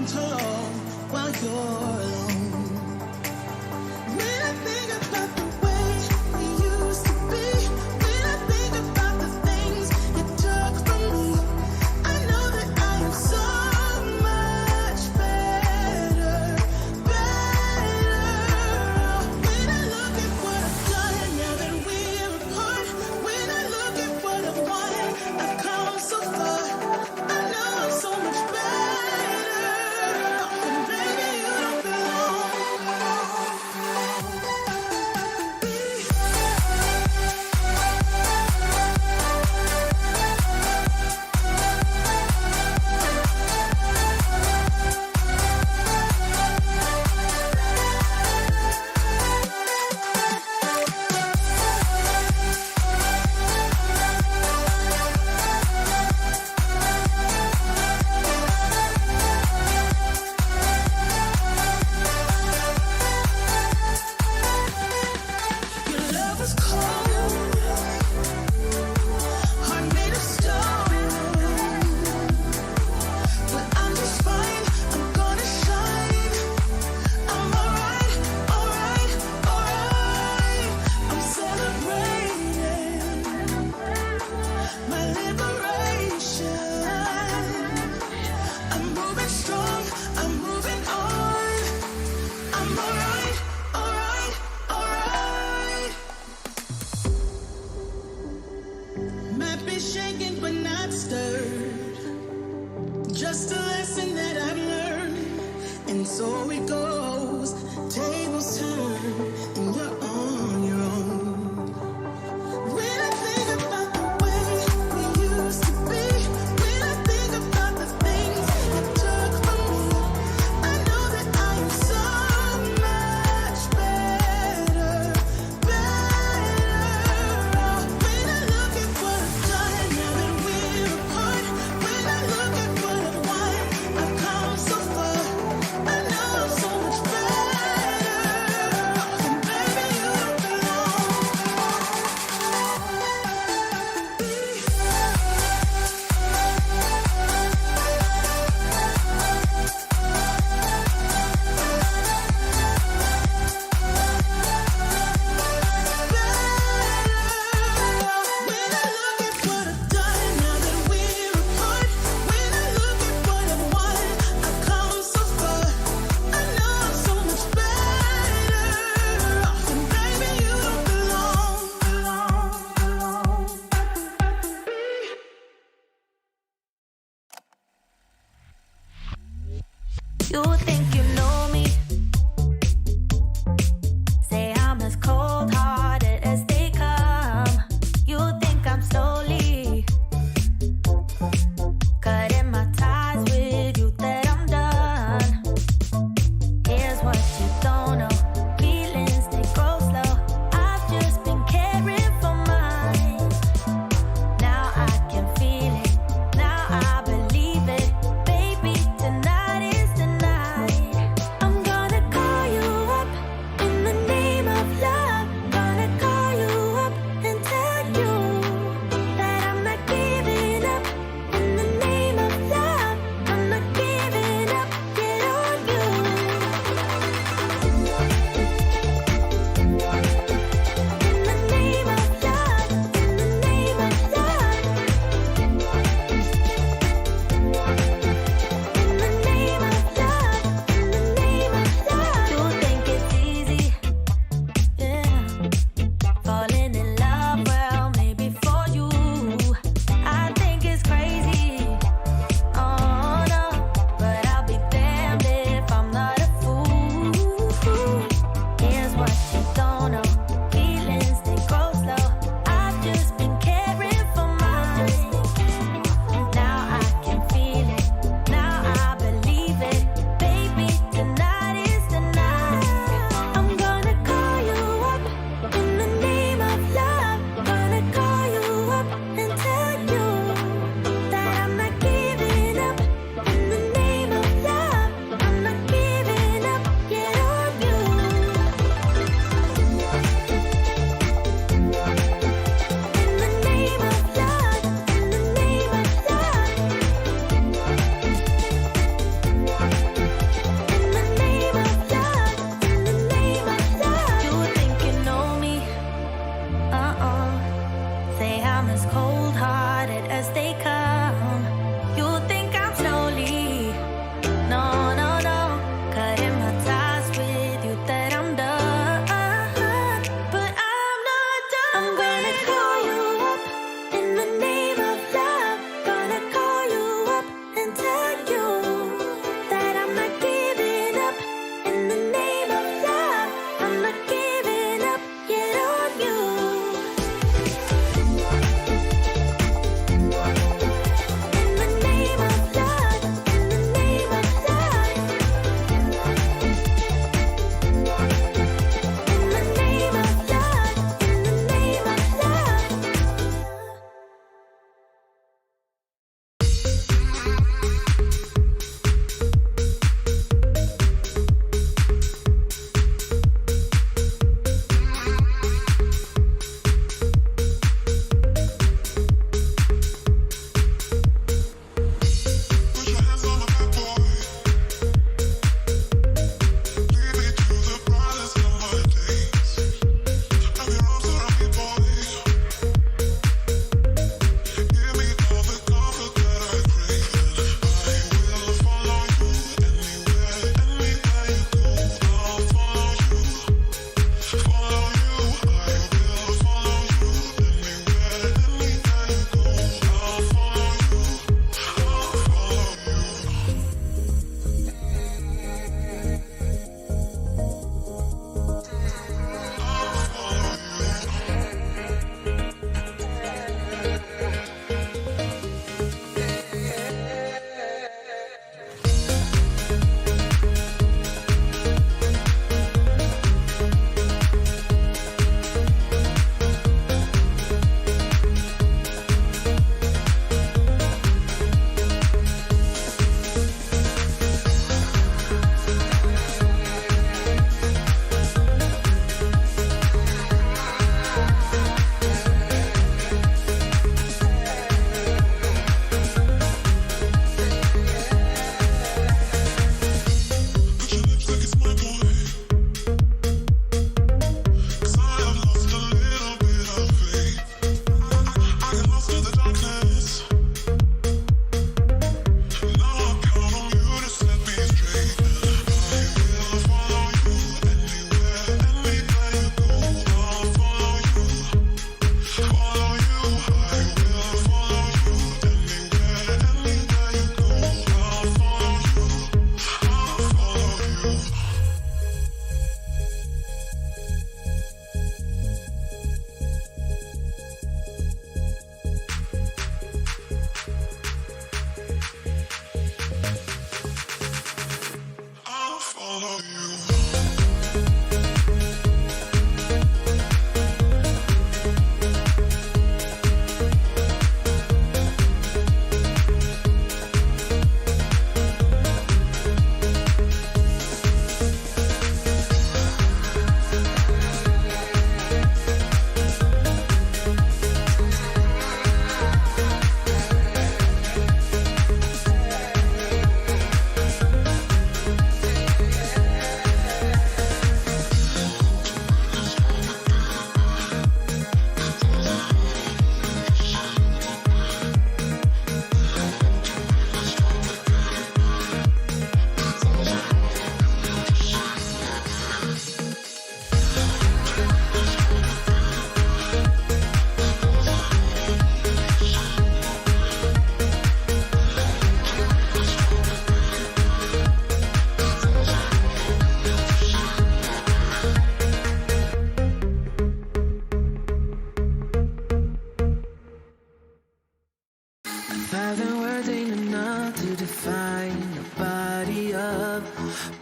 tall while you're alone. When I think about the way we used to be, when I think about the things you took from me, I know that I am so much better, better. When I look at what I've done now that we're apart, when I look at what I've won, I've come so far. I know I'm so much better, and baby, you don't belong. Your love was cold, heart made of stone. But I'm just fine, I'm gonna shine. I'm alright, alright, alright. I'm celebrating my liberation. I'm moving strong, I'm moving on. I'm alright, alright, alright. Might be shaken but not stirred. Just a lesson that I've learned. And so it goes. Tables turn and you're on your own. When I think about the way we used to be, when I think about the things you took from me, I know that I am so much better, better. When I look at what I've done now that we're apart, when I look at what I've won, I've come so far. I know I'm so much better, and baby, you don't belong. When I look at what I've done now that we're apart, when I look at what I've won, I've come so far. I know I'm so much better, and baby, you don't belong. You think you know me? Say I'm as cold-hearted as they come. You think I'm slowly cutting my ties with you, that I'm done. Here's what you don't know. Feelings, they grow slow. I've just been caring for mine. Now I can feel it. Now I believe it. Baby, tonight is the night.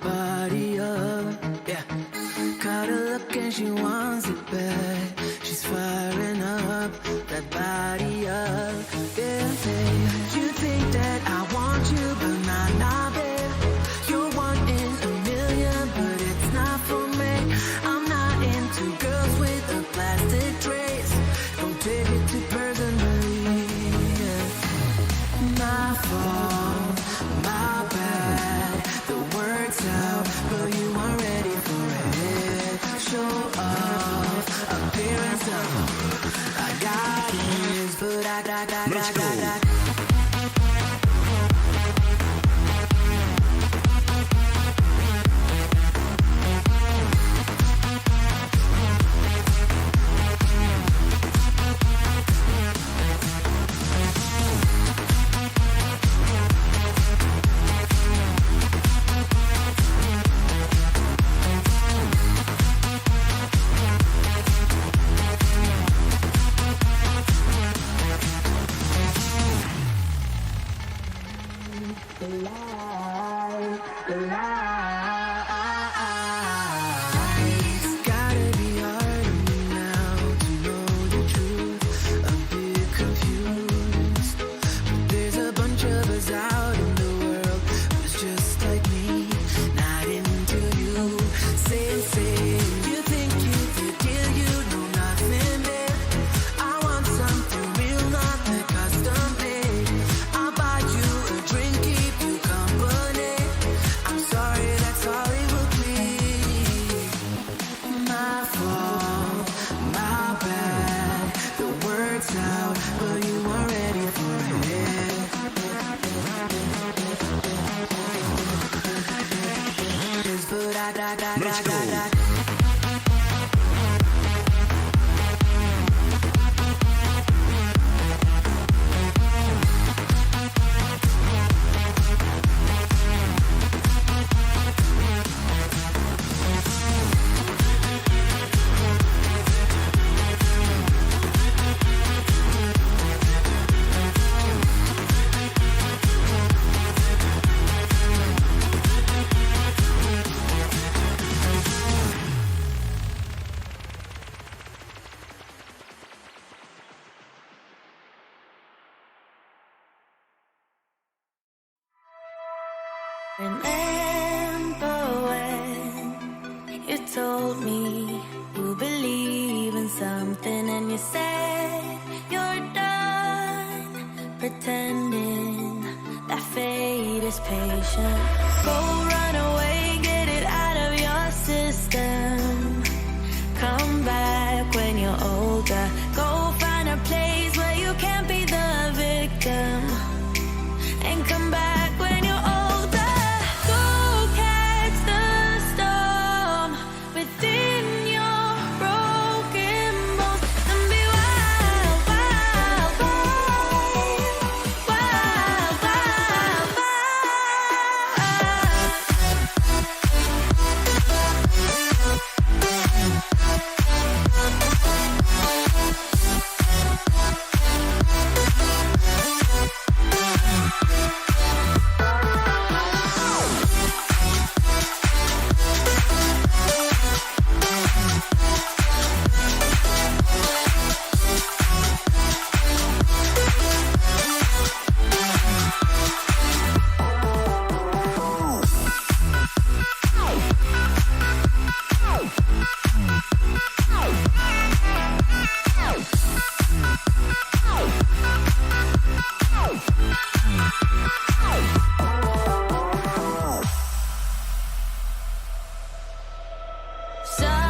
body up, yeah. Caught her look and she wants it back. She's firing up that body up, yeah, babe. You think that I want you, but nah, babe. You're one in a million, but it's not for me. I'm not into girls with a plastic trace. Don't take it too personally, yeah. My fault, my bad. The word's out, but you aren't ready for it. Show off, appearance up. I got this, but I got. Remember when you told me you believe in something and you said you're done pretending that fate is patient. Go run away, get it out of your system. Come back when you're older. Go find a place where you can't be the victim. And come back when you're older. Go catch the storm within your broken bones and be wild, wild, wild, wild, wild, wild.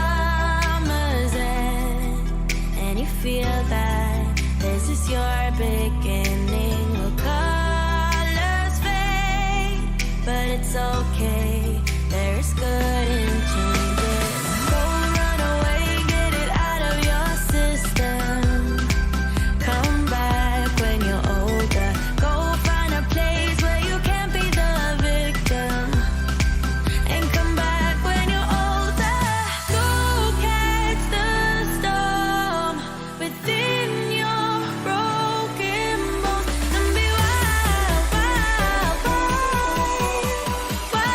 Summer's end, and you feel that this is your beginning. Well, colors fade, but it's okay. There is good in changes. Go run away, get it out of your system. Come back when you're older. Go find a place where you can't be the victim. And come back when you're older. Go catch the storm within your broken bones and be wild, wild, wild, wild,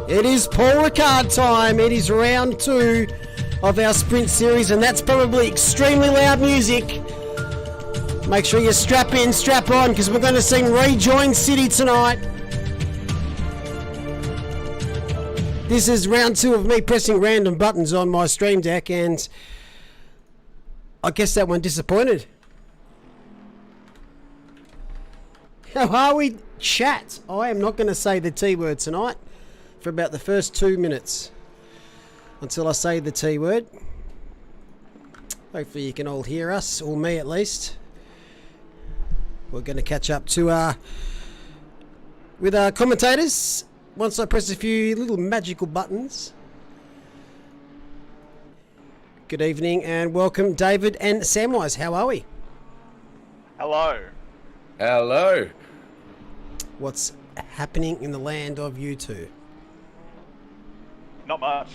It is Paul Ricard time. It is round 2 of our sprint series, and that's probably extremely loud music. Make sure you strap in, strap on, because we're going to sing Rejoin City tonight. This is round 2 of me pressing random buttons on my stream deck, and I guess that one disappointed. How are we, chat? I am not going to say the T word tonight for about the first 2 minutes until I say the T word. Hopefully you can all hear us, or me at least. We're going to catch up to with our commentators once I press a few little magical buttons. Good evening and welcome, David and Samwise. How are we? Hello. Hello. What's happening in the land of you two? Not much.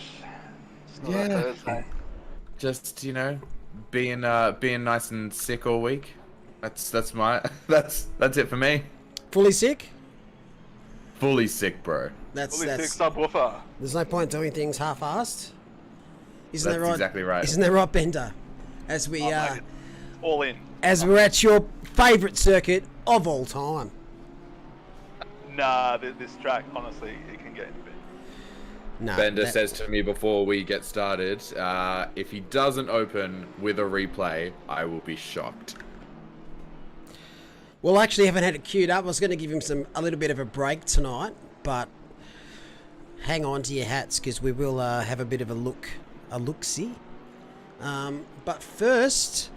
It's not a Thursday. Just, you know, being nice and sick all week. That's it for me. Fully sick? Fully sick, bro. Fully sick subwoofer. There's no point doing things half-assed. Isn't that right? Exactly right. Isn't that right, Bender? As we all in. As we're at your favourite circuit of all time. Nah, this track, honestly, it can get in a bit. No, Bender says to me before we get started, if he doesn't open with a replay, I will be shocked. Well, I actually haven't had it queued up. I was going to give him a little bit of a break tonight, but hang on to your hats because we will have a bit of a look-see. But first,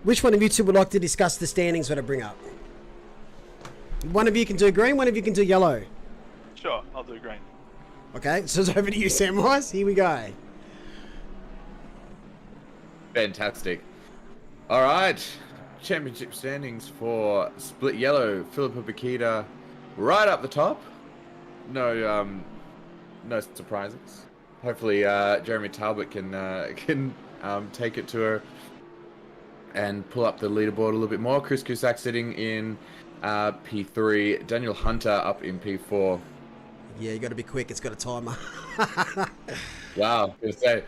which one of you two would like to discuss the standings that I bring up? One of you can do green, one of you can do yellow. Sure, I'll do green. Okay, so it's over to you, Samwise. Here we go. Fantastic. All right. Championship standings for split yellow. Philippa Bakita right up the top. No surprises. Hopefully, Jeremy Talbot can take it to her and pull up the leaderboard a little bit more. Chris Cusack sitting in P3. Daniel Hunter up in P4. Yeah, you got to be quick. It's got a timer. Wow. I was gonna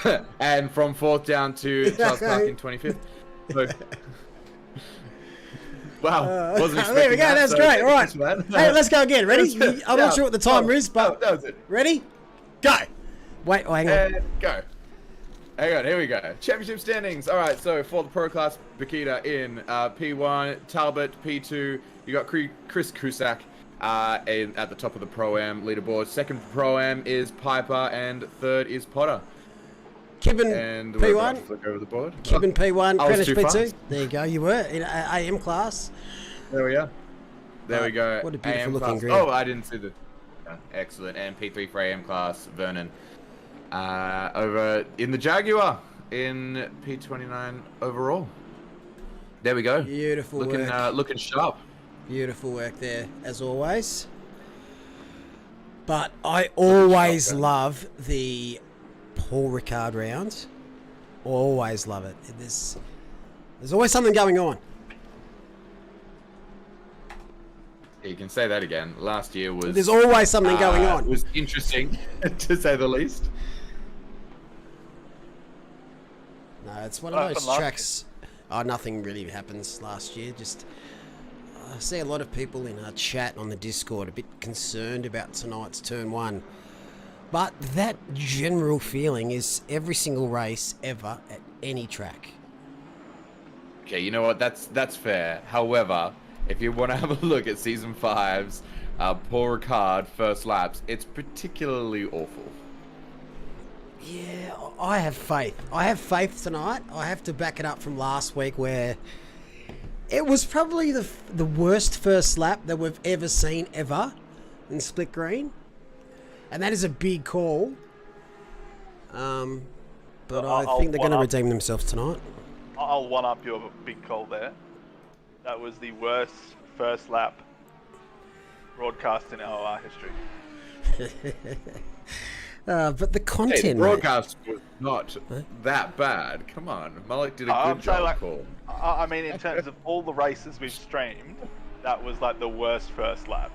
say. And from 4th down to Charles Clark in 25th. So, wow. Wasn't expecting there we go. that, That's so great. All right. that. Hey, let's go again. Ready? I'm not sure what the timer is, but that was it. ready? Go. Wait, hang on. And go. Hang on, here we go. Championship standings. All right, so for the Pro Class, Bakita in P1, Talbot P2. You got Chris Cusack at the top of the Pro-Am leaderboard. Second Pro-Am is Piper, and third is Potter. Kibben And we're about to P1. flick over the board. Kibben P1. I was Kredish too P2. fast. There you go. You were in AM class. There we are. There we go. What a beautiful AM looking class. grid. Oh, I didn't see the... Excellent. And P3 for AM class, Vernon. Over in the Jaguar in P29 overall. There we go. Beautiful work. Looking sharp. Beautiful work there, as always. But I always love the Paul Ricard round. Always love it. There's always something going on. You can say that again. Last year was... There's always something going on. It was interesting, to say the least. No, it's one of those tracks. Oh, nothing really happens last year. Just I see a lot of people in our chat on the Discord a bit concerned about tonight's turn 1. But that general feeling is every single race ever at any track. Okay, you know what? That's fair. However, if you want to have a look at Season 5's Paul Ricard first laps, it's particularly awful. Yeah, I have faith. I have faith tonight. I have to back it up from last week where it was probably the worst first lap that we've ever seen ever in split green. And that is a big call. But I think they're going to redeem themselves tonight. I'll one-up your big call there. That was the worst first lap broadcast in OOR history. But the content, hey, the broadcast was not that bad. Come on, Malik did a good job. Call. I mean, in terms of all the races we've streamed, that was like the worst first lap.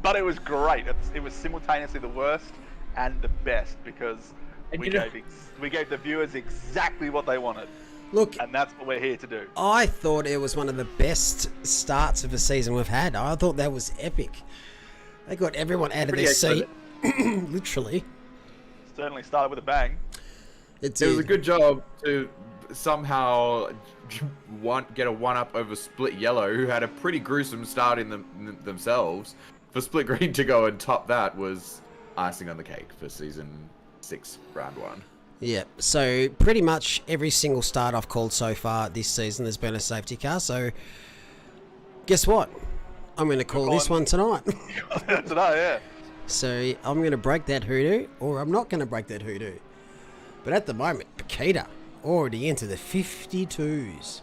But it was great. It was simultaneously the worst and the best because And we you know- gave the viewers exactly what they wanted, Look, and that's what we're here to do. I thought it was one of the best starts of a season we've had. I thought that was epic. They got everyone out of Pretty their seat, excellent. literally. Certainly started with a bang. It It was a did. good job to somehow get a one-up over Split Yellow, who had a pretty gruesome start in themselves. For Split Green to go and top that was icing on the cake for Season 6, Round 1. Yeah, so pretty much every single start I've called so far this season there's been a safety car, so guess what? I'm going to call this one tonight. Today, yeah. So I'm going to break that hoodoo, or I'm not going to break that hoodoo. But at the moment, Paquita already into the 52s.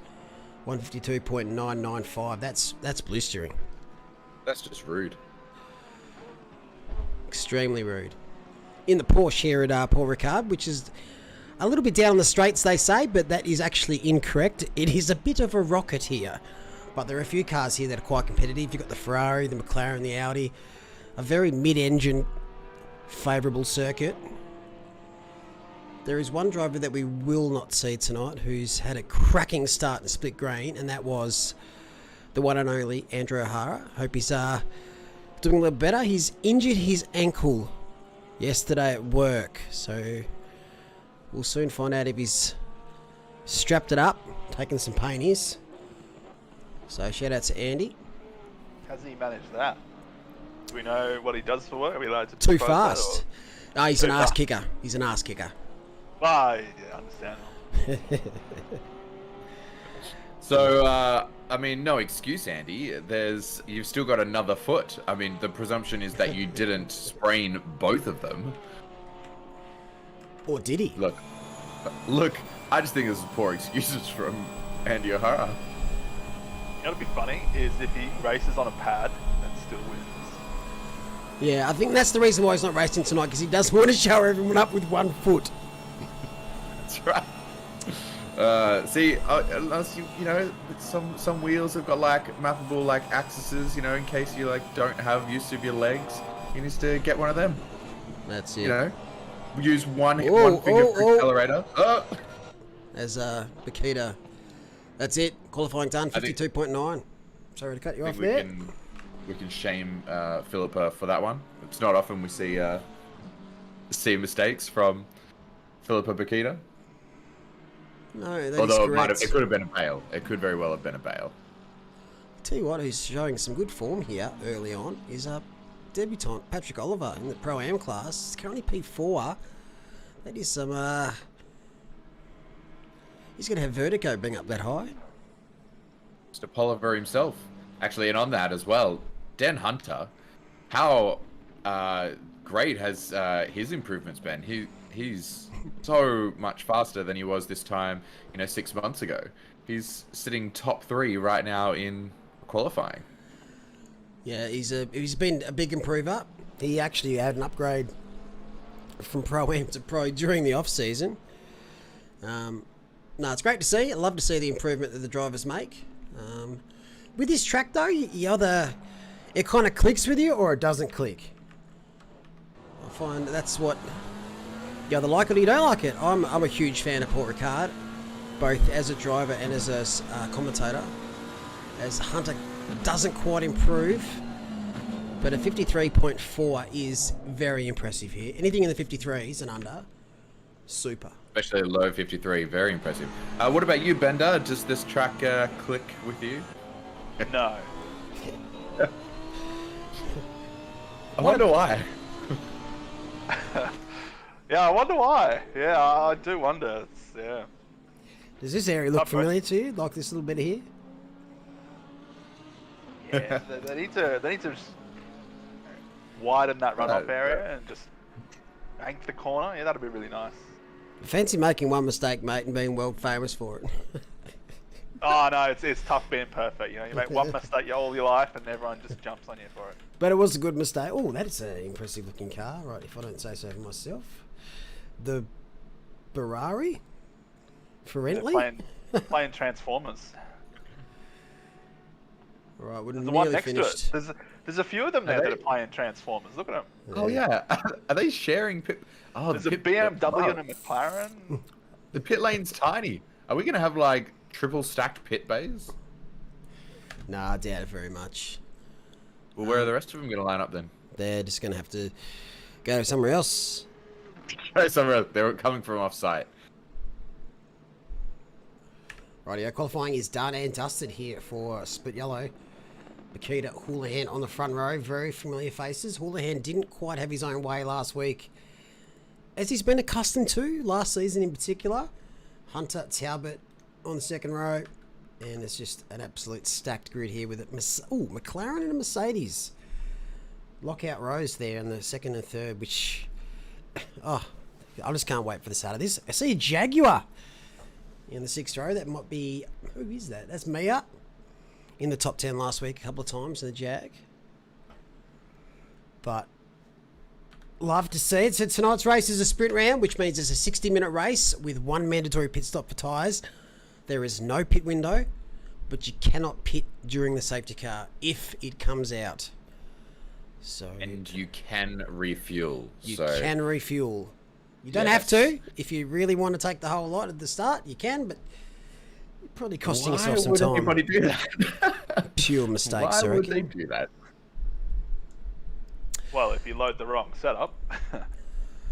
152.995. That's blistering. That's just rude. Extremely rude. In the Porsche here at Paul Ricard, which is a little bit down on the straights, they say, but that is actually incorrect. It is a bit of a rocket here. But there are a few cars here that are quite competitive. You've got the Ferrari, the McLaren, the Audi. A very mid-engine, favourable circuit. There is one driver that we will not see tonight who's had a cracking start in Split Green, and that was the one and only Andrew O'Hara. Hope he's doing a little better. He's injured his ankle yesterday at work, so we'll soon find out if he's strapped it up, taking some painies. So shout out to Andy. How's he managed that? Do we know what he does for work? Are we allowed to Too disclose that, fast. or- No, he's Too an ass fast. kicker. He's an ass kicker. Ah, yeah, understandable. So, I mean, no excuse, Andy. You've still got another foot. I mean, the presumption is that you didn't sprain both of them. Or did he? Look, I just think this is poor excuses from Andy O'Hara. You know what'd be funny is if he races on a pad and still wins. Yeah, I think that's the reason why he's not racing tonight, because he doesn't want to show everyone up with one foot. That's right. Unless you know, some wheels have got like mappable like axes, you know, in case you like don't have use of your legs, you need to get one of them. That's it. You know, use one Oh, finger oh, for oh. accelerator. Oh. As Paquita. That's it. Qualifying done. I think- 52.9. Sorry to cut you I off think there. we can shame Philippa for that one. It's not often we see mistakes from Philippa Paquita. No, that is Although correct. it could have been a bail. It could very well have been a bail. Tell you what, who's showing some good form here early on is debutant Patrick Oliver in the Pro-Am class. He's currently P4. That is some... He's going to have vertigo being up that high. Mr. Poliver himself. Actually, and on that as well, Dan Hunter, how great has his improvements been? He's so much faster than he was this time, 6 months ago. He's sitting top 3 right now in qualifying. Yeah, he's been a big improver. He actually had an upgrade from Pro-Am to Pro during the off-season. No, it's great to see. I love to see the improvement that the drivers make. With this track, though, it kind of clicks with you or it doesn't click. I find that's what you either like it or you don't like it. I'm a huge fan of Paul Ricard, both as a driver and as a commentator. As Hunter doesn't quite improve, but a 53.4 is very impressive here. Anything in the 53s and under, super. Especially low 53, very impressive. What about you, Bender? Does this track click with you? No. I wonder why. Yeah, I wonder why. Yeah, I do wonder. Yeah. Does this area look Not very- familiar to you? Like this little bit here? Yeah, they need to just widen that runoff area and just bank the corner. Yeah, that'd be really nice. Fancy making one mistake, mate, and being world famous for it. Oh no, it's tough being perfect. You make one mistake all your life, and everyone just jumps on you for it. But it was a good mistake. Oh, that's an impressive looking car, right, if I don't say so for myself. The Ferrari? Ferrari? Playing Transformers. Right, we're There's the one nearly next finished. to it. There's a few of them there that are playing Transformers. Look at them. Oh yeah, are they sharing pit? Oh, There's a BMW and a McLaren. The pit lane's tiny. Are we gonna have like triple stacked pit bays? Nah, I doubt it very much. Well, where are the rest of them gonna line up then? They're just going to have to go somewhere else. Somewhere else. They're coming from off-site. Rightio, qualifying is done and dusted here for Split Yellow. Makita Houlihan on the front row, very familiar faces. Houlihan didn't quite have his own way last week, as he's been accustomed to last season in particular. Hunter Talbot on the second row, and it's just an absolute stacked grid here with it. McLaren and a Mercedes. Lockout rows there in the second and third, which, I just can't wait for the start of this. I see a Jaguar in the sixth row. That might be, who is that? That's Mia. In the top 10 last week a couple of times in the Jag. But love to see it. So tonight's race is a sprint round, which means it's a 60-minute race with one mandatory pit stop for tyres. There is no pit window, but you cannot pit during the safety car if it comes out. So And you can refuel. you can refuel. You don't have to. If you really want to take the whole lot at the start, you can, but you're probably costing yourself some time. Why would anybody do that? Pure mistakes, Why I would reckon. they do that? Well, if you load the wrong setup.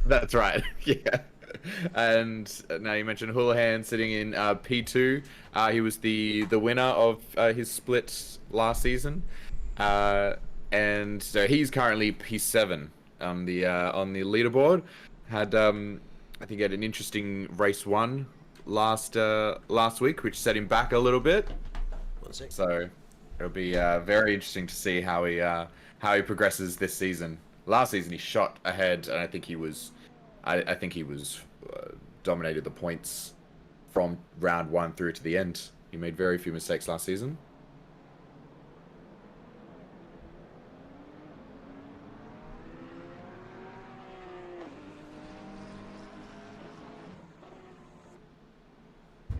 That's right. Yeah. And now you mentioned Houlihan sitting in P2. He was the winner of his split last season, and so he's currently P7 on the leaderboard. Had I think he had an interesting race one last week, which set him back a little bit. 1 sec. So it'll be very interesting to see how he progresses this season. Last season he shot ahead, and I think he was dominated the points from round one through to the end. He made very few mistakes last season.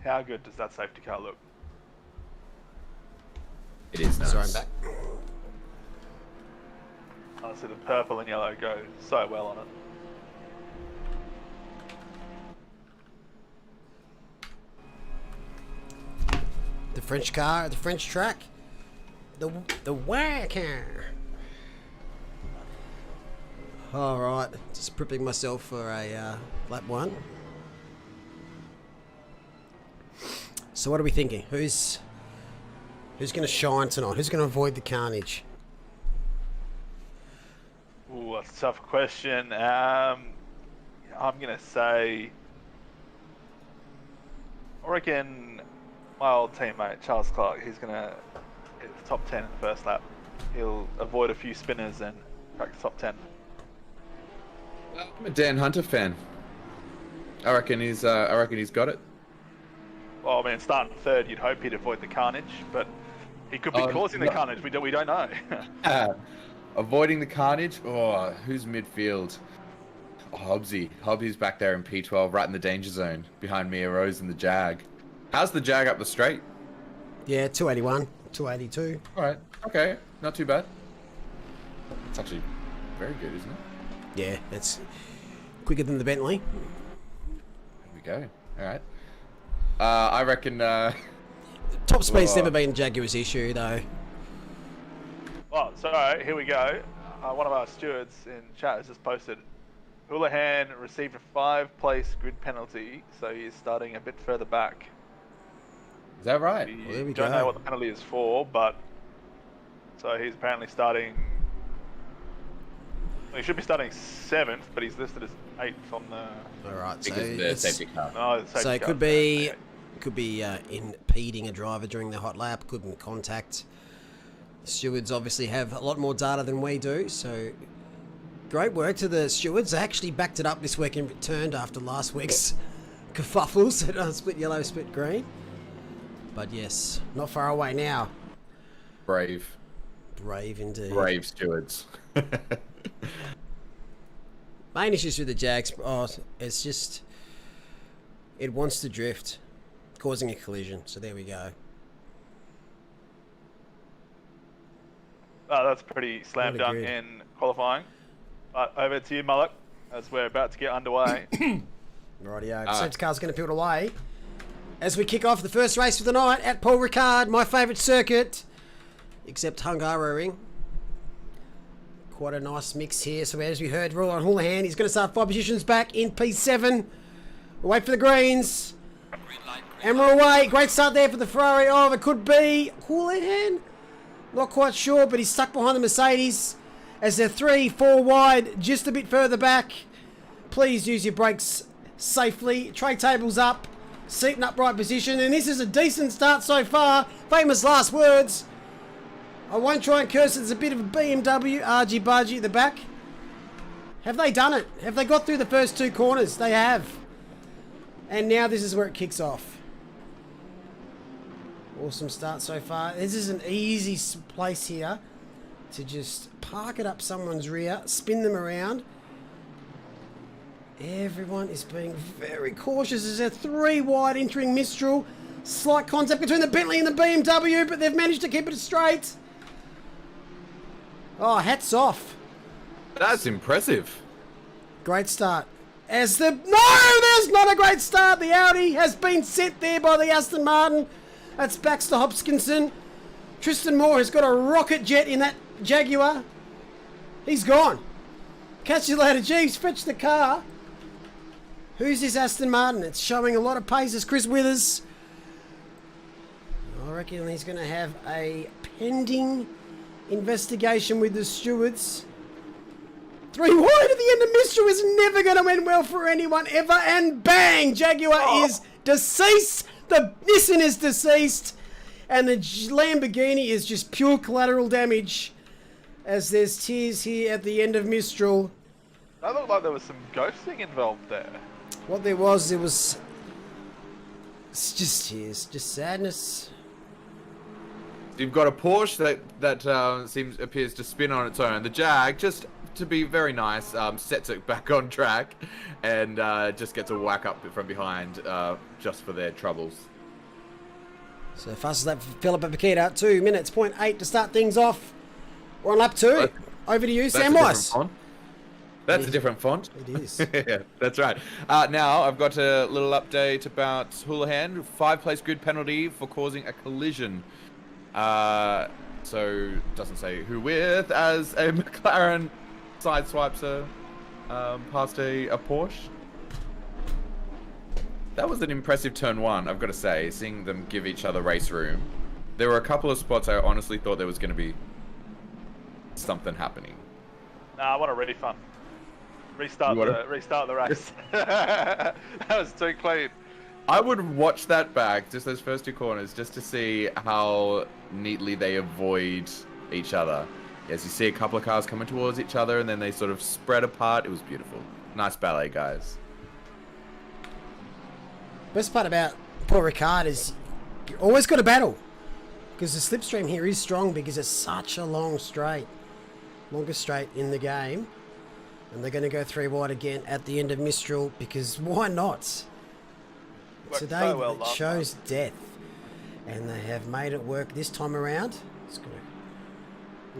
How good does that safety car look? It is nice. Sorry, I'm back. Honestly, the purple and yellow go so well on it. The French car, the French track, the WAR car. All right, just prepping myself for a lap one. So what are we thinking? Who's going to shine tonight? Who's going to avoid the carnage? Ooh, that's a tough question. I'm gonna say, I reckon my old teammate Charles Clark. He's gonna hit the top 10 in the first lap. He'll avoid a few spinners and crack the top 10. I'm a Dan Hunter fan. I reckon he's got it. Well, I mean, starting third, you'd hope he'd avoid the carnage, but he could be causing the carnage. We don't know. Avoiding the carnage. Oh, who's midfield? Oh, Hobbsy's back there in P12, right in the danger zone, behind Mia Rose and the Jag. How's the Jag up the straight? Yeah, 281, 282. All right. Okay. Not too bad. It's actually very good, isn't it? Yeah, that's quicker than the Bentley. There we go. All right. I reckon. Top speed's never been Jaguar's issue, though. Oh, so here we go. One of our stewards in chat has just posted, Houlihan received a 5-place grid penalty, so he's starting a bit further back. Is that right? We there we don't go. know what the penalty is for, but so he's apparently starting. Well, he should be starting 7th, but he's listed as 8th on the. All right, so Because of the it's- safety car. No, the safety So it car. could be Okay. impeding a driver during the hot lap, couldn't contact. The stewards obviously have a lot more data than we do, so great work to the stewards. They actually backed it up this week and returned after last week's kerfuffles at split yellow, split green. But yes, not far away now. Brave Indeed. brave stewards. Main issues with the Jags, it's just, it wants to drift, causing a collision. So there we go. That's pretty slam What a dunk grid. in qualifying. But over to you, Mullock, as we're about to get underway. Rightio. Safety car's going to peel it away. As we kick off the first race of the night at Paul Ricard, my favourite circuit, except Hungaroring. Quite a nice mix here. So as we heard, Roland Houlihan, he's going to start 5 positions back in P7. We'll wait for the greens. And we're away. Great start there for the Ferrari. Oh, it could be Houlihan. Not quite sure, but he's stuck behind the Mercedes as they're 3-4 wide, just a bit further back. Please use your brakes safely. Tray tables up, seat in upright position, and this is a decent start so far. Famous last words. I won't try and curse it. There's a bit of a BMW argy-bargy at the back. Have they done it? Have they got through the first 2 corners? They have. And now this is where it kicks off. Awesome start so far. This is an easy place here to just park it up someone's rear, spin them around. Everyone is being very cautious as they're 3 wide entering Mistral. Slight contact between the Bentley and the BMW, but they've managed to keep it straight. Oh, hats off. That's impressive. Great start. As the... No, there's not a great start. The Audi has been set there by the Aston Martin. That's Baxter Hopkinson. Tristan Moore has got a rocket jet in that Jaguar. He's gone. Catch you later, Jeeves. Fetch the car. Who's this Aston Martin? It's showing a lot of pace. It's Chris Withers. I reckon he's going to have a pending investigation with the stewards. 3 wide at the end of Mistral is never going to end well for anyone ever. And bang! Jaguar is deceased. The Nissan is deceased. And the Lamborghini is just pure collateral damage. As there's tears here at the end of Mistral. That looked like there was some ghosting involved there. What there was, it's just tears. Just sadness. You've got a Porsche that appears to spin on its own. The Jag, just to be very nice, sets it back on track and just gets a whack up from behind just for their troubles. So fastest lap for Philippa Paquita, 2 minutes, 0.8 to start things off. We're on lap 2. Over to you, Sam Weiss. That's a different font. It is. Yeah, that's right. Now I've got a little update about Houlihan. 5-place grid penalty for causing a collision. So doesn't say who with, as a McLaren sideswipes past a Porsche. That was an impressive turn 1, I've got to say, seeing them give each other race room. There were a couple of spots I honestly thought there was going to be something happening. Nah, I want a refund. Restart the race. That was too clean. I would watch that back, just those first 2 corners, just to see how neatly they avoid each other. As you see a couple of cars coming towards each other, and then they sort of spread apart. It was beautiful. Nice ballet, guys. Best part about Paul Ricard is you always got a battle. Because the slipstream here is strong because it's such a long straight. Longest straight in the game. And they're going to go 3 wide again at the end of Mistral because why not? Worked Today so well it last shows death. And they have made it work this time around. It's got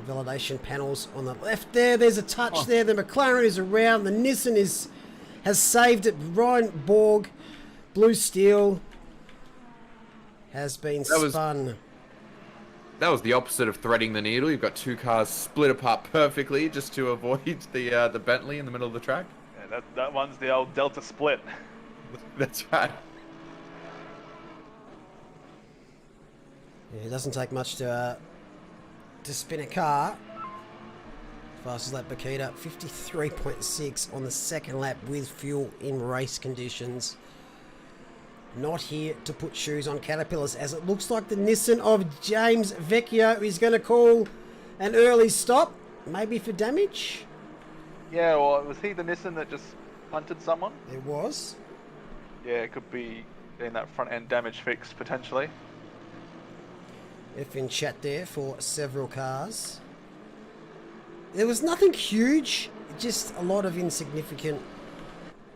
validation panels on the left there. There's a touch there. The McLaren is around. The Nissan has saved it. Ryan Borg, blue steel, has been spun. That was the opposite of threading the needle. You've got 2 cars split apart perfectly just to avoid the Bentley in the middle of the track. Yeah, that one's the old Delta split. That's right. Yeah, it doesn't take much to spin a car. Fastest lap Bakita, 53.6 on the second lap with fuel in race conditions. Not here to put shoes on Caterpillars, as it looks like the Nissan of James Vecchio is going to call an early stop, maybe for damage. Yeah, well, was he the Nissan that just punted someone? It was. Yeah, it could be in that front end damage fix potentially. F in chat there for several cars. There was nothing huge, just a lot of insignificant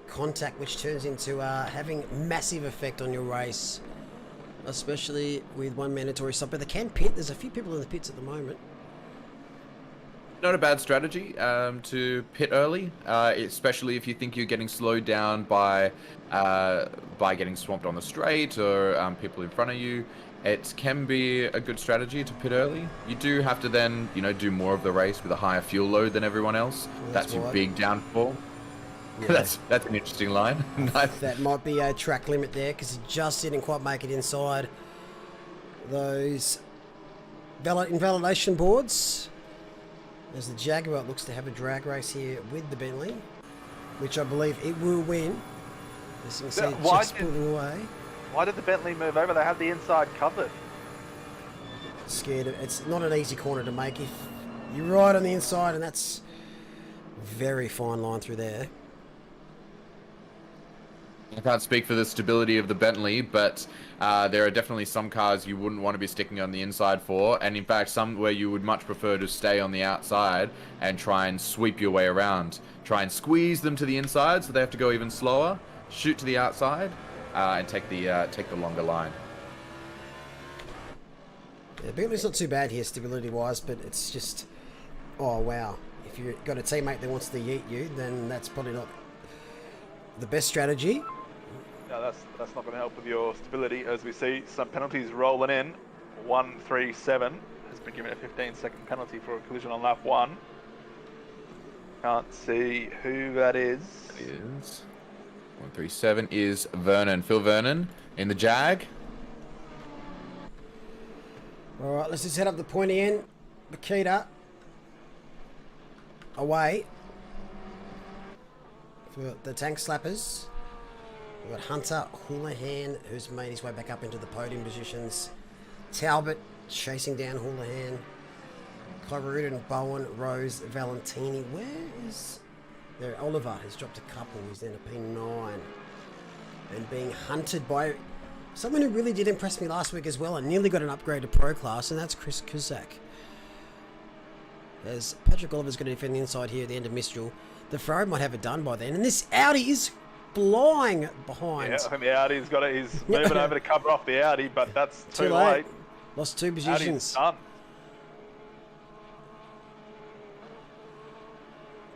contact, which turns into having massive effect on your race, especially with one mandatory stop. But they can pit. There's a few people in the pits at the moment. not a bad strategy to pit early, especially if you think you're getting slowed down by getting swamped on the straight or people in front of you. It can be a good strategy to pit early. You do have to then, do more of the race with a higher fuel load than everyone else. That's your big downfall. Yeah. That's an interesting line. Nice. That might be a track limit there because he just didn't quite make it inside those invalidation boards. As the Jaguar looks to have a drag race here with the Bentley, which I believe it will win. As you can see, just pulling away. Why did the Bentley move over? They had the inside covered. Scared of, it's not an easy corner to make if you're right on the inside, and that's a very fine line through there. I can't speak for the stability of the Bentley, but there are definitely some cars you wouldn't want to be sticking on the inside for, and in fact some where you would much prefer to stay on the outside and try and sweep your way around. Try and squeeze them to the inside so they have to go even slower, shoot to the outside, and take the longer line. Yeah, Bentley's not too bad here stability-wise, but it's just, oh wow. If you've got a teammate that wants to yeet you, then that's probably not the best strategy. No, that's not going to help with your stability, as we see some penalties rolling in. 137 has been given a 15-second penalty for a collision on lap 1. Can't see who that is. It is 137 is Vernon. Phil Vernon in the Jag. All right, let's just head up the pointy end. Makita away for the tank slappers. We've got Hunter Houlihan, who's made his way back up into the podium positions. Talbot chasing down Houlihan. Clarudin, Bowen, Rose, Valentini. Where is... There, Oliver has dropped a couple. He's down to P9. And being hunted by someone who really did impress me last week as well and nearly got an upgrade to Pro Class, and that's Chris Kuzak. As Patrick Oliver's going to defend the inside here at the end of Mistral. The Ferrari might have it done by then. And this Audi is flying behind. Yeah, I think the Audi's got it. He's moving over to cover off the Audi, but that's too late. Lost 2 positions. Audi's done.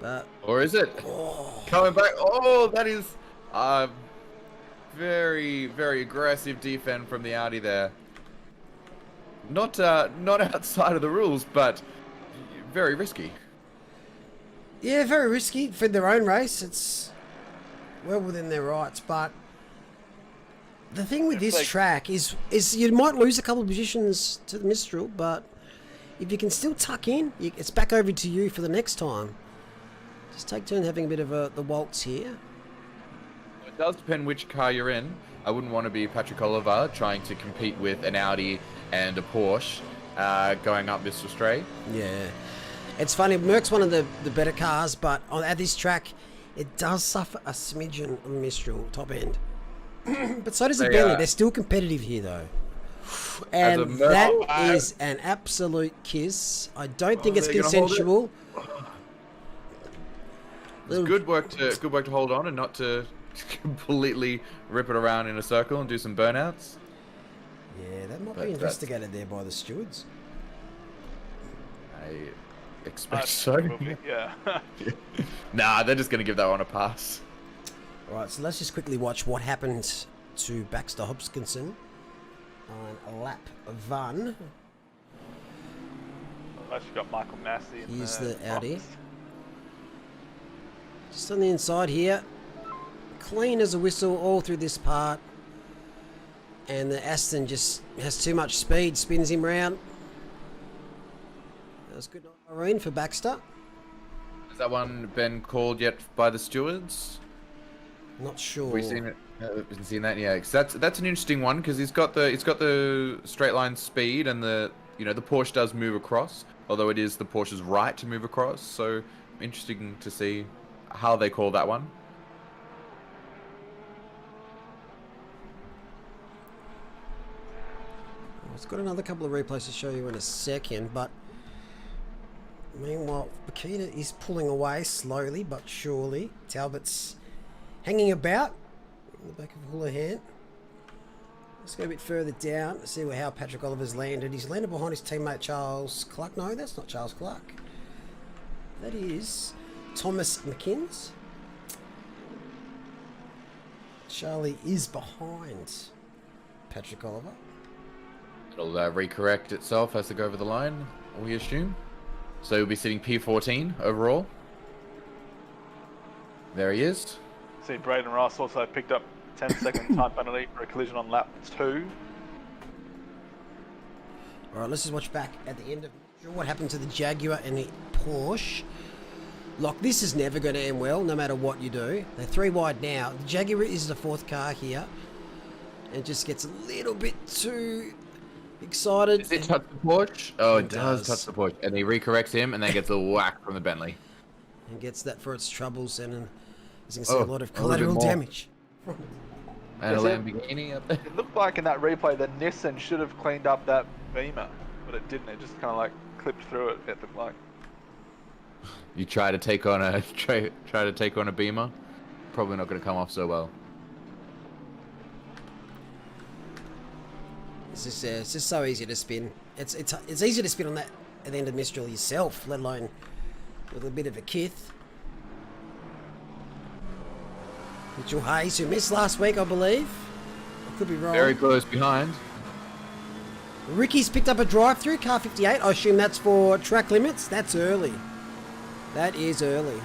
But, or is it? Coming back. Oh, that is very, very aggressive defend from the Audi there. Not outside of the rules, but very risky. Yeah, very risky for their own race. It's well within their rights, but the thing with this track is you might lose a couple of positions to the Mistral, but if you can still tuck in, it's back over to you for the next time. Just take turn having a bit of the waltz here. It does depend which car you're in. I wouldn't want to be Patrick Oliver trying to compete with an Audi and a Porsche going up this straight. Yeah. It's funny, Merc's one of the better cars, but at this track, it does suffer a smidgen on the Mistral top end. But so does the Bentley. They're still competitive here, though. And that is an absolute kiss. I don't think it's consensual. It's good work to hold on and not to completely rip it around in a circle and do some burnouts. Yeah, that might be investigated there by the stewards. I expect so. Yeah. Nah, they're just going to give that one a pass. Alright, so let's just quickly watch what happened to Baxter Hopkinson on lap 1. I've actually got Michael Massey in Here's the Audi. Just on the inside here. Clean as a whistle all through this part. And the Aston just has too much speed, spins him round. That was good, Irene, for Baxter. Has that one been called yet by the stewards? Not sure. We've seen it. Haven't seen that yet. That's an interesting one because he's got the straight line speed and the Porsche does move across, although it is the Porsche's right to move across. So interesting to see how they call that one. It's got another couple of replays to show you in a second, but meanwhile, Makita is pulling away slowly but surely. Talbot's hanging about in the back of Houlihan. Let's go a bit further down to see how Patrick Oliver's landed. He's landed behind his teammate Charles Clark. No, that's not Charles Clark. That is Thomas McKinns. Charlie is behind Patrick Oliver. It'll recorrect itself as they go over the line, we assume. So he'll be sitting P14 overall. There he is. See, Braden Ross also picked up 10-second time penalty for a collision on lap 2. All right, let's just watch back at the end of what happened to the Jaguar and the Porsche. Like, this is never going to end well, no matter what you do. They're 3 wide now. The Jaguar is the 4th car here. And just gets a little bit too excited. Does it touch the Porsche? Oh, it does touch the Porsche. And he recorrects him and then gets a whack from the Bentley. And gets that for its troubles, and as you can see, a lot of collateral damage. And a Lamborghini up there. It looked like in that replay that Nissan should have cleaned up that Beamer, but it didn't. It just kind of like clipped through it. It looked like. You try to take on a Beamer, probably not going to come off so well. It's just so easy to spin. It's easy to spin on that at the end of Mistral yourself, let alone with a bit of a kith. Mitchell Hayes, who missed last week, I believe. I could be wrong. Very close behind. Ricky's picked up a drive-through, car 58. I assume that's for track limits. That's early. That is early.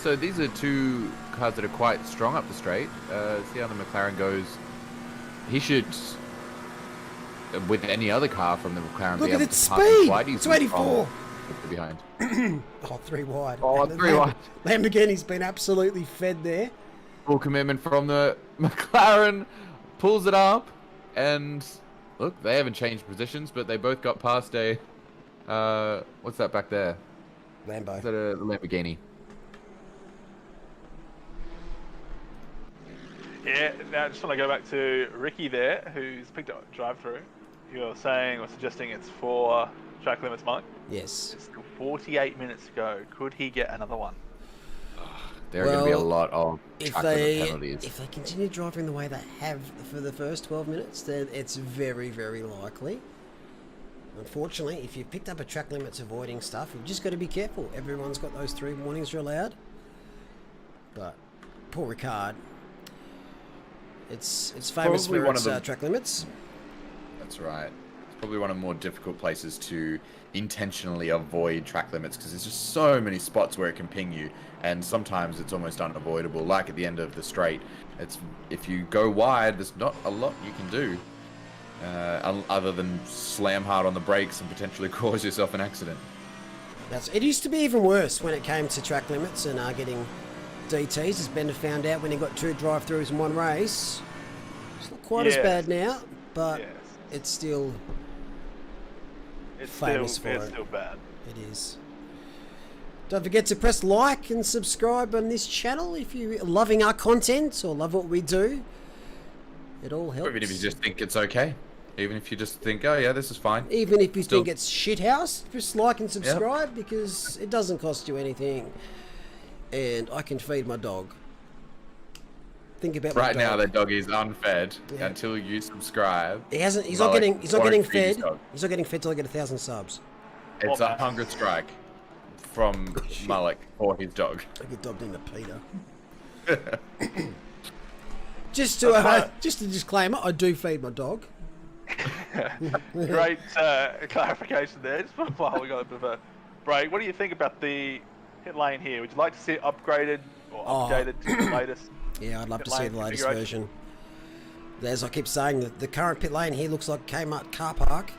So these are 2 cars that are quite strong up the straight. See how the McLaren goes. He should, with any other car from the McLaren, Look be at able its to pass speed. wide. It's 84. Behind. Oh, 3 wide. Oh, And 3 wide. Lamborghini's been absolutely fed there. Full commitment from the McLaren. Pulls it up. And look, they haven't changed positions, but they both got past a... what's that back there? Lambo. Is that a Lamborghini? Yeah, now I just want to go back to Ricky there, who's picked up a drive-through. You're saying or suggesting it's for track limits, Mike? Yes. It's still 48 minutes to go. Could he get another one? There are going to be a lot of track limit penalties. If they continue driving the way they have for the first 12 minutes, then it's very, very likely. Unfortunately, if you've picked up a track limits avoiding stuff, you've just got to be careful. Everyone's got those 3 warnings are allowed. But poor Ricard. It's famous Probably for one its of the- track limits. That's right. It's probably one of the more difficult places to intentionally avoid track limits because there's just so many spots where it can ping you, and sometimes it's almost unavoidable. Like at the end of the straight, if you go wide, there's not a lot you can do other than slam hard on the brakes and potentially cause yourself an accident. It used to be even worse when it came to track limits and getting DTs, as Bender found out when he got 2 drive-throughs in one race. It's not quite as bad now, but it's still famous for it. It's still bad. It is. Don't forget to press like and subscribe on this channel if you're loving our content or love what we do. It all helps. Even if you just think it's okay. Even if you just think, oh yeah, this is fine. Even if you think it's shithouse, just like and subscribe because it doesn't cost you anything. And I can feed my dog. Think about right my dog. now the dog is unfed until you subscribe. He's not getting fed. Dog. He's not getting fed till I get 1,000 subs. It's a hunger strike from Malik for his dog. I get dogged into Peter. Just a disclaimer, I do feed my dog. Great clarification there. Just while we got a bit of a break, what do you think about the pit lane here? Would you like to see it upgraded or updated to the latest? Yeah, I'd love pit to see lane the latest configuration? version. As I keep saying, the current pit lane here looks like Kmart car park.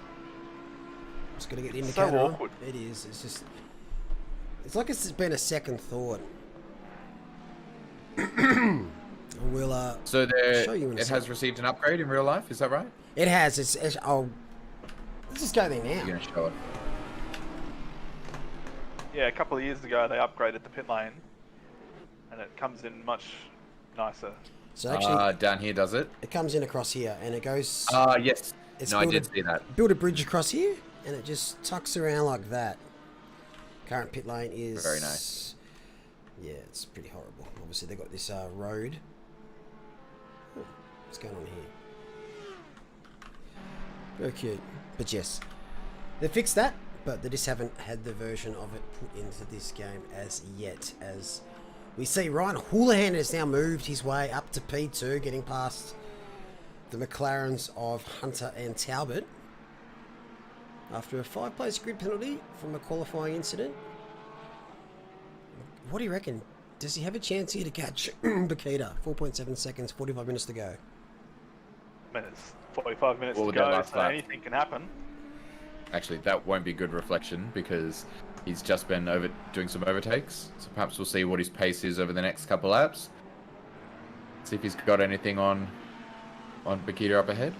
Just got to get the indicator So on. awkward. It is. It's just. It's like it's been a second thought. We'll So show you in a it has received an upgrade in real life, is that right? It has. Let's just go there now. You're going to show it. Yeah, a couple of years ago they upgraded the pit lane, and it comes in much nicer. So actually, down here does it? it comes in across here, and it goes. Yes. It's No, I built did a- see that. Build a bridge across here, and it just tucks around like that. Current pit lane is Very nice. Yeah, it's pretty horrible. Obviously, they got this road. Oh, what's going on here? Very cute, but yes, they fixed that. but they just haven't had the version of it put into this game as yet. As we see, Ryan Houlihan has now moved his way up to P2, getting past the McLarens of Hunter and Talbot after a 5-place grid penalty from a qualifying incident. What do you reckon? Does he have a chance here to catch Bakita? 4.7 seconds, 45 minutes to go. 45 minutes What to would that go, last so lap? anything can happen. Actually, that won't be good reflection because he's just been doing some overtakes. So perhaps we'll see what his pace is over the next couple laps. See if he's got anything on Bakita up ahead.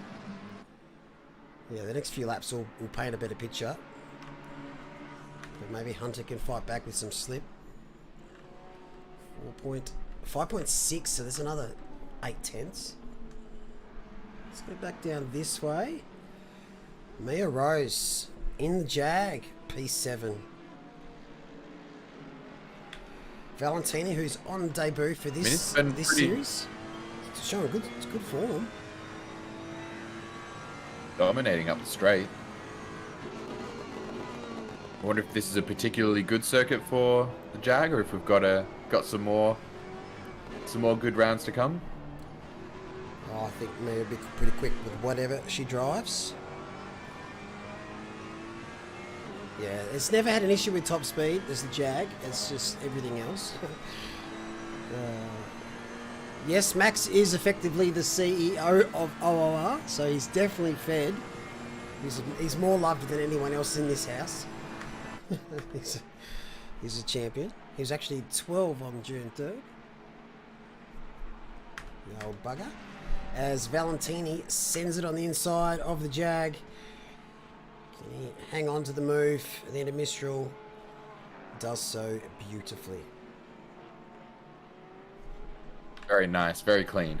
Yeah, the next few laps will paint a better picture. But maybe Hunter can fight back with some slip. 5.6, so there's another 0.8. Let's go back down this way. Mia Rose in the Jag, P7. Valentini, who's on debut for this series, it's showing good form. Dominating up the straight. I wonder if this is a particularly good circuit for the Jag, or if we've got some more good rounds to come. Oh, I think Mia will be pretty quick with whatever she drives. Yeah, it's never had an issue with top speed. There's the Jag. It's just everything else. Yes, Max is effectively the CEO of OOR, so he's definitely fed. He's more loved than anyone else in this house. he's a champion. He was actually 12 on June 3rd. The old bugger. As Valentini sends it on the inside of the Jag. Can he hang on to the move at the end of Mistral? Does so beautifully. Very nice, very clean.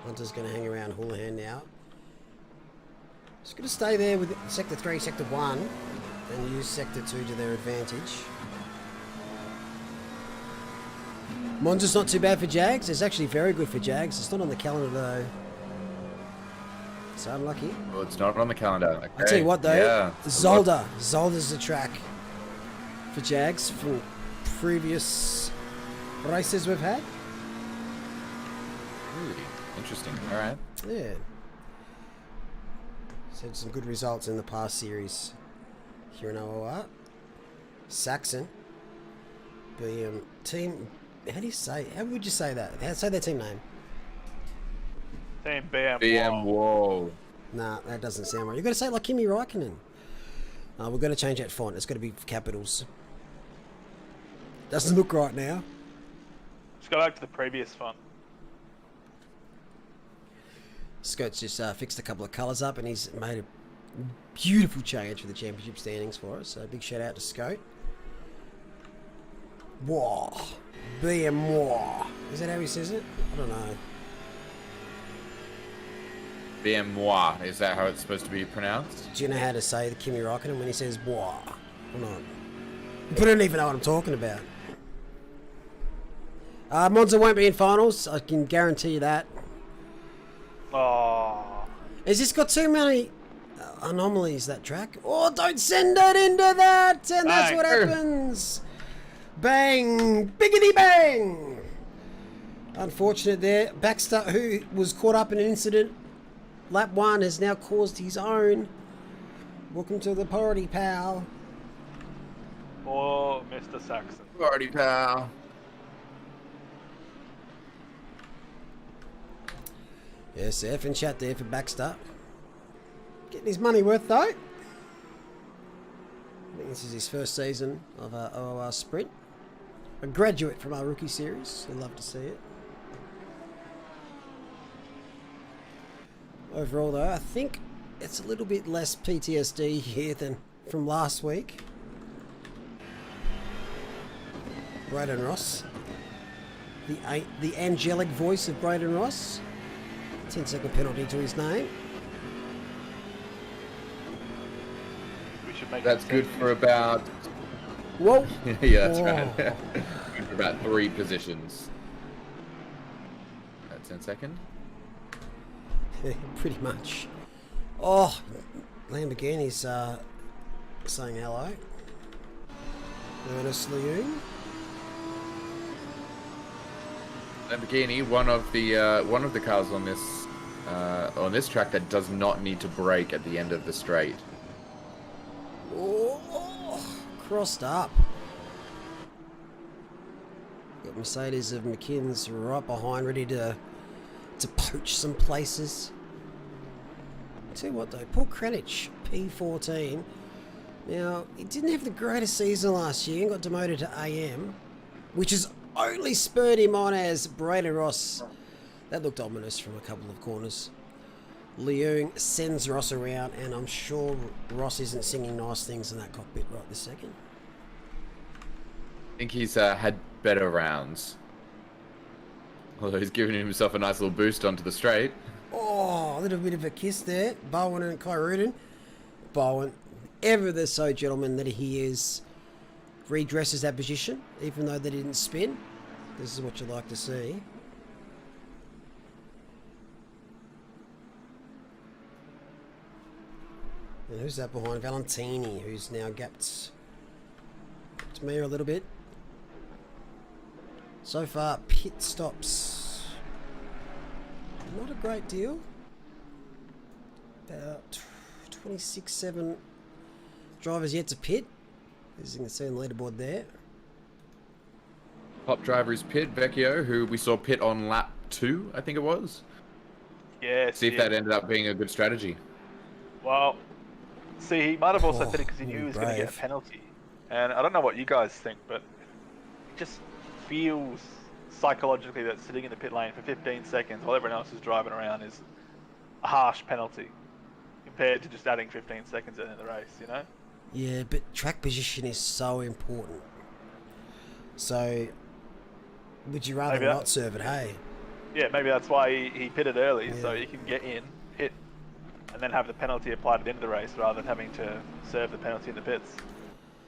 Hunter's going to hang around Houlihan now. Just going to stay there with Sector 3, Sector 1 and use Sector 2 to their advantage. Monza's not too bad for Jags. It's actually very good for Jags. It's not on the calendar though. So unlucky. Well, it's not on the calendar. Okay. I'll tell you what though, Yeah. Zolder's the track for Jags for previous races we've had. Really interesting. All right. Yeah. He's had some good results in the past series here in OOR. Saxon. Team... How would you say that? How say their team name? Team BM. BM Whoa. Nah, that doesn't sound right. You've got to say it like Kimi Räikkönen. We've got to change that font. It's got to be capitals. Doesn't look right now. Let's go back to the previous font. Scott's just fixed a couple of colours up and he's made a beautiful change for the championship standings for us. So big shout out to Scott. Whoa. BM. Is that how he says it? I don't know. BM Is that how it's supposed to be pronounced? Do you know how to say the Kimi Räikkönen when he says "wah"? Or not? But I don't even know what I'm talking about. Monza won't be in finals. I can guarantee you that. Oh. Has this got too many anomalies, that track? Oh, don't send it into that! And that's Bang. what happens! Bang! Biggity bang! Unfortunate there. Baxter, who was caught up in an incident, lap 1, has now caused his own. Welcome to the party, pal. Or Mr. Saxon. Party pal. Yes, F and chat there for Baxter. Getting his money worth, though. I think this is his first season of OOR Sprint. A graduate from our rookie series. We'd love to see it. Overall, though, I think it's a little bit less PTSD here than from last week. Braden Ross. The angelic voice of Braden Ross. 10-second penalty to his name. We should make That's it good 10. for about... Whoa! Yeah, that's Whoa. right. Good for about 3 positions. That's 10 second. Pretty much. Oh, Lamborghini's saying hello. Ernest Leung. Lamborghini, one of the cars on this track that does not need to brake at the end of the straight. Oh, crossed up. Got Mercedes of McKinn's right behind, ready to poach some places. Tell you what though, Paul Kranich, P14. Now, he didn't have the greatest season last year and got demoted to AM, which has only spurred him on as Braden Ross. That looked ominous from a couple of corners. Leung sends Ross around, and I'm sure Ross isn't singing nice things in that cockpit right this second. I think he's had better rounds. Although he's given himself a nice little boost onto the straight. Oh, a little bit of a kiss there. Bowen and Kai Rudin. Bowen, ever the so gentleman that he is, redresses that position, even though they didn't spin. This is what you like to see. And who's that behind? Valentini, who's now gapped to me a little bit. So far, pit stops. Not a great deal. About 26-7 drivers yet to pit. As you can see on the leaderboard there. Top driver is Pit Vecchio, who we saw pit on lap 2, I think it was. Yes. See if that ended up being a good strategy. Well, see, he might have also pitted because he knew he was going to get a brave. penalty. And I don't know what you guys think, but it just feels psychologically that sitting in the pit lane for 15 seconds while everyone else is driving around is a harsh penalty compared to just adding 15 seconds in the race, you know? Yeah, but track position is so important. So, would you rather Maybe not serve it, hey? Yeah, maybe that's why he pitted early, so Yeah. he can get in, hit, and then have the penalty applied at the end of the race rather than having to serve the penalty in the pits.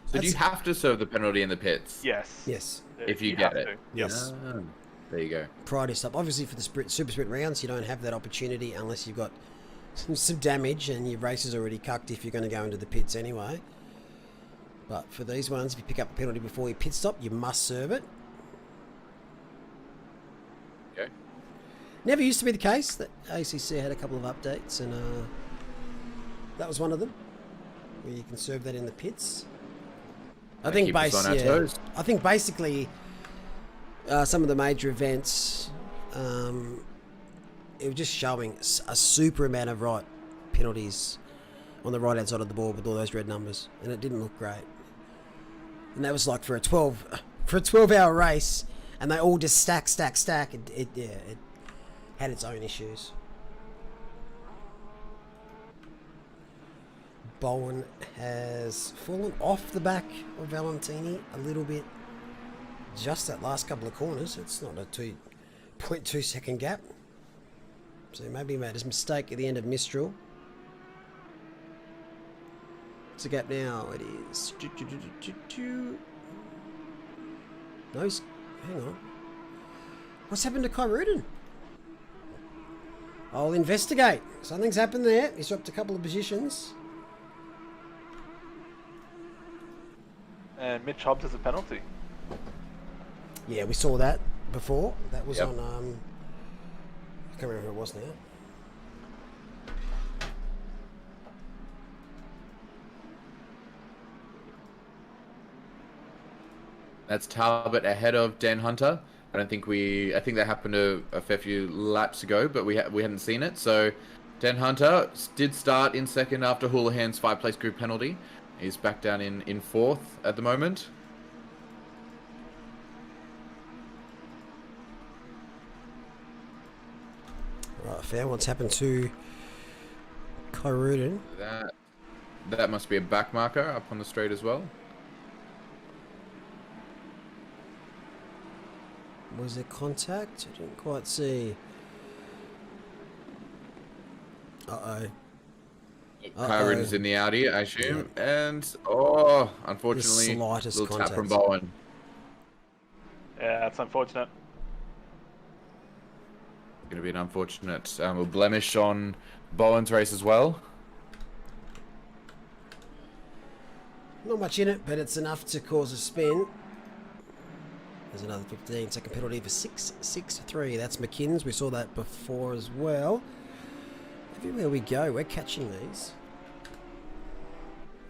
So do you have to serve the penalty in the pits? Yes. Yes. If you get have it. to. Yes. Ah, there you go. Priority stop. Obviously, for the super sprint rounds, you don't have that opportunity unless you've got some damage and your race is already cucked if you're going to go into the pits anyway. But for these ones, if you pick up a penalty before your pit stop, you must serve it. Okay. Never used to be the case. That ACC had a couple of updates, and that was one of them, where you can serve that in the pits. I think keep us on our toes. I think basically some of the major events, it was just showing a super amount of right penalties on the right hand side of the board with all those red numbers, and it didn't look great. And that was like for a 12-hour race, and they all just stack. It had its own issues. Bowen has fallen off the back of Valentini a little bit. Just that last couple of corners. It's not a 2.2 second gap. So maybe he made his mistake at the end of Mistral. What's the gap now? It is... No, hang on. What's happened to Kai Rudin? I'll investigate. Something's happened there. He's dropped a couple of positions. And Mitch Hobbs has a penalty. Yeah, we saw that before. That was Yep. on... I can't remember who it was now. That's Talbot ahead of Dan Hunter. I think that happened a fair few laps ago, but we hadn't seen it. So Dan Hunter did start in second after Houlihan's 5-place group penalty. He's back down in fourth at the moment. Right, fair. What's happened to Kai Rudin? That must be a back marker up on the straight as well. Was there contact? I didn't quite see. Uh-oh. Kai Rudin's in the Audi, I assume. And, unfortunately, The slightest little tap from contact. Bowen. Yeah, that's unfortunate. Going to be an unfortunate blemish on Bowen's race as well. Not much in it, but it's enough to cause a spin. There's another 15-second penalty for 6.63. That's McKinn's. We saw that before as well. Everywhere we go, we're catching these.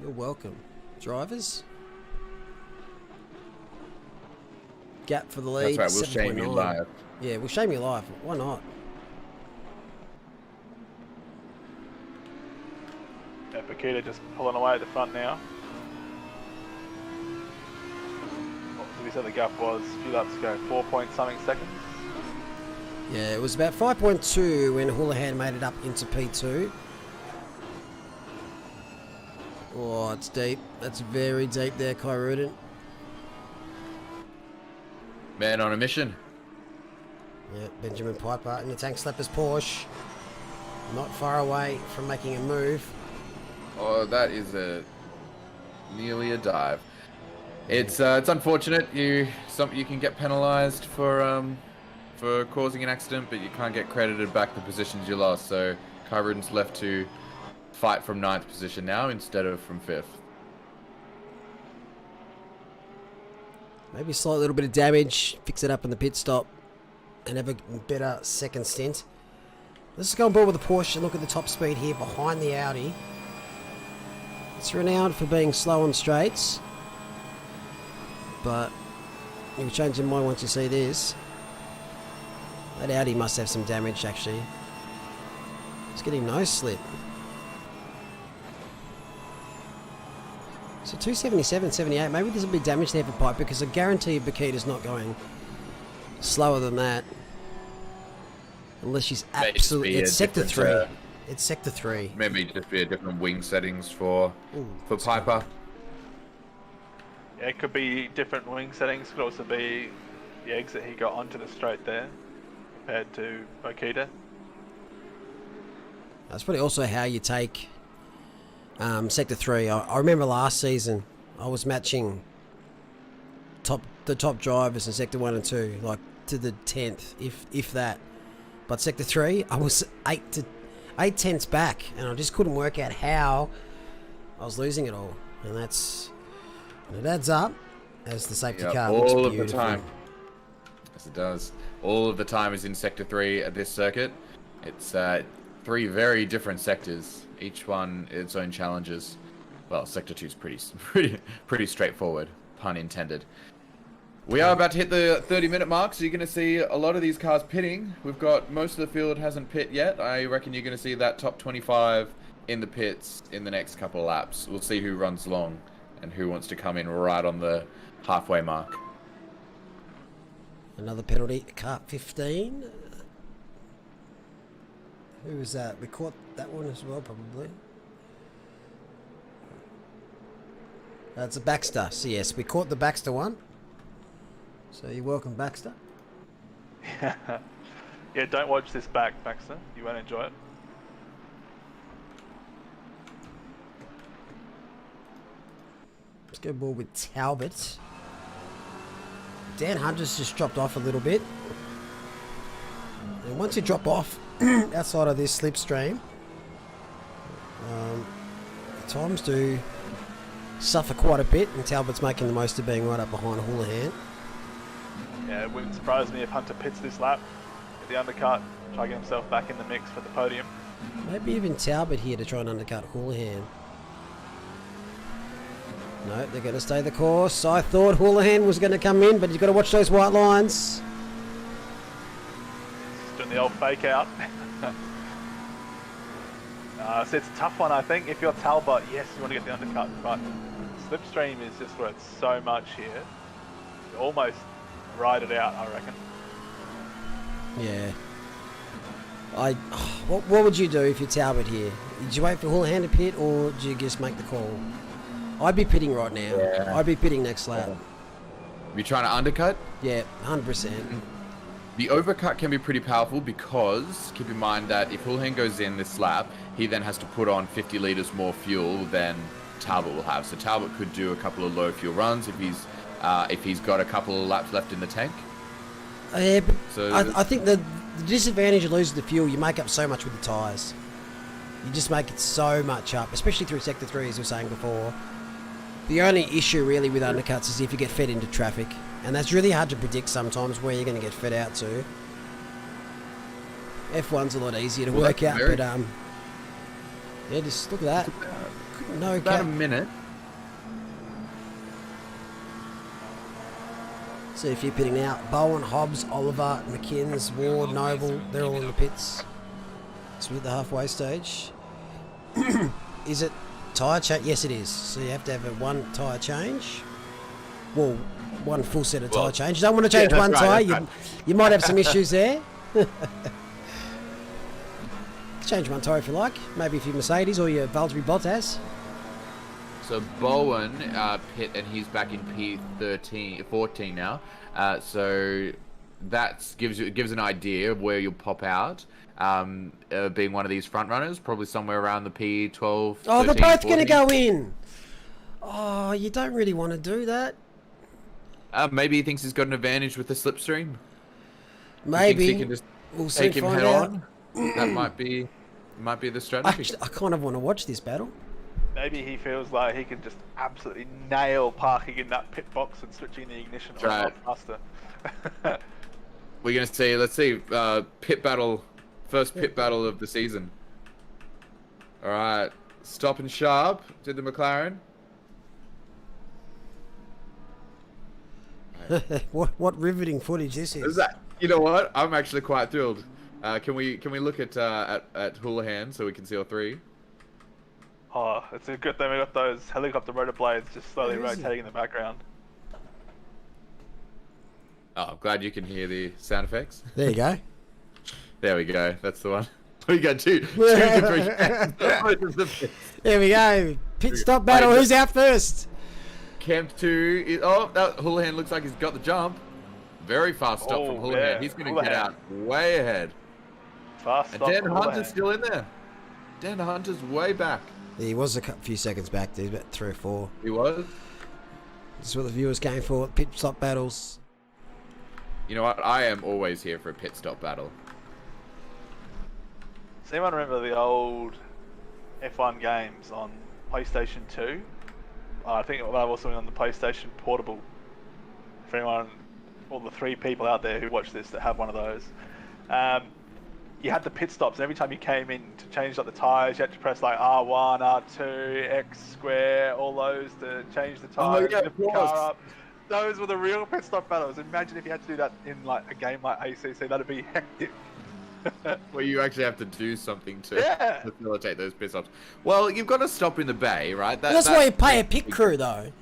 You're welcome. Drivers. Gap for the lead. That's right, we'll shame you 7.9. live. Yeah, we'll shame you live. Why not? Yeah, Paquita just pulling away at the front now. What did we say the gap was a few laps ago? 4 point something seconds. Yeah, it was about 5.2 when Houlihan made it up into P2. Oh, it's deep. That's very deep there, Kai Rudin. Man on a mission. Yeah, Benjamin Piper in the Tank Slappers Porsche. Not far away from making a move. Oh, that is nearly a dive. It's unfortunate. You can get penalised for causing an accident, but you can't get credited back the positions you lost. So Kai Rudin's left to fight from 9th position now instead of from 5th. Maybe a slight little bit of damage. Fix it up in the pit stop and have a better second stint. Let's go on board with the Porsche and look at the top speed here behind the Audi. It's renowned for being slow on straights, but you'll change your mind once you see this. That Audi must have some damage actually. It's getting no slip. So 277, 78, maybe there's a bit of damage there for Pipe because I guarantee Bakita's not going slower than that. Unless she's absolutely... It's sector 3. It's sector 3. Maybe just be a different wing settings for Piper. Yeah, it could be different wing settings. Could also be the exit he got onto the straight there compared to Okita. That's probably also how you take sector 3. I remember last season I was matching the top drivers in sector 1 and 2, like to the 10th, if that. But sector 3, I was 8 tenths back, and I just couldn't work out how I was losing it all. And it adds up as the safety car looks all beautiful. of the time. Yes, it does. All of the time is in sector 3 at this circuit. It's 3 very different sectors, each one its own challenges. Well, sector 2 is pretty straightforward, pun intended. We are about to hit the 30-minute mark, so you're going to see a lot of these cars pitting. We've got most of the field hasn't pit yet. I reckon you're going to see that top 25 in the pits in the next couple of laps. We'll see who runs long and who wants to come in right on the halfway mark. Another penalty, car 15. Who was that? We caught that one as well, probably. That's a Baxter. So yes, we caught the Baxter one. So you're welcome, Baxter. Yeah, don't watch this back, Baxter. You won't enjoy it. Let's go ball with Talbot. Dan Hunter's just dropped off a little bit. And once you drop off outside of this slipstream, the times do suffer quite a bit, and Talbot's making the most of being right up behind Houlihan. Yeah, it wouldn't surprise me if Hunter pits this lap, get the undercut, try to get himself back in the mix for the podium. Maybe even Talbot here to try and undercut Houlihan. No, they're going to stay the course. I thought Houlihan was going to come in, but you've got to watch those white lines. Just doing the old fake out. So it's a tough one, I think. If you're Talbot, yes, you want to get the undercut, but slipstream is just worth so much here. You almost ride it out, I reckon. Yeah. What would you do if you're Talbot here? Did you wait for Houlihan to pit, or do you just make the call? I'd be pitting right now. Yeah. I'd be pitting next lap. You trying to undercut? Yeah, 100%. The overcut can be pretty powerful because, keep in mind that if Houlihan goes in this lap, he then has to put on 50 litres more fuel than Talbot will have. So Talbot could do a couple of low fuel runs if he's got a couple of laps left in the tank. Yeah, but so I think the disadvantage of losing the fuel, you make up so much with the tyres. You just make it so much up, especially through Sector 3, as we were saying before. The only issue really with undercuts is if you get fed into traffic. And that's really hard to predict sometimes where you're going to get fed out to. F1's a lot easier to work out, but yeah, just look at that. No About a minute. See if you're pitting out. Bowen, Hobbs, Oliver, McKinns, Ward, Noble, they're all in the pits. It's with the halfway stage. Is it tyre change? Yes, it is. So you have to have a one tyre change. Well, one full set of tyre change. You don't want to change one tyre. You might have some issues there. Change one tyre if you like. Maybe if you're Mercedes or your Valtteri Bottas. So Bowen pit, and he's back in P14 now. So that gives an idea of where you'll pop out. Being one of these front runners, probably somewhere around the P12. Oh, 13, they're both going to 14. go in. Oh, you don't really want to do that. Maybe he thinks he's got an advantage with the slipstream. Maybe. He can just We'll take soon him find head out. on. That might be the strategy. Actually, I kind of want to watch this battle. Maybe he feels like he can just absolutely nail parking in that pit box and switching the ignition on Right. faster. We're gonna see. Let's see. Pit battle. First pit battle of the season. All right. Stop and sharp. Did the McLaren. What riveting footage this Is is. that? You know what? I'm actually quite thrilled. Can we look at Houlihan so we can see all three? Oh, it's a good thing we got those helicopter rotor blades just slowly Where is rotating in the background. Oh, I'm glad you can hear the sound effects. There you go. There we go. That's the one. We got two to three. There we go. Pit stop battle. Who's out first? Camp 2 is, that Houlihan looks like he's got the jump. Very fast stop from Houlihan. yeah, He's going to Houlihan. get out way ahead. Fast And stop. Dan for Hunter's Houlihan. still in there. Dan Hunter's way back. He was a few seconds back there, about 3 or 4. He was. This is what the viewers came for. Pit stop battles. You know what? I am always here for a pit stop battle. Does anyone remember the old F1 games on PlayStation 2? I think that was something on the PlayStation Portable. For anyone, all the 3 people out there who watch this that have one of those. You had the pit stops, and every time you came in to change like the tyres, you had to press like R1, R2, X square, all those to change the tyres, yeah, lift of the course. car up. Those were the real pit stop battles. Imagine if you had to do that in like a game like ACC, that'd be hectic. Where you actually have to do something to Yeah. facilitate those pit stops. Well, you've got to stop in the bay, right? That's why you pay a pit crew, though.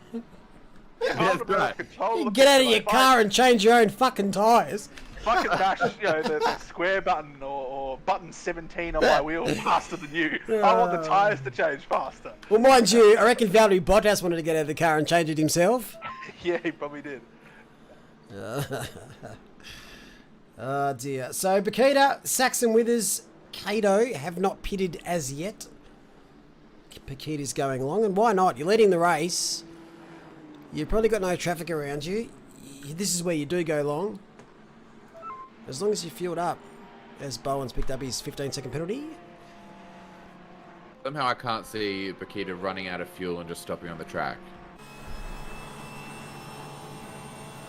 That's right. You get out of your car and change your own fucking tyres. Fucking dash, the square button or button 17 on my wheel faster than you. I want the tyres to change faster. Well, mind you, I reckon Valtteri Bottas wanted to get out of the car and change it himself. Yeah, he probably did. Oh dear. So Bakita, Saxon Withers, Kato have not pitted as yet. Bakita's going along, and why not? You're leading the race. You've probably got no traffic around you. This is where you do go long. As long as you fueled up. As Bowen's picked up his 15-second penalty. Somehow I can't see Bakita running out of fuel and just stopping on the track.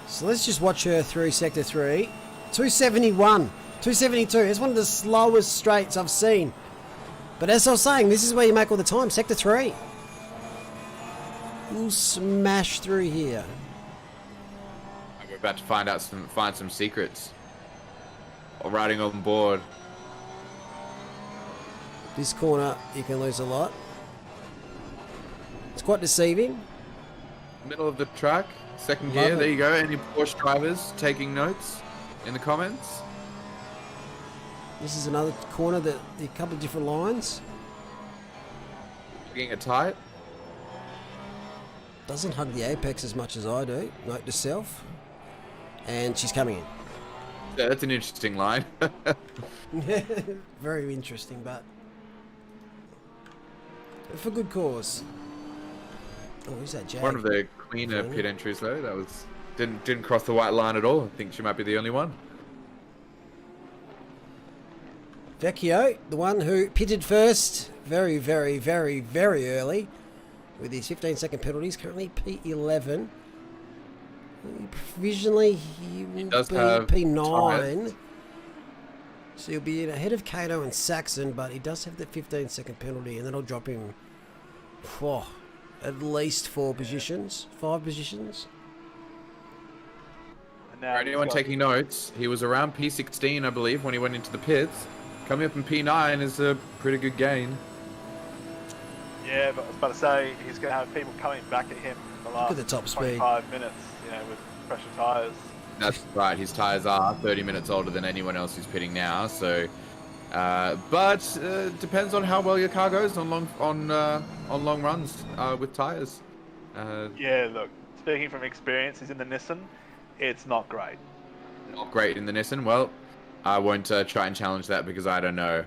So let's just watch her through Sector 3. 271, 272. It's one of the slowest straights I've seen. But as I was saying, this is where you make all the time. Sector 3. We'll smash through here. We're about to find some secrets. Or riding on board. This corner, you can lose a lot. It's quite deceiving. Middle of the track, second Love gear. it. There you go. Any Porsche drivers taking notes in the comments? This is another corner that a couple of different lines. Getting it tight. Doesn't hug the apex as much as I do. Note to self. And she's coming Yeah, that's an interesting line. in. Very interesting, but for good cause. Oh, who's that, Jag? One of the cleaner pit entries though. That was didn't cross the white line at all. I think she might be the only one. Vecchio, the one who pitted first, very, very, very, very early. with his 15-second penalties. Currently P11. Provisionally, he will does be have P9. tyres. So he'll be ahead of Cato and Saxon, but he does have the 15-second penalty, and that'll drop him at least 4 positions, 5 positions. And For now anyone he's got- taking notes, he was around P16, I believe, when he went into the pits. Coming up in P9 is a pretty good gain. Yeah, but I was about to say he's going to have people coming back at him in the last at the top speed. 25 minutes, with fresher tyres. That's right. His tyres are 30 minutes older than anyone else who's pitting now. So, but depends on how well your car goes on long runs with tyres. Yeah, look, speaking from experience, he's in the Nissan. It's not great. Not great in the Nissan. Well, I won't try and challenge that because I don't know.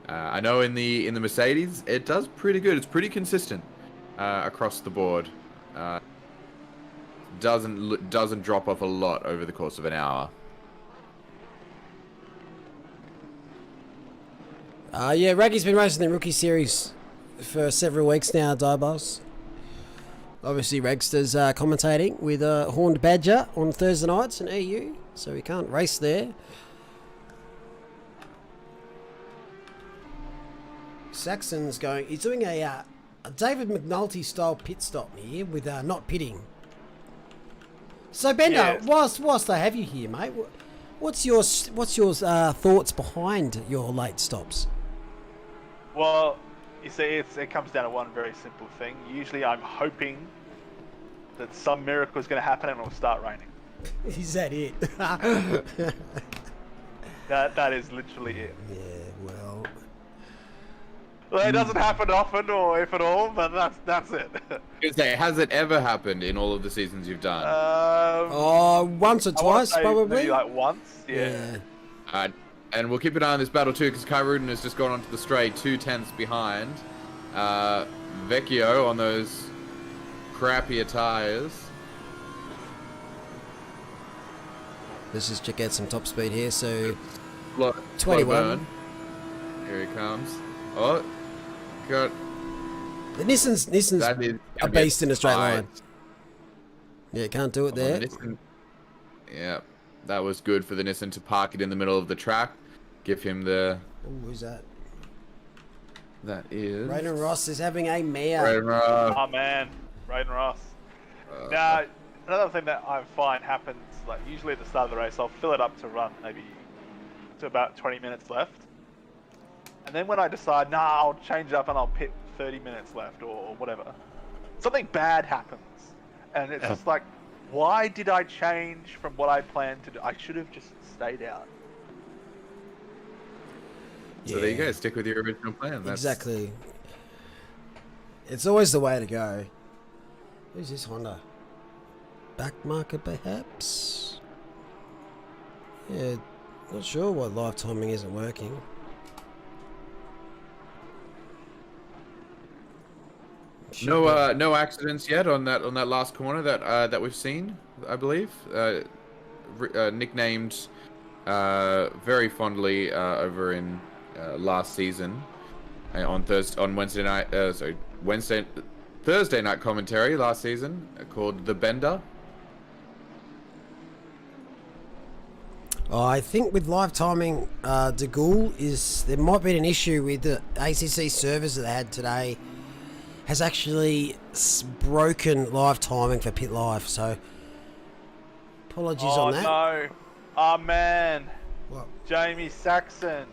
I know in the Mercedes it does pretty good. It's pretty consistent across the board. Doesn't drop off a lot over the course of an hour. Yeah, Raggy's been racing the Rookie Series for several weeks now, Dieboss. Obviously, Ragster's commentating with Horned Badger on Thursday nights in EU, so he can't race there. Saxon's going. He's doing a David McNulty style pit stop here with not pitting. So Bender, Yes. whilst I have you here, mate, what's your thoughts behind your late stops? Well, you see, it comes down to one very simple thing. Usually I'm hoping that some miracle is going to happen and it'll start raining. Is that it? That is literally it. Yeah, well, Well, it doesn't happen often, or if at all, but that's it. Has it ever happened in all of the seasons you've done? once or I wanna twice say probably. maybe like once, yeah. And we'll keep an eye on this battle too, because Kai Rudin has just gone onto the straight 2/10 behind. Vecchio on those crappier tyres. Let's just check out some top speed here. So Slow 21. burn. Here he comes. Oh, got the Nissan's that is a beast in a straight tight. line. Yeah, can't do it On there. the Nissan. Yeah, that was good for the Nissan to park it in the middle of the track. Give him the... Ooh, who's that? That is... Raiden Ross is having a mare. Raiden Ross. Oh man, Raiden Ross. Now, another thing that I find happens, like usually at the start of the race, I'll fill it up to run maybe to about 20 minutes left. And then when I decide, nah, I'll change it up and I'll pit 30 minutes left or whatever, something bad happens. And it's just like, why did I change from what I planned to do? I should have just stayed out. So there you go, stick with your original plan. That's... Exactly. It's always the way to go. Who's this Honda? Back marker perhaps? Yeah, not sure why live timing isn't working. No accidents yet on that last corner that we've seen, I believe. Nicknamed very fondly over in last season on Thursday night Thursday night commentary last season called The Bender. I think with live timing, De Gaulle there might be an issue with the ACC servers that they had today. Has actually broken live timing for Pit Live, so apologies on that. Oh no! Oh man! What? Jamie Saxon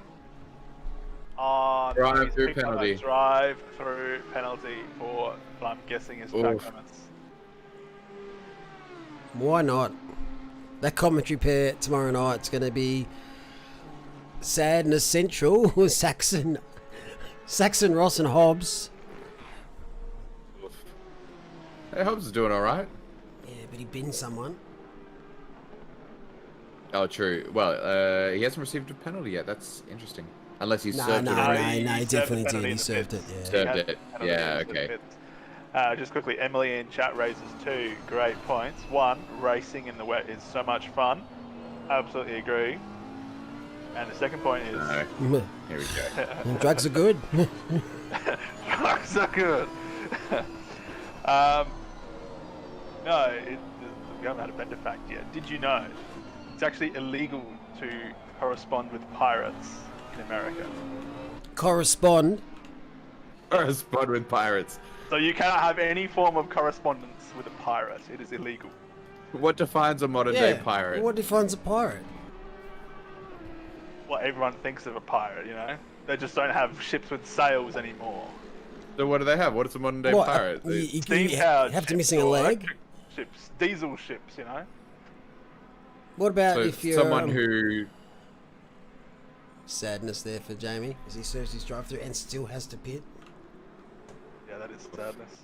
on Drive-through penalty. Drive-through penalty for what I'm guessing is track Oof. limits. Why not? That commentary pair tomorrow night's going to be Sadness Central with Saxon, Ross, and Hobbs. Hey, Hobbs is doing all right. Yeah, but he binned someone. Oh, true. Well, he hasn't received a penalty yet. That's interesting. Unless he No, served no, it no, already. he served definitely the did. penalty He in the served pits. it, yeah. Served He it. had penalty Yeah, in the okay. pits. Just quickly, Emily in chat raises 2 great points. 1, racing in the wet is so much fun. Absolutely agree. And the second point is... No. Here we go. And drugs are good. Drugs are good. No, we haven't had a bender fact yet. Did you know it's actually illegal to correspond with pirates in America? Correspond. Correspond with pirates. So you cannot have any form of correspondence with a pirate. It is illegal. What defines a modern day pirate? What defines a pirate? What everyone thinks of a pirate, you know? They just don't have ships with sails anymore. So what do they have? What is a modern day What, pirate? you Steam-powered have to ships missing a or leg? electric ships, diesel ships, you know? What about So if you're someone who sadness there for Jamie as he serves his drive-through and still has to pit? Yeah, that is sadness.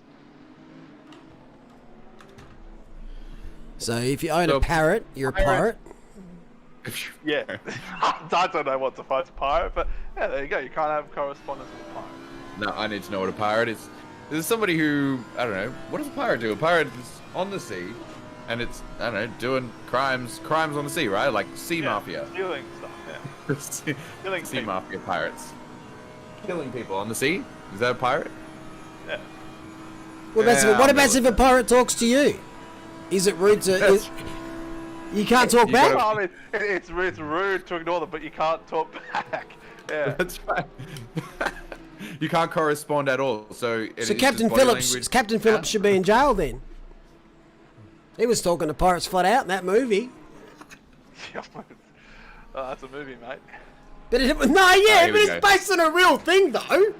So if you own So a parrot, you're a pirate- pirate. Yeah. I don't know what defines pirate, but yeah, there you go. You can't have correspondence with a pirate. No, I need to know what a pirate is. This is somebody who, I don't know, what does a pirate do? A pirate is on the sea, and it's, I don't know, doing crimes on the sea, right? Like sea mafia. Stealing stuff, yeah. Killing sea people. mafia pirates. Killing people on the sea? Is that a pirate? Yeah. What about, Yeah, what I'm about with if a pirate talks to you? Is it rude to... you can't talk You back? gotta- Well, I mean, it's rude to ignore them, but you can't talk back. Yeah. That's right. You can't correspond at all. So, So Captain Phillips should be in jail then. He was talking to pirates flat out in that movie. Oh, that's a movie, mate. But it, no, here but we it's go. based on a real thing though.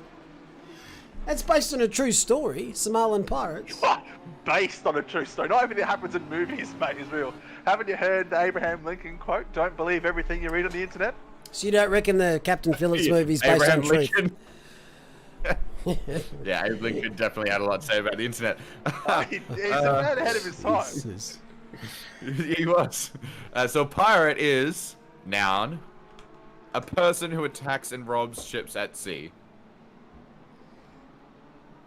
That's based on a true story. Somalian pirates. What? Based on a true story. Not everything that happens in movies, mate, is real. Haven't you heard the Abraham Lincoln quote? Don't believe everything you read on the internet? So you don't reckon the Captain Phillips movie is based Abraham on truth? Lincoln. Yeah, Abe Lincoln definitely had a lot to say about the internet. He's a man ahead of his time. He was. So pirate is, noun, a person who attacks and robs ships at sea.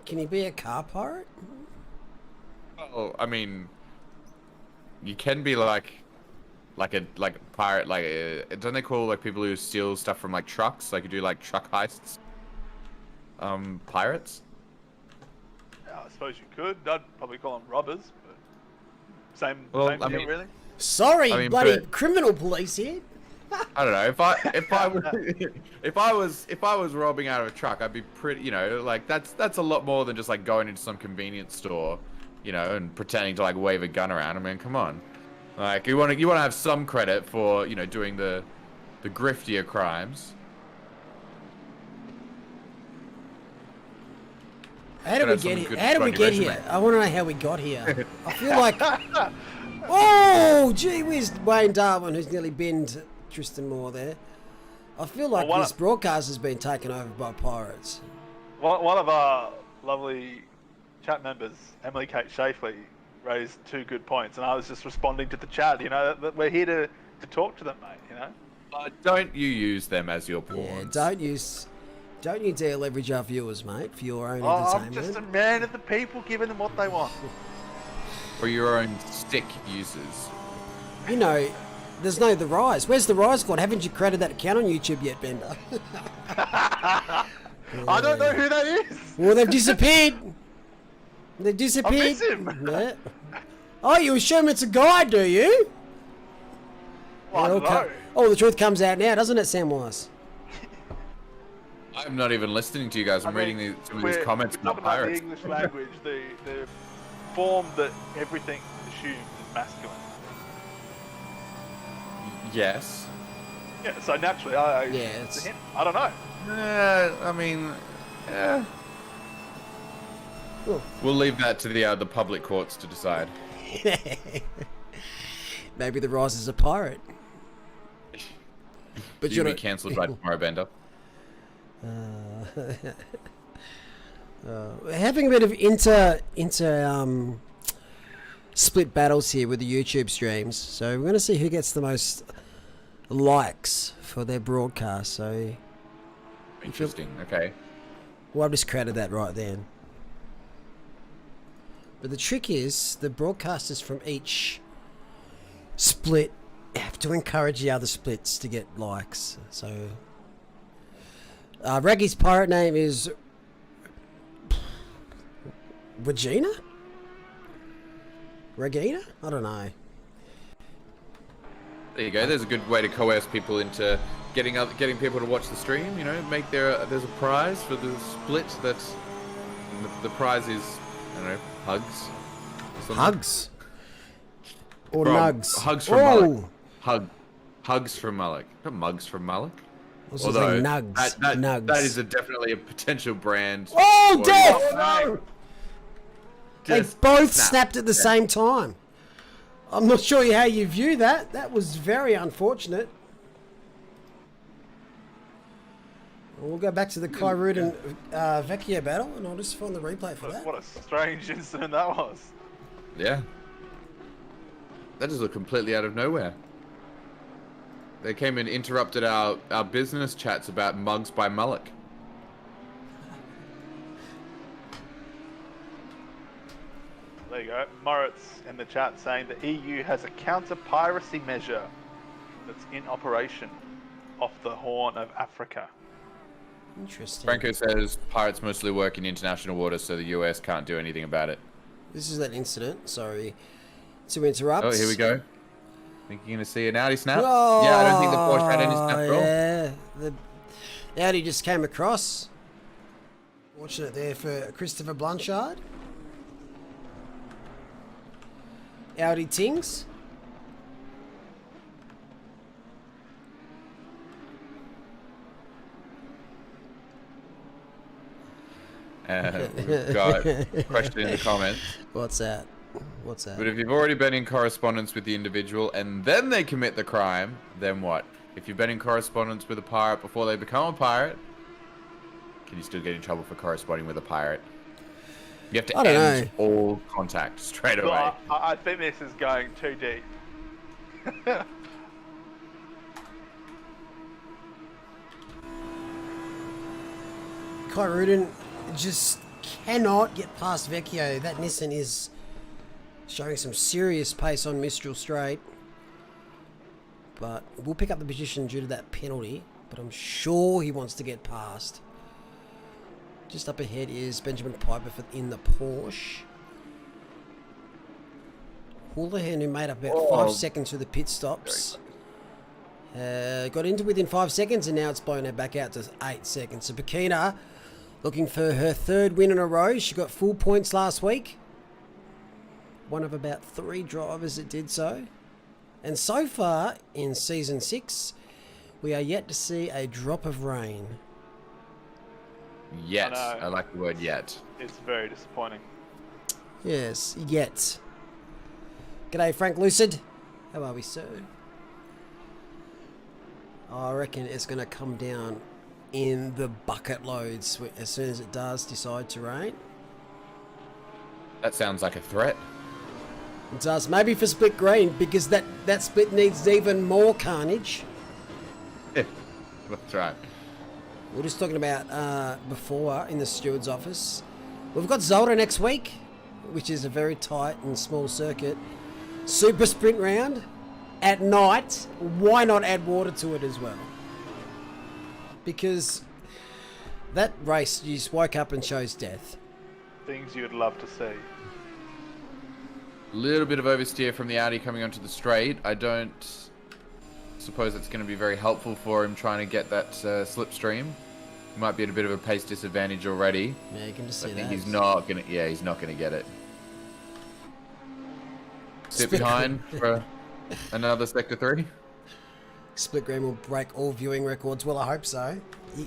Can he be a car pirate? Well, I mean, you can be like a pirate, don't they call like people who steal stuff from like trucks, like you do like truck heists? Pirates? Yeah, I suppose you could. I'd probably call them robbers, but same Well, deal, I mean- really. Sorry, I mean, bloody but- criminal police here. I don't know. If I was robbing out of a truck, I'd be pretty. You know, like that's a lot more than just like going into some convenience store, you know, and pretending to like wave a gun around. I mean, come on. Like you want to have some credit for, you know, doing the griftier crimes. How did we Gotta have get some here? good How did we bloody get here? resume. I want to know how we got here. I feel like, oh, gee whiz, Wayne Darwin, who's nearly binned Tristan Moore there. I feel like Well, this broadcast has been taken over by pirates. One of our lovely chat members, Emily Kate Shafley, raised 2 good points, and I was just responding to the chat. You know, that we're here to talk to them, mate. You know. Don't you use them as your Yeah, pawns? don't you dare leverage our viewers, mate, for your own I'm entertainment. just a man of the people, giving them what they want. For your own stick users. You know, there's no The Rise. Where's The Rise gone? Haven't you created that account on YouTube yet, Bender? I don't know who that is. Well, they've disappeared. They've disappeared. miss him. Yeah. Oh, you assume it's a guy, do you? Well, I It all don't know. oh, the truth comes out now, doesn't it, Samwise? I'm not even listening to you guys. I'm reading some of these comments we're about talking about the pirates. English language, the form that everything assumes is masculine. Yes. Yeah, so naturally, Yeah, it's- it's him. I don't know. I mean, Well. we'll leave that to the public courts to decide. Maybe The Rise is a pirate. But You'll you're be cancelled by tomorrow, Bender. having a bit of inter split battles here with the YouTube streams. So we're going to see who gets the most likes for their broadcast. So, Interesting. Okay. well, I've just created that right then. But the trick is the broadcasters from each split have to encourage the other splits to get likes. So, Raggy's pirate name is Regina? Regina? I don't know. There you go. There's a good way to coerce people into getting people to watch the stream. You know, there's a prize for the split. That's the prize is, I don't know, hugs. or something. Hugs. Or From- nugs. Hugs from Malik. Hugs from Malik. Not mugs from Malik. I was gonna say nugs. Nugs. That is definitely a potential brand. Oh, for- death! no! They Just both snap. snapped at the same time. I'm not sure how you view that. That was very unfortunate. We'll go back to the Kyrud and Vecchio battle, and I'll just find the replay for that. What a strange incident that was. Yeah. That just looked completely out of nowhere. They came and interrupted our business chats about mugs by Malik. There you go. Moritz in the chat saying the EU has a counter-piracy measure that's in operation off the Horn of Africa. Interesting. Franco says pirates mostly work in international waters, so the US can't do anything about it. This is that incident. Sorry to interrupt. Oh, here we go. Think you're going to see an Audi snap? Oh, Yeah, I don't think the Porsche had any snap at all. Yeah, the Audi just came across. Fortunate there for Christopher Blanchard. Audi Tings. We've got a question in the comments. What's that? What's that? But if you've already been in correspondence with the individual and then they commit the crime, then what? If you've been in correspondence with a pirate before they become a pirate, can you still get in trouble for corresponding with a pirate? You have to end all contact straight away. Well, I think this is going too deep. Kyrudin just cannot get past Vecchio. That Nissan is showing some serious pace on Mistral Straight. But we'll pick up the position due to that penalty. But I'm sure he wants to get past. Just up ahead is Benjamin Piper in the Porsche. Houlihan, who made up about 5 seconds through the pit stops. Got into within 5 seconds, and now it's blown her back out to 8 seconds. So Bakina looking for her 3rd win in a row. She got full points last week. One of about 3 drivers that did so. And so far in Season 6, we are yet to see a drop of rain. Yet. I like the word yet. It's very disappointing. Yes, yet. G'day, Frank Lucid. How are we, sir? I reckon it's going to come down in the bucket loads as soon as it does decide to rain. That sounds like a threat. It does. Maybe for split green, because that split needs even more carnage. That's right. We were just talking about before in the steward's office. We've got Zolder next week, which is a very tight and small circuit. Super sprint round at night. Why not add water to it as well? Because that race, you just woke up and chose death. Things you'd love to see. Little bit of oversteer from the Audi coming onto the straight. I don't suppose it's going to be very helpful for him trying to get that slipstream. He might be at a bit of a pace disadvantage already. Yeah, you can just see I think that. he's not going to. Yeah, he's not going to get it. Sit Split- behind for another sector 3. Split green will break all viewing records. Well, I hope so.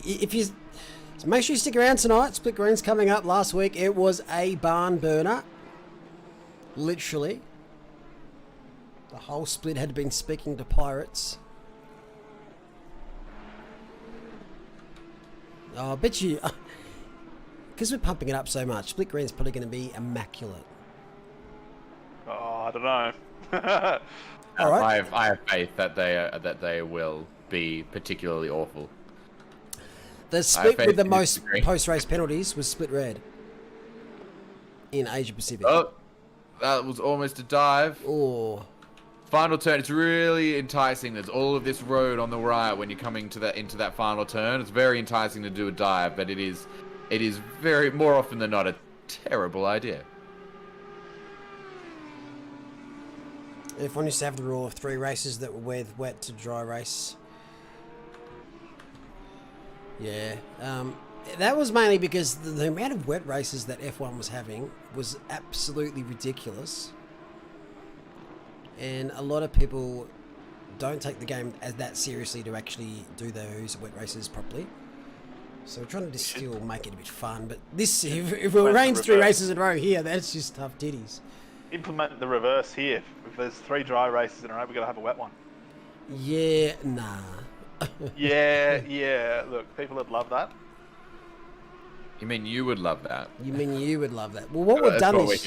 If you so make sure you stick around tonight. Split green's coming up. Last week it was a barn burner. Literally, the whole split had been speaking to pirates. Oh, I bet you, because we're pumping it up so much, split green's probably going to be immaculate. Oh, I don't know. All right. I have faith that they will be particularly awful. The split faith with the in most Split Green. post-race penalties was split red in Asia Pacific. Oh, that was almost a dive. Oh. Final turn. It's really enticing. There's all of this road on the right when you're coming to into that final turn. It's very enticing to do a dive, but it is very more often than not a terrible idea. F1 used to have the rule of 3 races that were wet to dry race. Yeah. That was mainly because the amount of wet races that F1 was having was absolutely ridiculous. And a lot of people don't take the game as that seriously to actually do those wet races properly. So we're trying to just still make it a bit fun. But this, if it rains 3 races in a row here, that's just tough titties. Implement the reverse here. If there's 3 dry races in a row, we've got to have a wet one. Yeah, nah. Yeah. Look, people would love that. You mean you would love that? You mean you would love that? Well, what we've done is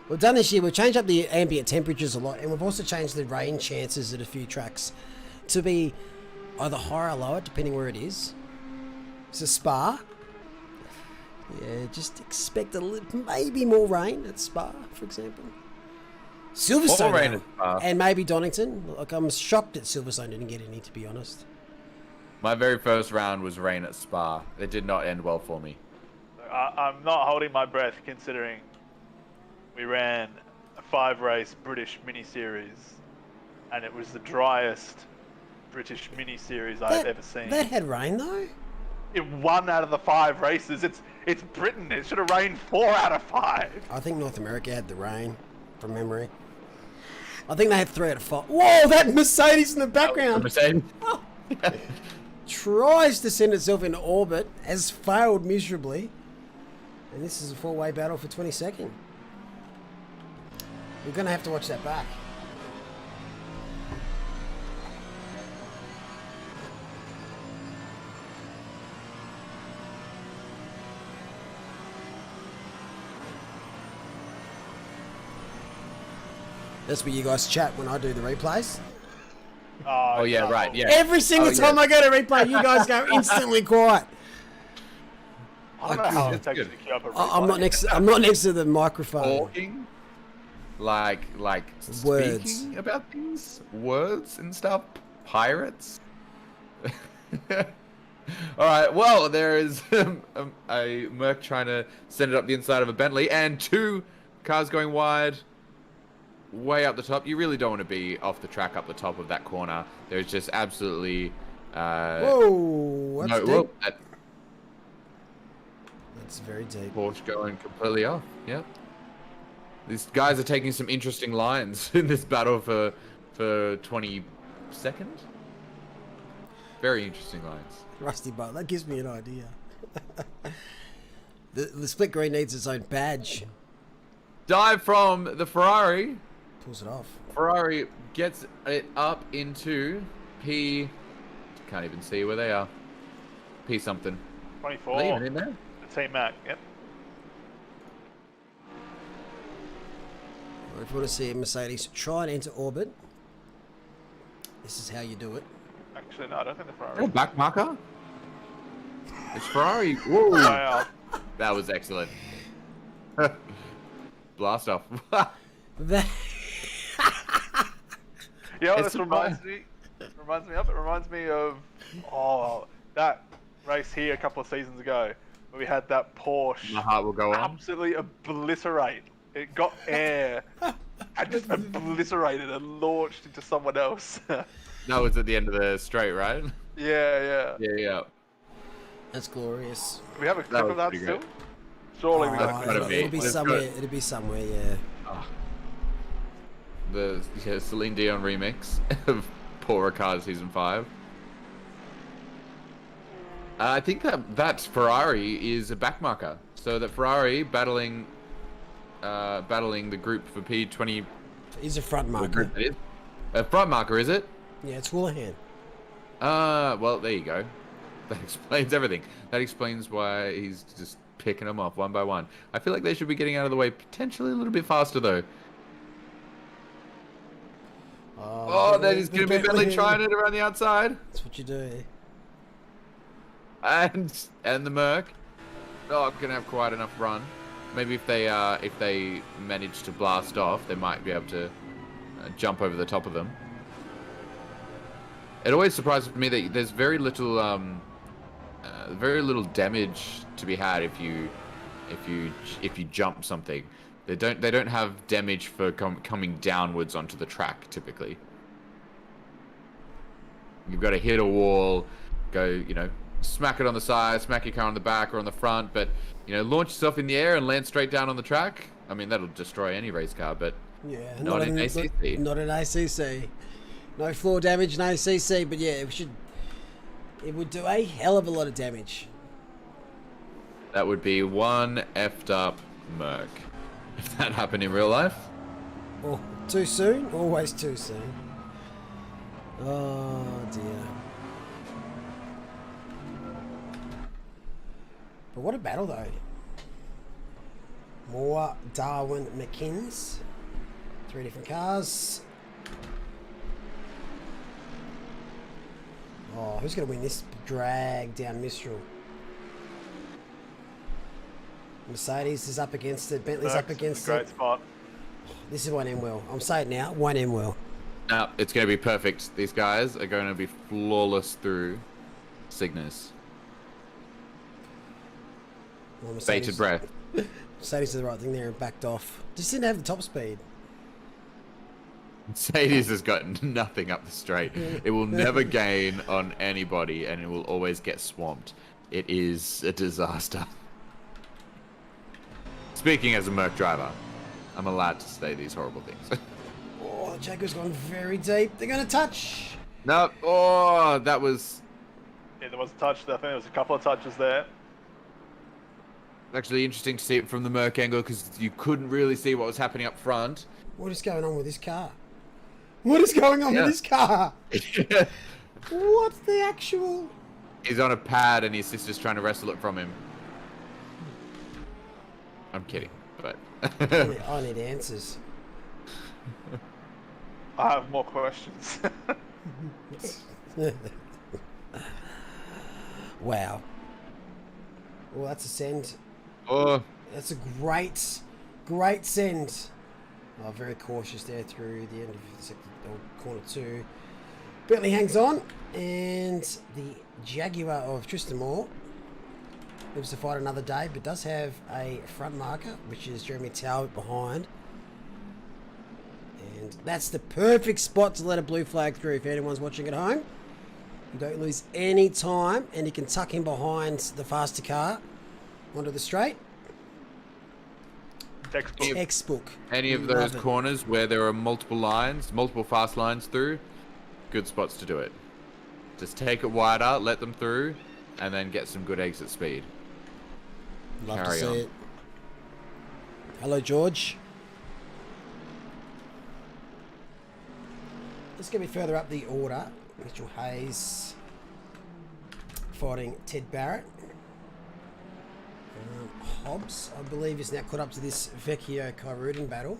we've done this year. We've changed up the ambient temperatures a lot, and we've also changed the rain chances at a few tracks to be either higher or lower, depending where it is. So Spa, yeah, just expect a little, maybe more rain at Spa, for example. Silverstone, More rain at Spa. And maybe Donington. Like, I'm shocked that Silverstone didn't get any, to be honest. My very first round was rain at Spa. It did not end well for me. I'm not holding my breath considering we ran a 5-race British mini-series and it was the driest British mini-series I've ever seen. That had rain, though? It 1 out of the 5 races. It's Britain. It should have rained 4 out of 5. I think North America had the rain, from memory. I think they had 3 out of 5. Whoa, that Mercedes in the background! Mercedes. Oh. Tries to send itself into orbit, has failed miserably. And this is a 4-way battle for 22nd. We're going to have to watch that back. That's where you guys chat when I do the replays. Oh yeah, right. Yeah. Every single time I go to replay, you guys go instantly quiet. I don't know how it takes to queue up a replay. I'm not next to the microphone. Talking, like Words. speaking about things, words and stuff. Pirates. All right. Well, there is a Merc trying to send it up the inside of a Bentley, and 2 cars going wide. Way up the top. You really don't want to be off the track up the top of that corner. There's just absolutely. Whoa, that's deep. That's very deep. Porsche going completely off. Yep. These guys are taking some interesting lines in this battle for 22nd. Very interesting lines. Rusty butt. That gives me an idea. the split green needs its own badge. Dive from the Ferrari. Pulls it off. Ferrari gets it up into P. Can't even see where they are. P something. 24. Are they even in there? The Team Mac, yep. If you want to see a Mercedes try and enter orbit, this is how you do it. Actually, no, I don't think the Is that Ferrari. a back marker? It's Ferrari. Whoa. Wow. That was excellent. Blast off. That You know what It's this reminds me of? It reminds me of that race here a couple of seasons ago where we had that Porsche My heart will go on. absolutely obliterate. It got air and just obliterated and launched into someone else. That was at the end of the straight, right? Yeah. Yeah. That's glorious. Do we have a clip was of that pretty still? great. Surely we That's got a gotta clip. be. It'll be Let's somewhere. go. It'll be somewhere. Yeah. The Celine Dion remix of Paul Ricard Season 5. I think that Ferrari is a backmarker. So that Ferrari battling the group for P20. He's a front The marker. group that is. A front marker, is it? Yeah, it's Houlihan. Well, there you go. That explains everything. That explains why he's just picking them off one by one. I feel like they should be getting out of the way potentially a little bit faster, though. Oh, that is going to be Bentley trying it around the outside. That's what you do. And the Merc. Oh, going to have quite enough run. Maybe if they manage to blast off, they might be able to jump over the top of them. It always surprises me that there's very little damage to be had if you jump something. They don't have damage for coming downwards onto the track typically. You've got to hit a wall, go, you know, smack it on the side, smack your car on the back or on the front, but, you know, launch yourself in the air and land straight down on the track. I mean, that'll destroy any race car, but Yeah, not in ACC. Not in ACC. No floor damage, no CC, but yeah, it would do a hell of a lot of damage. That would be one effed up Merc. If that happened in real life. Oh, too soon? Always too soon. Oh dear. But what a battle though. More Darwin McKinns. 3 different cars. Oh, who's going to win this drag down Mistral? Mercedes is up against it. Bentley's up against great it. spot. This is won't end well. I'm saying it now, won't end well. No, it's going to be perfect. These guys are going to be flawless through Cygnus. Well, Bated breath. Mercedes did the right thing there and backed off. Just didn't have the top speed. Mercedes has got nothing up the straight. It will never gain on anybody, and it will always get swamped. It is a disaster. Speaking as a Merc driver, I'm allowed to say these horrible things. Oh, the Jaguar's gone very deep. They're going to touch. No, oh, that was Yeah, there was a touch there. I think there was a couple of touches there. actually interesting to see it from the Merc angle because you couldn't really see what was happening up front. What is going on with this car? What is going on with this car? What's the actual... He's on a pad and his sister's trying to wrestle it from him. I'm kidding, but... I need answers. I have more questions. Wow. Well, that's a send. Oh, That's a great send. Oh, very cautious there through the end of the second, corner 2. Bentley hangs on, and the Jaguar of Tristan Moore lives to fight another day, but does have a front marker, which is Jeremy Talbot behind. And that's the perfect spot to let a blue flag through if anyone's watching at home. You don't lose any time, and you can tuck in behind the faster car onto the straight. Textbook. any of those corners where there are multiple fast lines through, good spots to do it. Just take it wider, let them through, and then get some good exit speed. Love to Carry see on. it. Hello, George. Let's get a bit further up the order. Mitchell Hayes fighting Ted Barrett. Hobbs, I believe, is now caught up to this Vecchio Kyrudin battle.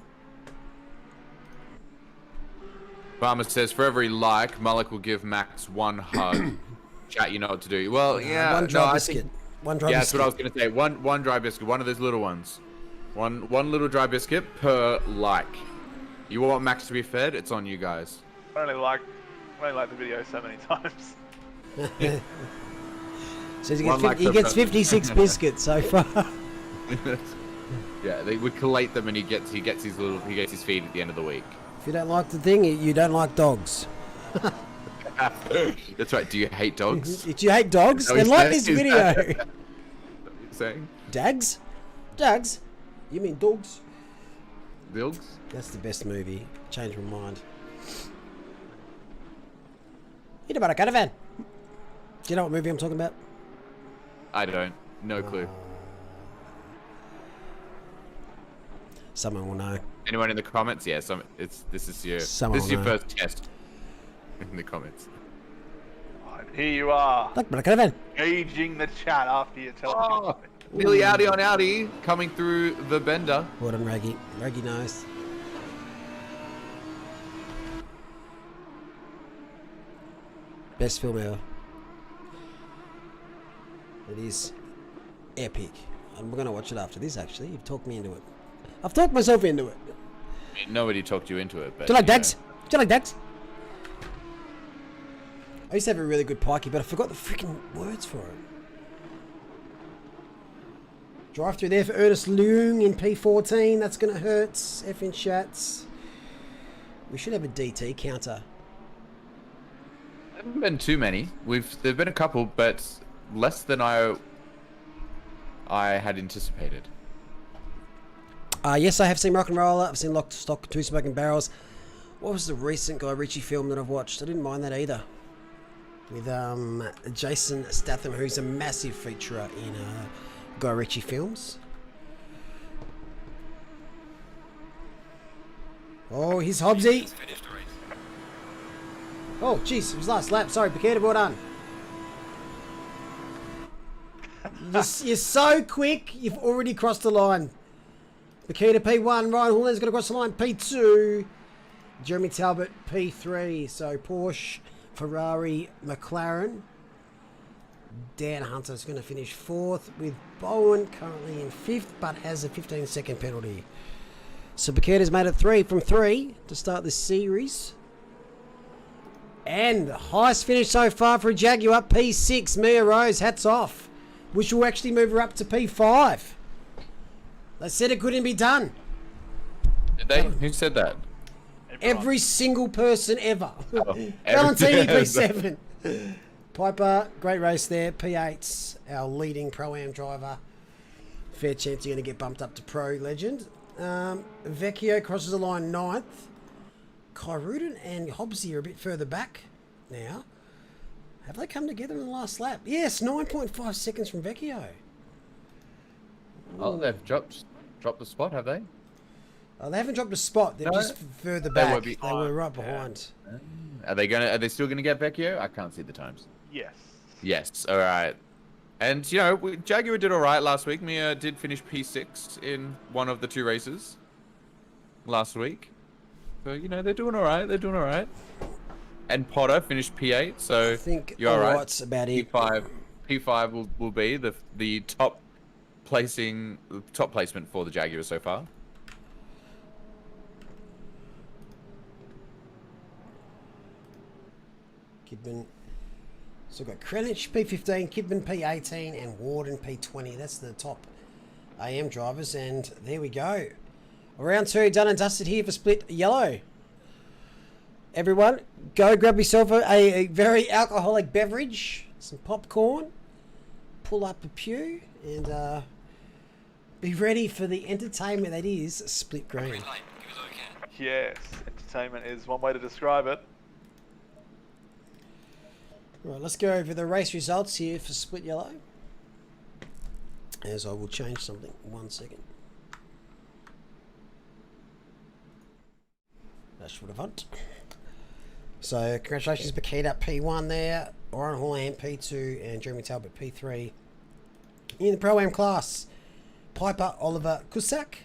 Farmer says, for every like, Mullock will give Max one hug. Chat, you know what to do. Well, yeah. One dry I biscuit. think- One dry yeah, biscuit. that's what I was going to say. One dry biscuit, one of those little ones. One little dry biscuit per like. You want Max to be fed? It's on you guys. I only like the video so many times. So he One gets, like he per gets person. 56 biscuits so far. Yeah, we collate them, and he gets his feed at the end of the week. If you don't like the thing, you don't like dogs. That's right. Do you hate dogs? If you hate dogs, No, then he's like saying- this he's video. saying Dags? Dags? You mean dogs? dogs? That's the best movie. Changed my mind. Hit about a caravan. Do you know what movie I'm talking about? I don't. No clue. Someone will know. Anyone in the comments? Yeah, this is your Someone will know. first test in the comments. And here you are, Look, but a caravan. gauging the chat after you tell Oh, nearly Audi on Audi coming through the bender. Well done, Raggy. Raggy knows. Best film ever. It is epic. And we're going to watch it after this, actually. You've talked me into it. I've talked myself into it. I mean, nobody talked you into it, but Do you like know. Dags? Do you like Dags? I used to have a really good pikey, but I forgot the freaking words for it. Drive through there for Ernest Leung in P14. That's going to hurt. F in chats. We should have a DT counter. There haven't been too many. There've been a couple, but less than I had anticipated. Yes, I have seen Rock and Roller. I've seen Lock, Stock, Two Smoking Barrels. What was the recent Guy Ritchie film that I've watched? I didn't mind that either. With Jason Statham, who's a massive featurer in Guy Ritchie films. Oh, here's Hobbsy. Oh, jeez, it was last lap. Sorry, Paqueta, well done. You're so quick, you've already crossed the line. Paqueta P1, Ryan Hoolan's going to cross the line P2. Jeremy Talbot P3. So Porsche, Ferrari, McLaren. Dan Hunter's going to finish 4th with Bowen currently in 5th but has a 15-second penalty. So Paqueta's made it 3 from 3 to start this series. And the highest finish so far for a Jaguar, P6, Mia Rose, hats off. Which will actually move her up to P5. They said it couldn't be done. Did they? Who said that? Every single person ever. Oh, Valentini P7. Piper, great race there. P8's our leading Pro-Am driver. Fair chance you're going to get bumped up to Pro Legend. Vecchio crosses the line 9th. Kyrudin and Hobbsy are a bit further back now. Have they come together in the last lap? Yes, 9.5 seconds from Vecchio. Oh, they've dropped the spot, have they? Oh, they haven't dropped a spot. They're No, just further back. They behind. were right behind. Are they still gonna get Vecchio? I can't see the times. Yes. Yes. All right. And you know, Jaguar did all right last week. Mia did finish P6 in one of the 2 races last week. So you know they're doing all right. They're doing all right. And Potter finished P8. So I think you're all right. That's about it. P5 will be the top placement for the Jaguar so far. Kidman. So we've got Krenich P15, Kidman P18, and Warden P20. That's the top AM drivers, and there we go. Round 2 done and dusted here for Split Yellow. Everyone, go grab yourself a very alcoholic beverage, some popcorn, pull up a pew, and be ready for the entertainment that is Split Green. Yes, entertainment is one way to describe it. Right, let's go over the race results here for Split Yellow. As I will change something. 1 second. That's what I want. So, congratulations, Paqueta P1 there. Warren Hoolan P2 and Jeremy Talbot P3. In the Pro-Am class, Piper Oliver Cusack,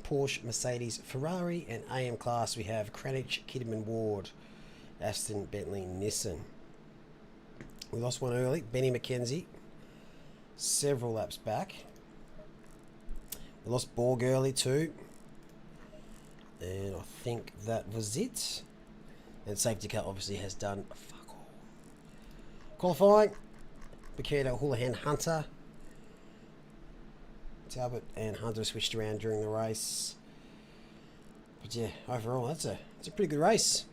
Porsche, Mercedes, Ferrari, and AM class we have Kranich, Kidman Ward, Aston, Bentley, Nissan. We lost one early, Benny McKenzie, several laps back. We lost Borg early too. And I think that was it. And safety car obviously has done fuck all. Qualifying, Paqueta, Houlihan, Hunter. Talbot and Hunter switched around during the race. But yeah, overall, that's a pretty good race.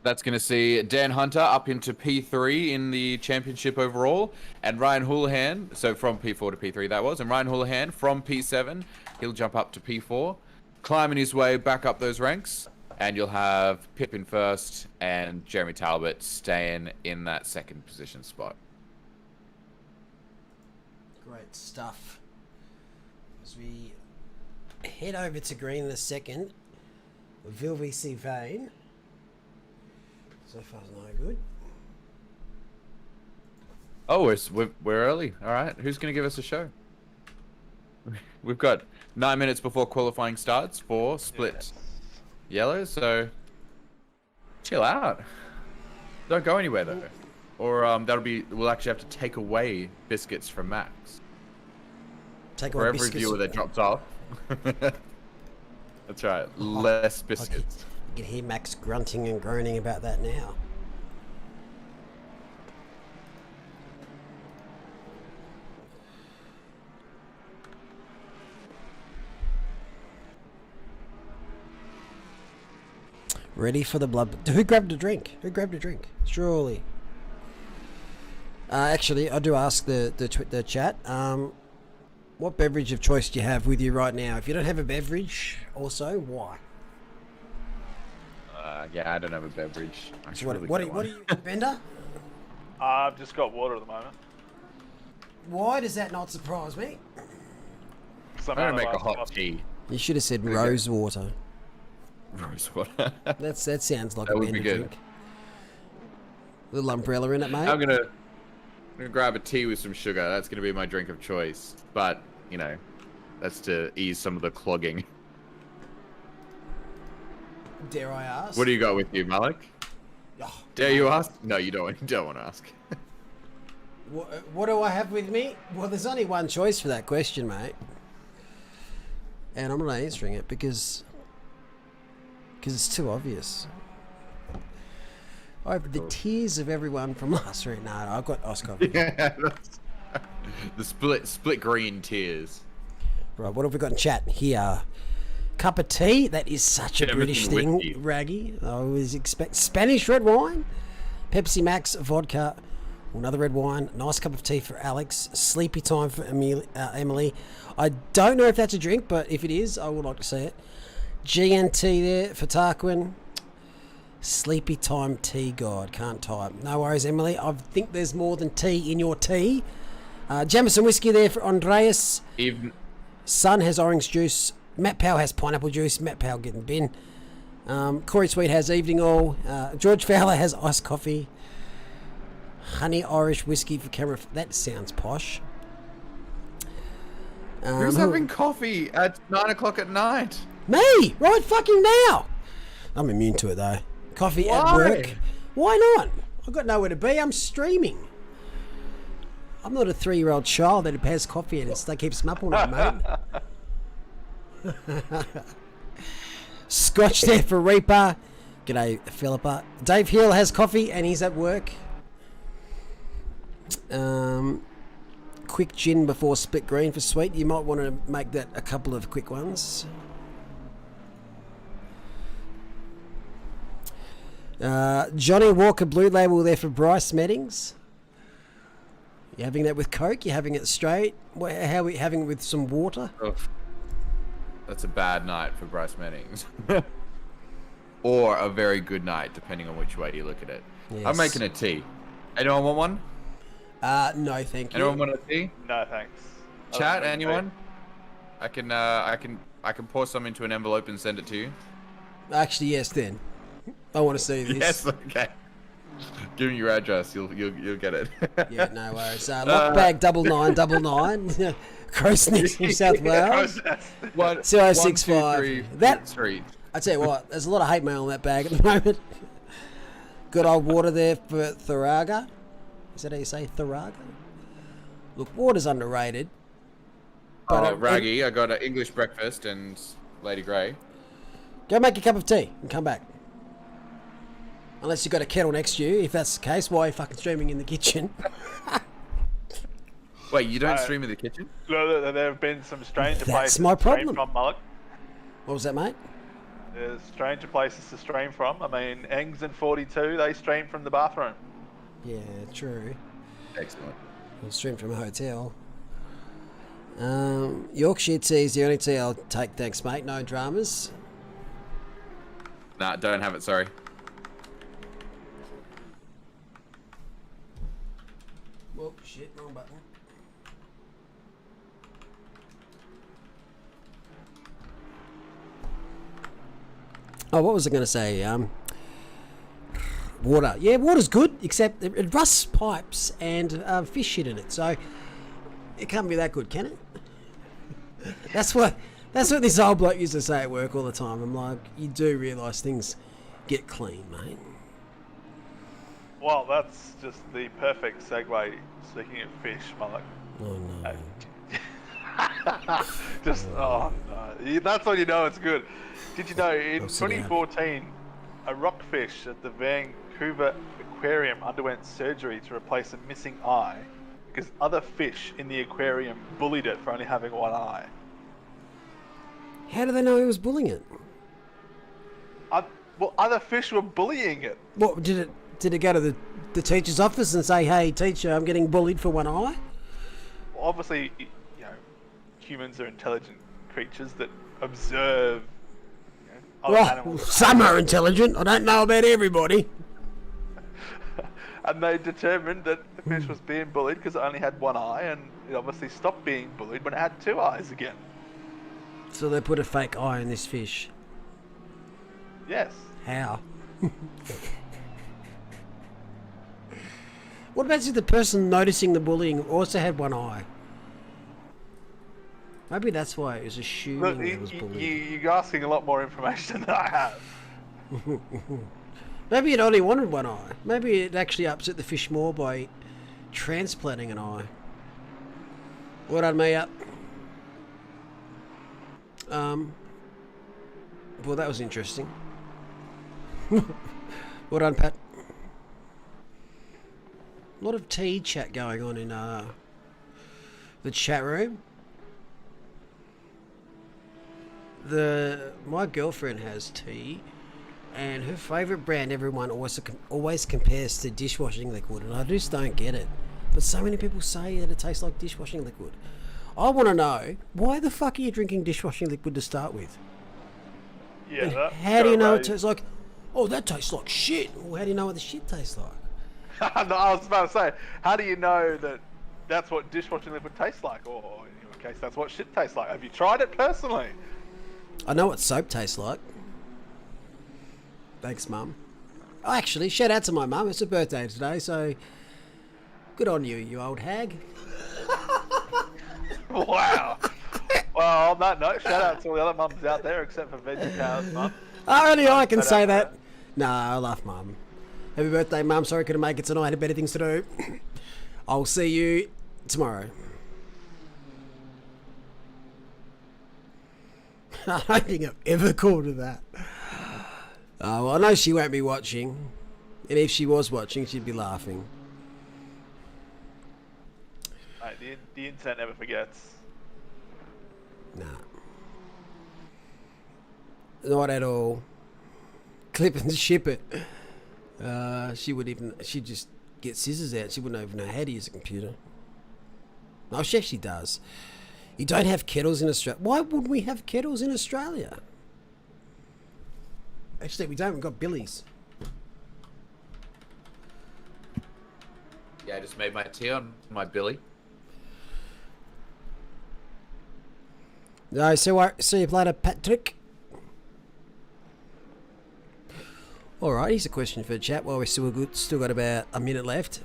That's going to see Dan Hunter up into P3 in the championship overall, and Ryan Houlihan, so from P4 to P3 that was, and Ryan Houlihan from P7, he'll jump up to P4, climbing his way back up those ranks, and you'll have Pip in first and Jeremy Talbot staying in that second position spot. Great stuff. As we head over to green in a second, VC Vane. So far, no good. Oh, we're early. All right, who's going to give us a show? We've got 9 minutes before qualifying starts for Split Yellow, so chill out. Don't go anywhere though, or we'll actually have to take away biscuits from Max. Take for away every biscuits. viewer that drops off. That's right, less biscuits. You can hear Max grunting and groaning about that now. Ready for the blood. Who grabbed a drink? Who grabbed a drink? Surely. Actually, I do ask the chat. What beverage of choice do you have with you right now? If you don't have a beverage, also, why? Yeah, I don't have a beverage. I should What really are get one. you, Bender? I've just got water at the moment. Why does that not surprise me? So I'm gonna make a hot tea. You should have said There you go. rose water. Rose water. That sounds like That a would be Bender good. drink. Little umbrella in it, mate. I'm gonna grab a tea with some sugar. That's gonna be my drink of choice. But you know, that's to ease some of the clogging. Dare I ask? What do you got with you, Malik? Oh, Dare you ask? No, you don't. You don't want to ask. what do I have with me? Well, there's only one choice for that question, mate. And I'm not answering it because it's too obvious. I have the tears of everyone from last week. No, I've got Oscar. Yeah, the split green tears. Right, what have we got in chat here? Cup of tea. That is such a Get British everything thing, with you. Raggy. I always expect Spanish red wine, Pepsi Max, vodka, another red wine. Nice cup of tea for Alex. Sleepy time for Emily. I don't know if that's a drink, but if it is, I would like to see it. GNT there for Tarquin. Sleepy time tea god. Can't type. No worries, Emily. I think there's more than tea in your tea. Jameson whiskey there for Andreas. Even Sun has orange juice. Matt Powell has pineapple juice. Matt Powell getting bin. Corey Sweet has evening all. George Fowler has iced coffee. Honey Irish whiskey for camera. That sounds posh. who's having coffee at 9 o'clock at night? Me! Right fucking now! I'm immune to it though. Coffee at Why? work. Why not? I've got nowhere to be. I'm streaming. I'm not a 3-year-old child that has coffee and that keeps them up all night, mate. Scotch there for Reaper. G'day, Philippa. Dave Hill has coffee and he's at work. Quick gin before split green for sweet. You might want to make that a couple of quick ones. Johnny Walker Blue Label there for Bryce Meddings. You having that with Coke? You having it straight? How are we having it with some water? Oof. That's a bad night for Bryce Meddings. Or a very good night, depending on which way you look at it. Yes. I'm making a tea. Anyone want one? No, thank you. Anyone want a tea? No thanks. I Chat, don't drink anyone? I can pour some into an envelope and send it to you. Actually, yes. Then I want to see this. Yes, okay. Give me your address, you'll get it. Yeah, no worries. Lockbag 9999, Crows Nest, New South Wales. 2065. That Street. I tell you what, there's a lot of hate mail on that bag at the moment. Good old water there for Tharaga. Is that how you say Tharaga? Look, water's underrated. Oh, Raggy, I got an English breakfast and Lady Grey. Go make a cup of tea and come back. Unless you've got a kettle next to you. If that's the case, why are you fucking streaming in the kitchen? Wait, you don't stream in the kitchen? Look, there have been some stranger That's places my to stream problem. from, Mullock. What was that, mate? There's stranger places to stream from. I mean, Engs and 42, they stream from the bathroom. Yeah, true. Excellent. I'll stream from a hotel. Yorkshire tea is the only tea I'll take, thanks, mate. No dramas. Nah, don't have it, sorry. Whoa, shit, wrong button. Oh, what was I going to say? Water. Yeah, water's good, except it rusts pipes and fish shit in it, so it can't be that good, can it? That's what this old bloke used to say at work all the time. I'm like, you do realise things get clean, mate. Well, that's just the perfect segue, speaking of fish, Mullock. Oh, no. Oh no, that's when you know it's good. Did you know in I'll sit down. 2014, a rockfish at the Vancouver Aquarium underwent surgery to replace a missing eye because other fish in the aquarium bullied it for only having one eye. How do they know he was bullying it? Well, other fish were bullying it. What did it go to the teacher's office and say, "Hey, teacher, I'm getting bullied for one eye"? Well, obviously, humans are intelligent creatures that observe. Other Well, animals. some are intelligent. I don't know about everybody. And they determined that the fish was being bullied because it only had one eye, and it obviously stopped being bullied when it had two eyes again. So they put a fake eye in this fish. Yes. How? What about if the person noticing the bullying also had one eye? Maybe that's why it was assuming Look, it was bullied. you're asking a lot more information than I have. Maybe it only wanted one eye. Maybe it actually upset the fish more by transplanting an eye. Well done, me up. Well, that was interesting. Well done, Pat. A lot of tea chat going on in the chat room. My girlfriend has tea, and her favourite brand everyone always compares to dishwashing liquid, and I just don't get it. But so many people say that it tastes like dishwashing liquid. I want to know, why the fuck are you drinking dishwashing liquid to start with? Yeah. And That, how do you know it tastes like? Oh, that tastes like shit. Well, how do you know what the shit tastes like? No, I was about to say, how do you know that that's what dishwashing liquid tastes like? Or in your case, that's what shit tastes like? Have you tried it personally? I know what soap tastes like. Thanks, Mum. Oh, actually, shout out to my mum. It's her birthday today, so good on you, you old hag. Wow. Well, on that note, shout out to all the other mums out there, except for Veggie Powers Mum. Oh, only I can Shout say out that. to No, I love Mum. Happy birthday, Mum. Sorry I couldn't make it tonight. I had better things to do. I'll see you tomorrow. I don't think I've ever called her that. Well, I know she won't be watching. And if she was watching, she'd be laughing. Mate, the internet never forgets. Nah. Not at all. Clip and ship it. She'd just get scissors out. She wouldn't even know how to use a computer. Oh, she actually does. You don't have kettles in Australia. Why wouldn't we have kettles in Australia? Actually, we don't. We've got billies. Yeah, I just made my tea on my billy. No, see you later, Patrick. Alright, here's a question for the chat while we're still got about a minute left.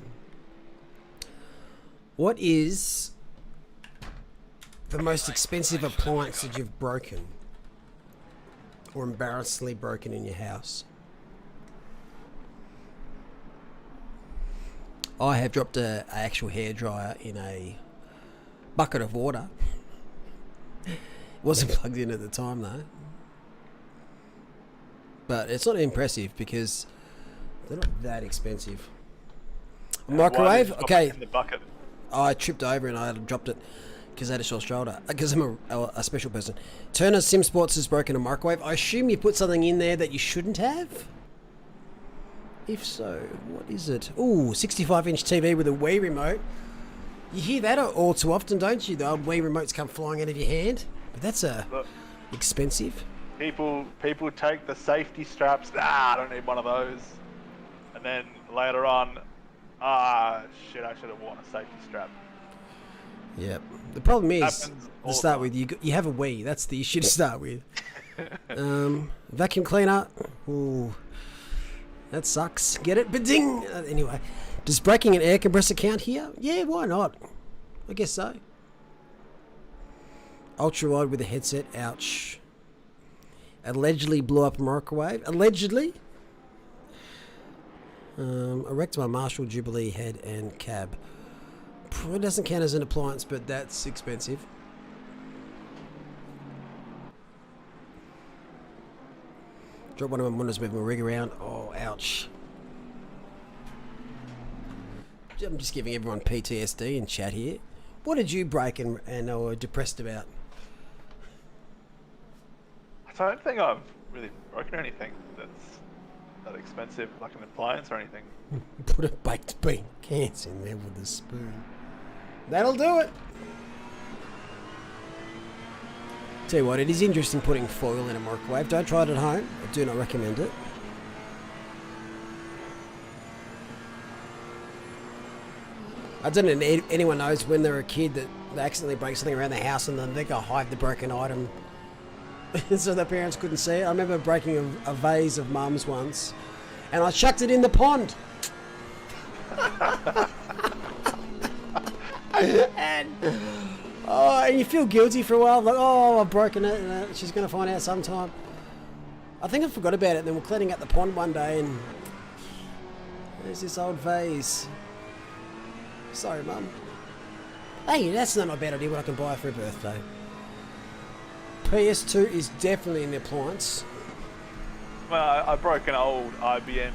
What is the most expensive appliance that you've broken or embarrassingly broken in your house? I have dropped an actual hairdryer in a bucket of water. It wasn't plugged in at the time though. But it's not impressive because they're not that expensive. Microwave? Okay. In the bucket. I tripped over and I dropped it because I had a sore shoulder. Because I'm a special person. Turner Sim Sports has broken a microwave. I assume you put something in there that you shouldn't have? If so, what is it? Ooh, 65-inch TV with a Wii remote. You hear that all too often, don't you? The old Wii remotes come flying out of your hand. But that's expensive. People take the safety straps. I don't need one of those. And then later on, shit, I should have worn a safety strap. Yep. The problem is, Happens all to the start time. with, you have a Wii. That's the issue to start with. Vacuum cleaner. Ooh, that sucks. Get it? Ba-ding! Anyway, does breaking an air compressor count here? Yeah, why not? I guess so. Ultra wide with a headset. Ouch. Allegedly blew up a microwave. Allegedly. I wrecked my Marshall Jubilee head and cab. It doesn't count as an appliance, but that's expensive. Drop one of my monitors, move my rig around. Oh, ouch. I'm just giving everyone PTSD in chat here. What did you break and are depressed about? I don't think I've really broken anything that's that expensive, like an appliance or anything. Put a baked bean cans in there with a spoon. That'll do it. Tell you what, it is interesting putting foil in a microwave. Don't try it at home. I do not recommend it. I don't know if anyone knows when they're a kid that they accidentally break something around the house and then they go hide the broken item so their parents couldn't see it. I remember breaking a vase of mum's once and I chucked it in the pond. and you feel guilty for a while, like, oh, I've broken it, and she's going to find out sometime. I think I forgot about it, and then we're cleaning up the pond one day, and there's this old vase. Sorry, Mum. Hey, that's not a bad idea what I can buy for a birthday. PS2 is definitely an appliance. Well, I broke an old IBM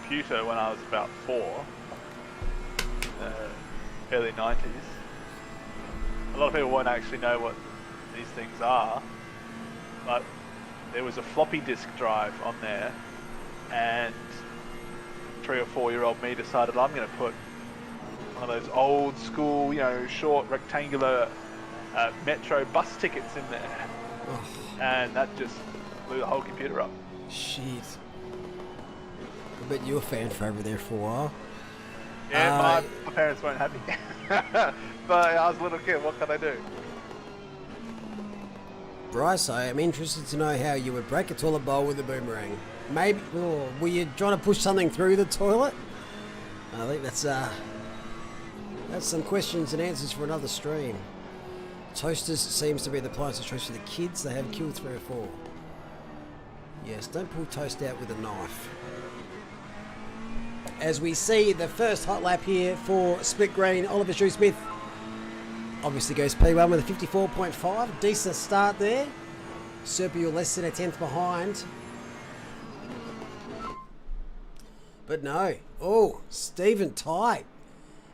computer when I was about 4, early 90s. A lot of people won't actually know what these things are, but there was a floppy disk drive on there, and 3 or 4-year-old me decided I'm going to put one of those old school, you know, short rectangular metro bus tickets in there, and that just blew the whole computer up. Shit. I bet you were a fan favourite there for a while. Yeah, my parents weren't happy. But I was a little kid, what can I do? Bryce, I am interested to know how you would break a toilet bowl with a boomerang. Maybe, were you trying to push something through the toilet? I think that's some questions and answers for another stream. Toasters seems to be the appliance of choice for the kids. They have killed 3 or 4. Yes, don't pull toast out with a knife. As we see the first hot lap here for Split Green, Oliver Shoesmith obviously goes P1 with a 54.5. Decent start there. Serpio less than a tenth behind. But no. Oh, Stephen tight.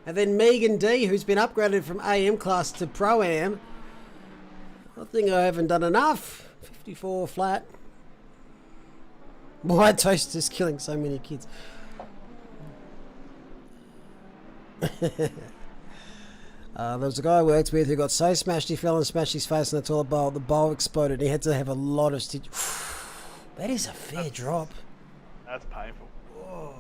And then Megan D, who's been upgraded from AM class to Pro-Am. I think I haven't done enough. 54 flat. Why toast is killing so many kids. There was a guy I worked with who got so smashed he fell and smashed his face in the toilet bowl. The bowl exploded. He had to have a lot of stitch. That is a fair drop. That's painful. Whoa.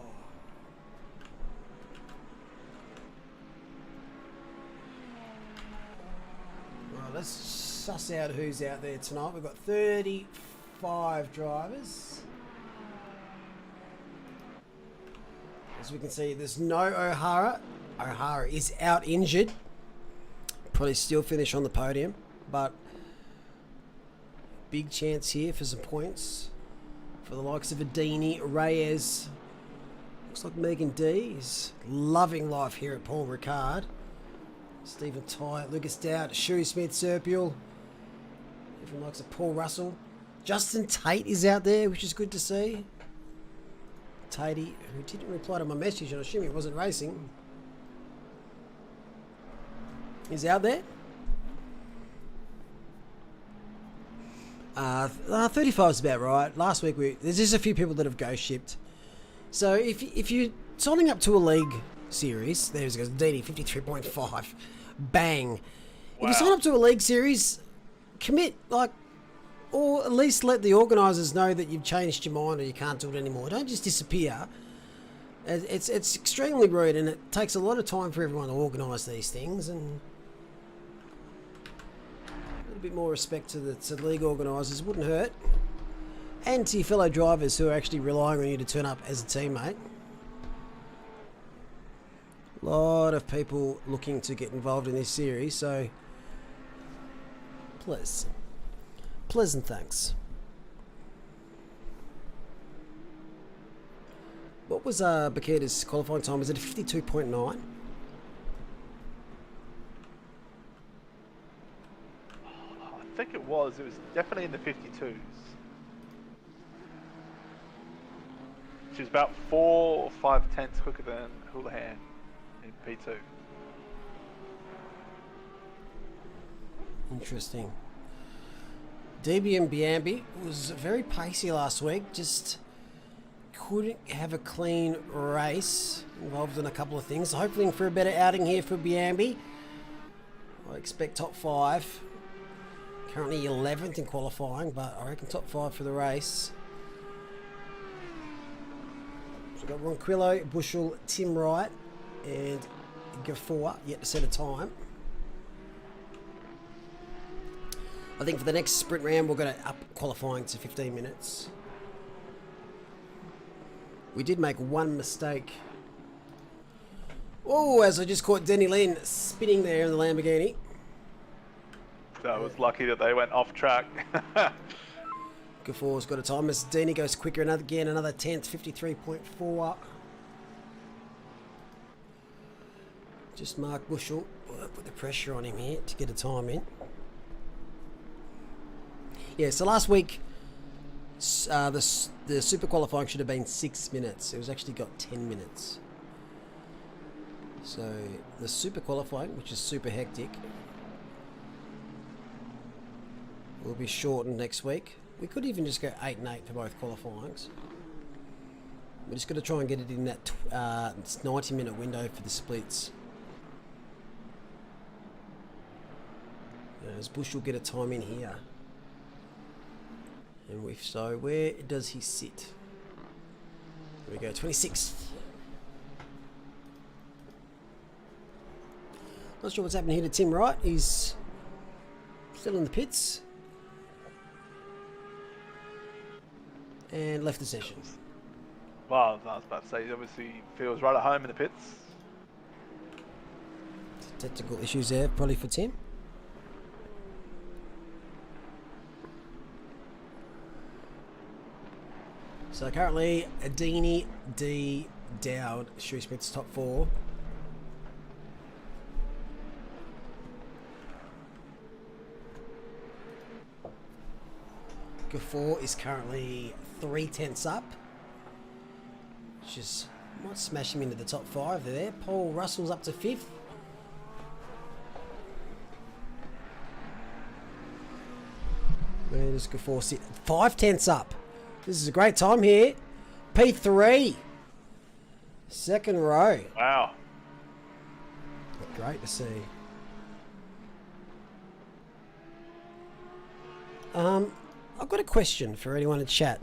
Right, let's suss out who's out there tonight. We've got 35 drivers. As we can see, there's no O'Hara. O'Hara is out injured. Probably still finish on the podium, but big chance here for some points for the likes of Adini, Reyes. Looks like Megan D is loving life here at Paul Ricard. Stephen Tye, Lucas Dowd, Shoesmith, Serpiel. Everyone likes a Paul Russell. Justin Tate is out there, which is good to see. Tatey, who didn't reply to my message, and I assume he wasn't racing. He's out there. 35 is about right. Last week, there's just a few people that have ghost shipped. So if you're signing up to a league series, there's DD 53.5. Bang. Wow. If you sign up to a league series, commit, or at least let the organisers know that you've changed your mind or you can't do it anymore. Don't just disappear. It's extremely rude, and it takes a lot of time for everyone to organise these things, and a little bit more respect to the league organisers wouldn't hurt, and to your fellow drivers who are actually relying on you to turn up as a teammate. A lot of people looking to get involved in this series, so please. Pleasant thanks. What was Bakita's qualifying time? Was it a 52.9? I think it was. It was definitely in the 52s. She was about 4 or 5 tenths quicker than Houlihan in P2. Interesting. DB and Biambi was very pacey last week. Just could have a clean race involved in a couple of things. Hoping for a better outing here for Biambi. I expect top 5. Currently 11th in qualifying, but I reckon top 5 for the race. So we've got Ronquillo, Bushell, Tim Wright, and Gafour yet to set a time. I think for the next sprint round, we're going to up qualifying to 15 minutes. We did make one mistake. Oh, as I just caught Denny Lynn spinning there in the Lamborghini. That was lucky that they went off track. Gafour's got a time as Dini goes quicker another 10th, 53.4. Just Mark Bushell put the pressure on him here to get a time in. Yeah, so last week the super qualifying should have been 6 minutes. It was actually got 10 minutes. So the super qualifying, which is super hectic, will be shortened next week. We could even just go 8 and 8 for both qualifyings. We're just going to try and get it in that 90-minute window for the splits. As Bush will get a time in here. And if so, where does he sit? There we go, 26th. Not sure what's happening here to Tim Wright. He's still in the pits. And left the session. Well, I was about to say, he obviously feels right at home in the pits. Technical issues there, probably for Tim. So currently, Adini, D, Dowd, Shrewsbury's top 4. Gafour is currently 3/10 up, which is might smash him into the top 5 there. Paul Russell's up to 5th. Where does Gafour sit? 5/10 up. This is a great time here. P3. Second row. Wow. Great to see. I've got a question for anyone in chat.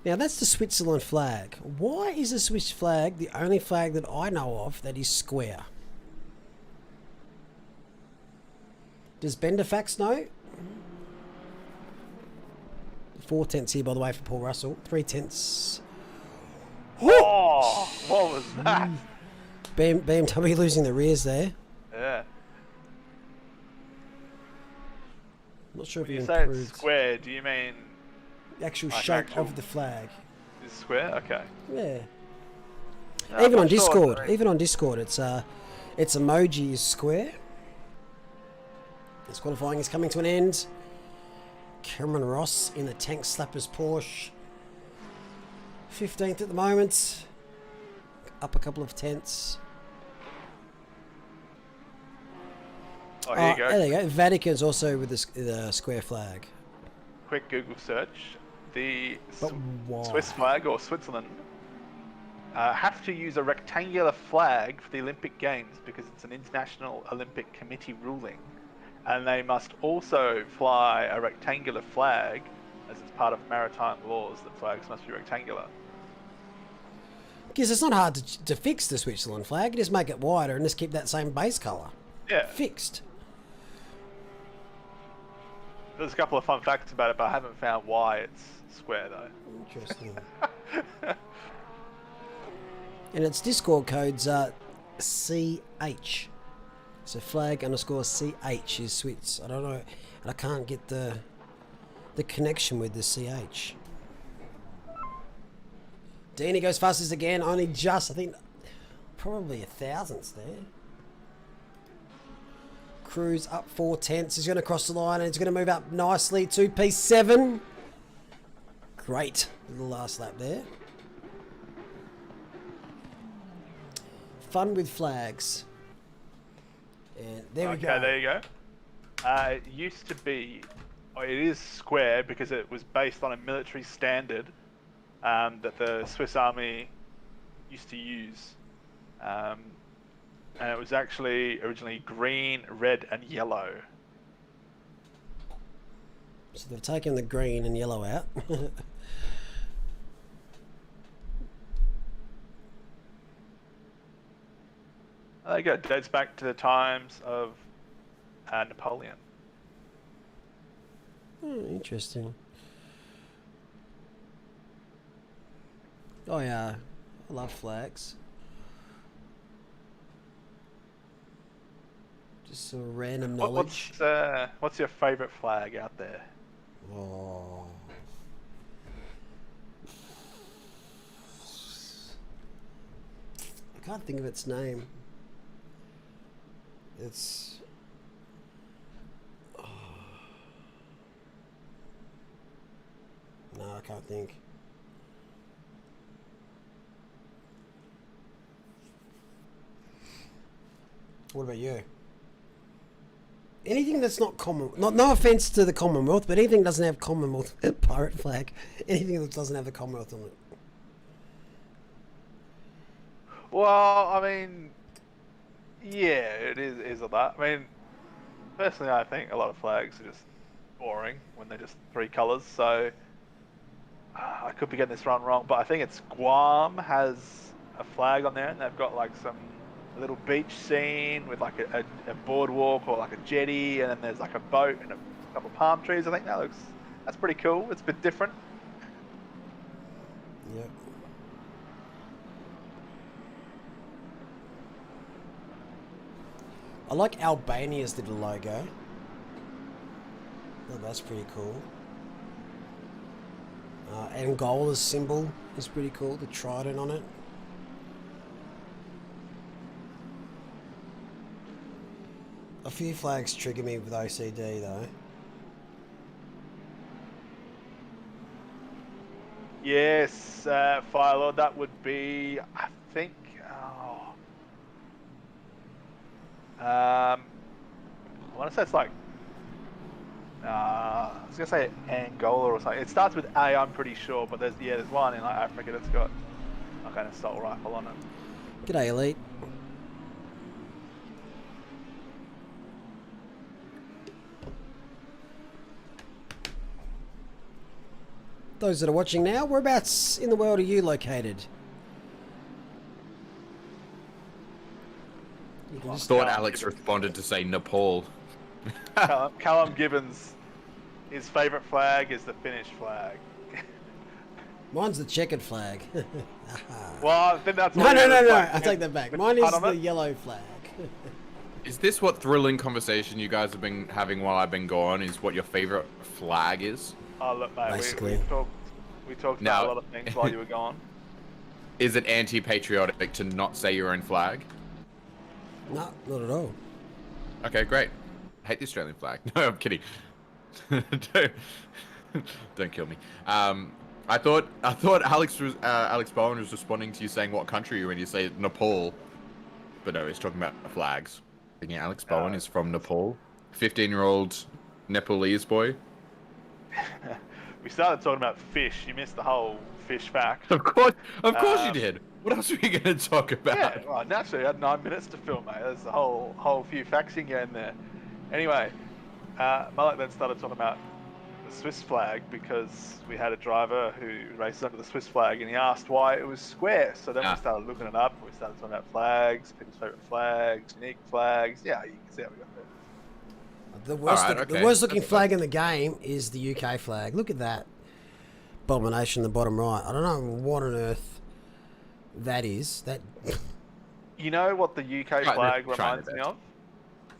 Now that's the Switzerland flag. Why is the Swiss flag the only flag that I know of that is square? Does Benderfax know? 4/10 here, by the way, for Paul Russell. 3/10. Oh, what was that? BMW losing the rears there. Yeah. Not sure When if you he say improved. it's square, do you mean The actual like shape actual- of the flag. it's square? Okay. Yeah. No, Even I'm on not sure. Discord, its emoji is square. This qualifying is coming to an end. Cameron Ross in the Tank Slappers Porsche. 15th at the moment. Up a couple of tenths. Oh, here you go. There you go. Vatican's also with the square flag. Quick Google search. The But why? Swiss flag or Switzerland have to use a rectangular flag for the Olympic Games because it's an International Olympic Committee ruling. And they must also fly a rectangular flag as it's part of maritime laws that flags must be rectangular. Because it's not hard to fix the Switzerland flag. You just make it wider and just keep that same base colour. Yeah. Fixed. There's a couple of fun facts about it, but I haven't found why it's square though. Interesting. And its Discord codes are CH. So flag _ CH is Swiss. I don't know, and I can't get the connection with the CH. Dini goes fastest again, only just, I think, probably 1,000ths there. Cruz up 4/10. He's going to cross the line and he's going to move up nicely to P7. Great little last lap there. Fun with flags. And there we go. Okay, there you go. It used to be, it is square because it was based on a military standard that the Swiss Army used to use. And it was actually originally green, red, and yellow. So they've taken the green and yellow out. There you go. It dates back to the times of Napoleon. Interesting. Oh yeah, I love flags. Just some random knowledge. What's your favourite flag out there? Oh. I can't think of its name. It's... No, I can't think. What about you? Anything that's not common, no offense to the Commonwealth, but anything that doesn't have Commonwealth pirate flag, anything that doesn't have the Commonwealth on it. Well, I mean, yeah, it is a lot. I mean, personally, I think a lot of flags are just boring when they're just three colours. So I could be getting this wrong, but I think it's Guam has a flag on there, and they've got like some little beach scene with like a boardwalk or like a jetty, and then there's like a boat and a couple of palm trees. I think that's pretty cool. It's a bit different. Yep. I like Albania's little logo. Oh, that's pretty cool. Angola's symbol is pretty cool, the trident on it. A few flags trigger me with OCD though. Yes, Firelord, that would be, I think, I want to say it's like, I was going to say Angola or something. It starts with A, I'm pretty sure, but there's one in like Africa that's got a kind of assault rifle on it. G'day, Elite. Those that are watching now, whereabouts in the world are you located? You can I just thought Alex responded to say Nepal. Callum Gibbons, his favourite flag is the Finnish flag. Mine's the checkered flag. Well, I think that's No, I take that back. Mine is the yellow flag. Is this what thrilling conversation you guys have been having while I've been gone? Is what your favourite flag is? Oh, look, mate, Basically. we talked Now- about a lot of things while you were gone. Is it anti-patriotic to not say your own flag? No, not at all. Okay, great. I hate the Australian flag. No, I'm kidding. Don't kill me. I thought Alex Bowen was responding to you saying what country you're in. You say Nepal, but no, he's talking about flags. Thinking Alex Bowen is from Nepal, 15-year-old Nepalese boy. We started talking about fish. You missed the whole fish fact. Of course you did. What else are we going to talk about? Yeah, well, naturally, I had 9 minutes to film, mate. There's a whole few facts you can get in there. Anyway, Mullet then started talking about the Swiss flag because we had a driver who races under the Swiss flag, and he asked why it was square. So then we started looking it up. We started talking about flags, people's favourite flags, unique flags. Yeah, you can see how we got there. The worst looking flag in the game is the UK flag. Look at that abomination in the bottom right. I don't know what on earth that is. That. You know what the UK flag reminds me of?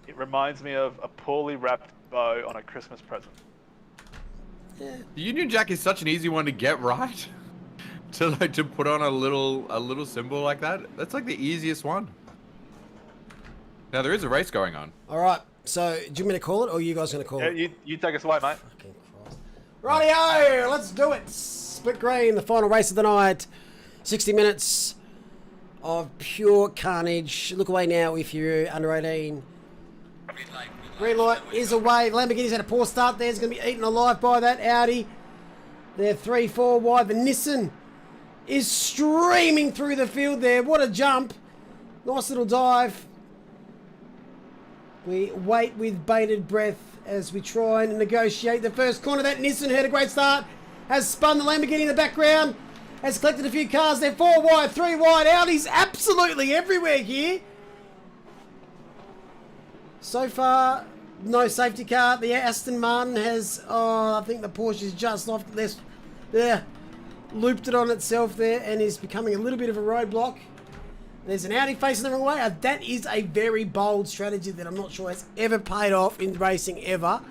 It reminds me of a poorly wrapped bow on a Christmas present. Yeah. The Union Jack is such an easy one to get right. to put on a little symbol like that. That's like the easiest one. Now there is a race going on. All right. So, do you want me to call it, or are you guys going to call it? You take us away, mate. Fucking Christ. Rightio, let's do it. Split green, the final race of the night. 60 minutes of pure carnage. Look away now if you're under 18. Green light is away. Lamborghini's had a poor start there. It's going to be eaten alive by that Audi. They're 3-4 wide. The Nissan is streaming through the field there. What a jump. Nice little dive. We wait with bated breath as we try and negotiate the first corner. That Nissan had a great start. Has spun the Lamborghini in the background. Has collected a few cars there. 4 wide, 3 wide. Audi's absolutely everywhere here. So far, no safety car. The Aston Martin has, I think the Porsche is just off this. Yeah, looped it on itself there and is becoming a little bit of a roadblock. There's an Audi facing the wrong way. That is a very bold strategy that I'm not sure has ever paid off in racing ever.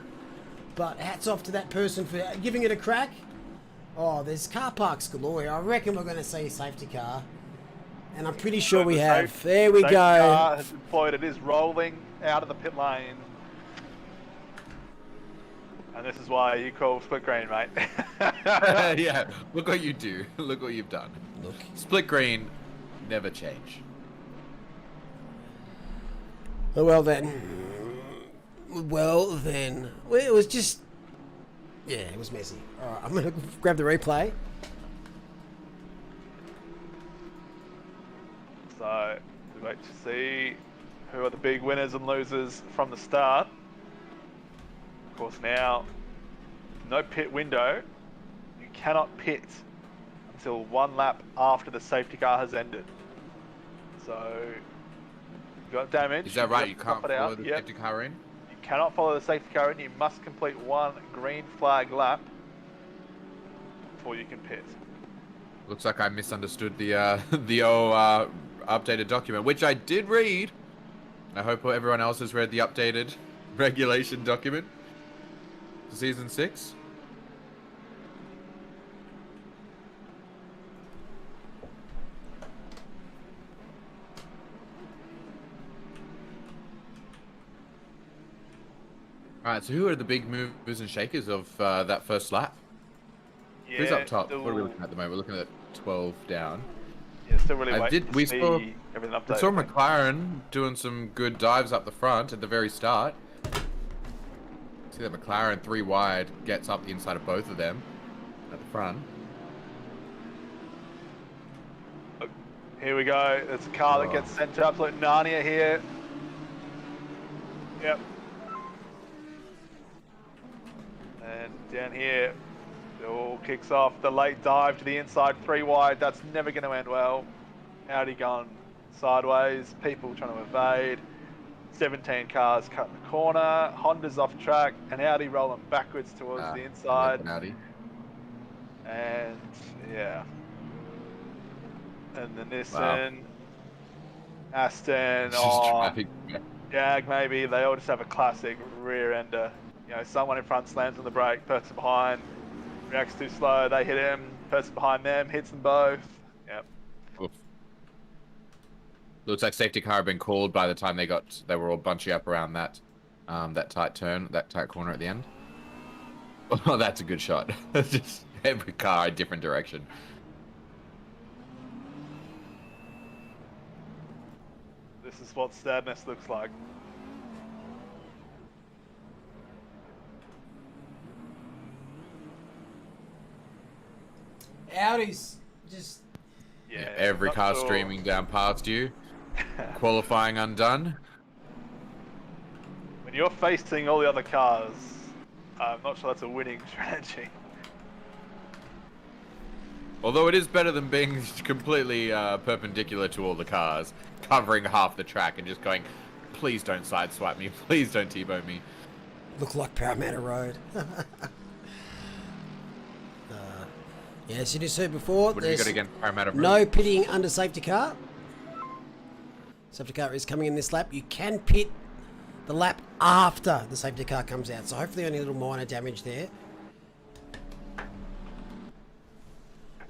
But hats off to that person for giving it a crack. Oh, there's car parks galore here. I reckon we're going to see a safety car. And I'm pretty sure we have. There we go. Car has deployed. It is rolling out of the pit lane. And this is why you call split green, mate. Yeah, look what you do. Look what you've done. Look. Split green, never change. Well then. Well then. Well, it was just... Yeah, it was messy. Alright, I'm going to grab the replay. So, we wait to see who are the big winners and losers from the start. Of course now, no pit window. You cannot pit until 1 lap after the safety car has ended. So, you got damage. Is that right? You can't it follow out. the Yep. safety car in? You cannot follow the safety car in. You must complete 1 green flag lap before you can pit. Looks like I misunderstood the the OOR updated document, which I did read. I hope everyone else has read the updated regulation document for Season 6. Alright, so who are the big movers and shakers of that first lap? Yeah, Who's up top? still, What are we looking at the moment? We're looking at 12 down. Yeah, still really waiting to we see saw, everything I updated. saw McLaren doing some good dives up the front at the very start. See that McLaren 3 wide gets up the inside of both of them at the front. Here we go. It's a car that gets sent to absolute Narnia here. Yep. And down here, it all kicks off. The late dive to the inside, 3 wide. That's never going to end well. Audi gone sideways. People trying to evade. 17 cars cutting the corner. Honda's off track. And Audi rolling backwards towards the inside. Audi. And yeah. And the Nissan, Aston, Jag maybe. They all just have a classic rear ender. You know, someone in front slams on the brake, person behind reacts too slow, they hit him, person behind them hits them both. Yep. Oof. Looks like safety car had been called by the time they were all bunching up around that that tight turn, that tight corner at the end. Oh, that's a good shot. Just every car a different direction. This is what sadness looks like. Audis just... Yeah, every not car sure. streaming down past you. Qualifying undone. When you're facing all the other cars, I'm not sure that's a winning strategy. Although it is better than being completely perpendicular to all the cars, covering half the track and just going, please don't sideswipe me, please don't T-bone me. Look like Parramatta Road. Yes, you just heard before. What have you got against Parramatta Road? No pitting under safety car. Safety car is coming in this lap. You can pit the lap after the safety car comes out. So hopefully only a little minor damage there.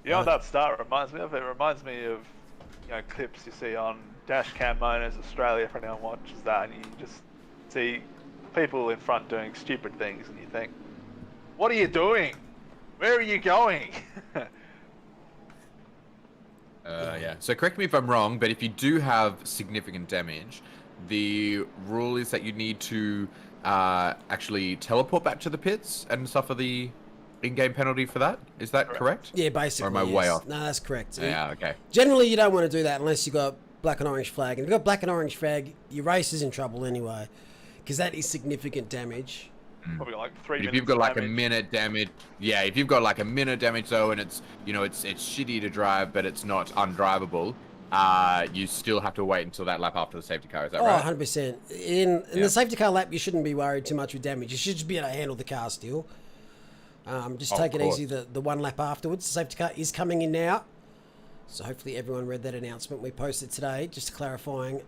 You know what that start reminds me of? It reminds me of, you know, clips you see on Dashcam Owners Australia for anyone watches that, and you just see people in front doing stupid things, and you think, what are you doing? Where are you going? Yeah. So correct me if I'm wrong, but if you do have significant damage, the rule is that you need to actually teleport back to the pits and suffer the in-game penalty for that. Is that correct? Yeah, basically. Or am I way yes. off? No, that's correct. Yeah, okay. Generally, you don't want to do that unless you've got black and orange flag. And if you've got black and orange flag, your race is in trouble anyway, because that is significant damage. Probably like 3 minutes. If you've got like damage. a minute damage, yeah, if you've got like a minute damage though, and it's, you know, it's shitty to drive, but it's not undrivable, you still have to wait until that lap after the safety car. Is that right? 100%. In the safety car lap, you shouldn't be worried too much with damage. You should just be able to handle the car still. Just take it easy the one lap afterwards. The safety car is coming in now. So hopefully everyone read that announcement we posted today, just clarifying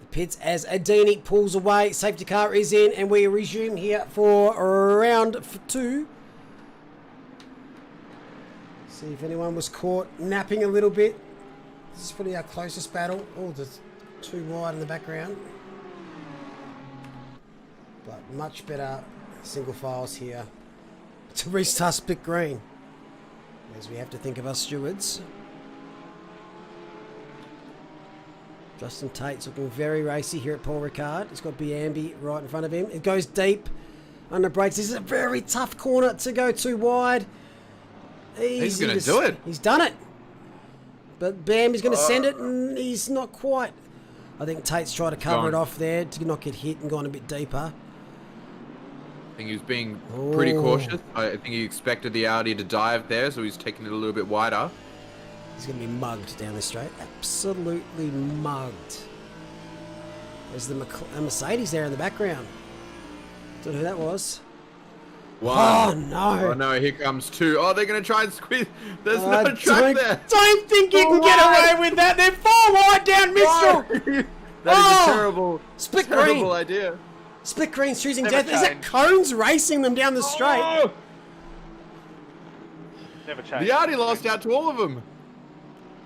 the pits as Adini pulls away. Safety car is in, and we resume here for round 2. See if anyone was caught napping a little bit. This is probably our closest battle. Oh, there's 2 wide in the background. But much better single files here to restart split green, as we have to think of us stewards. Justin Tate's looking very racy here at Paul Ricard. He's got Biambi right in front of him. It goes deep on the brakes. This is a very tough corner to go too wide. He's going to do it. He's done it. But Biambi's going to send it, and he's not quite. I think Tate's tried to cover it off there to not get hit and gone a bit deeper. I think he was being pretty cautious. I think he expected the Audi to dive there, so he's taking it a little bit wider. He's going to be mugged down the straight. Absolutely mugged. There's the Mercedes there in the background. Don't know who that was. One. Oh, no. Oh, no, here comes 2. Oh, they're going to try and squeeze. There's no track there. Don't think you can get away with that. They're 4 wide down Mistral. That is a terrible, split terrible green. idea. Split green's choosing Never death. Is it change. Cones racing them down the straight? Oh, Never changed. the Audi lost out to all of them.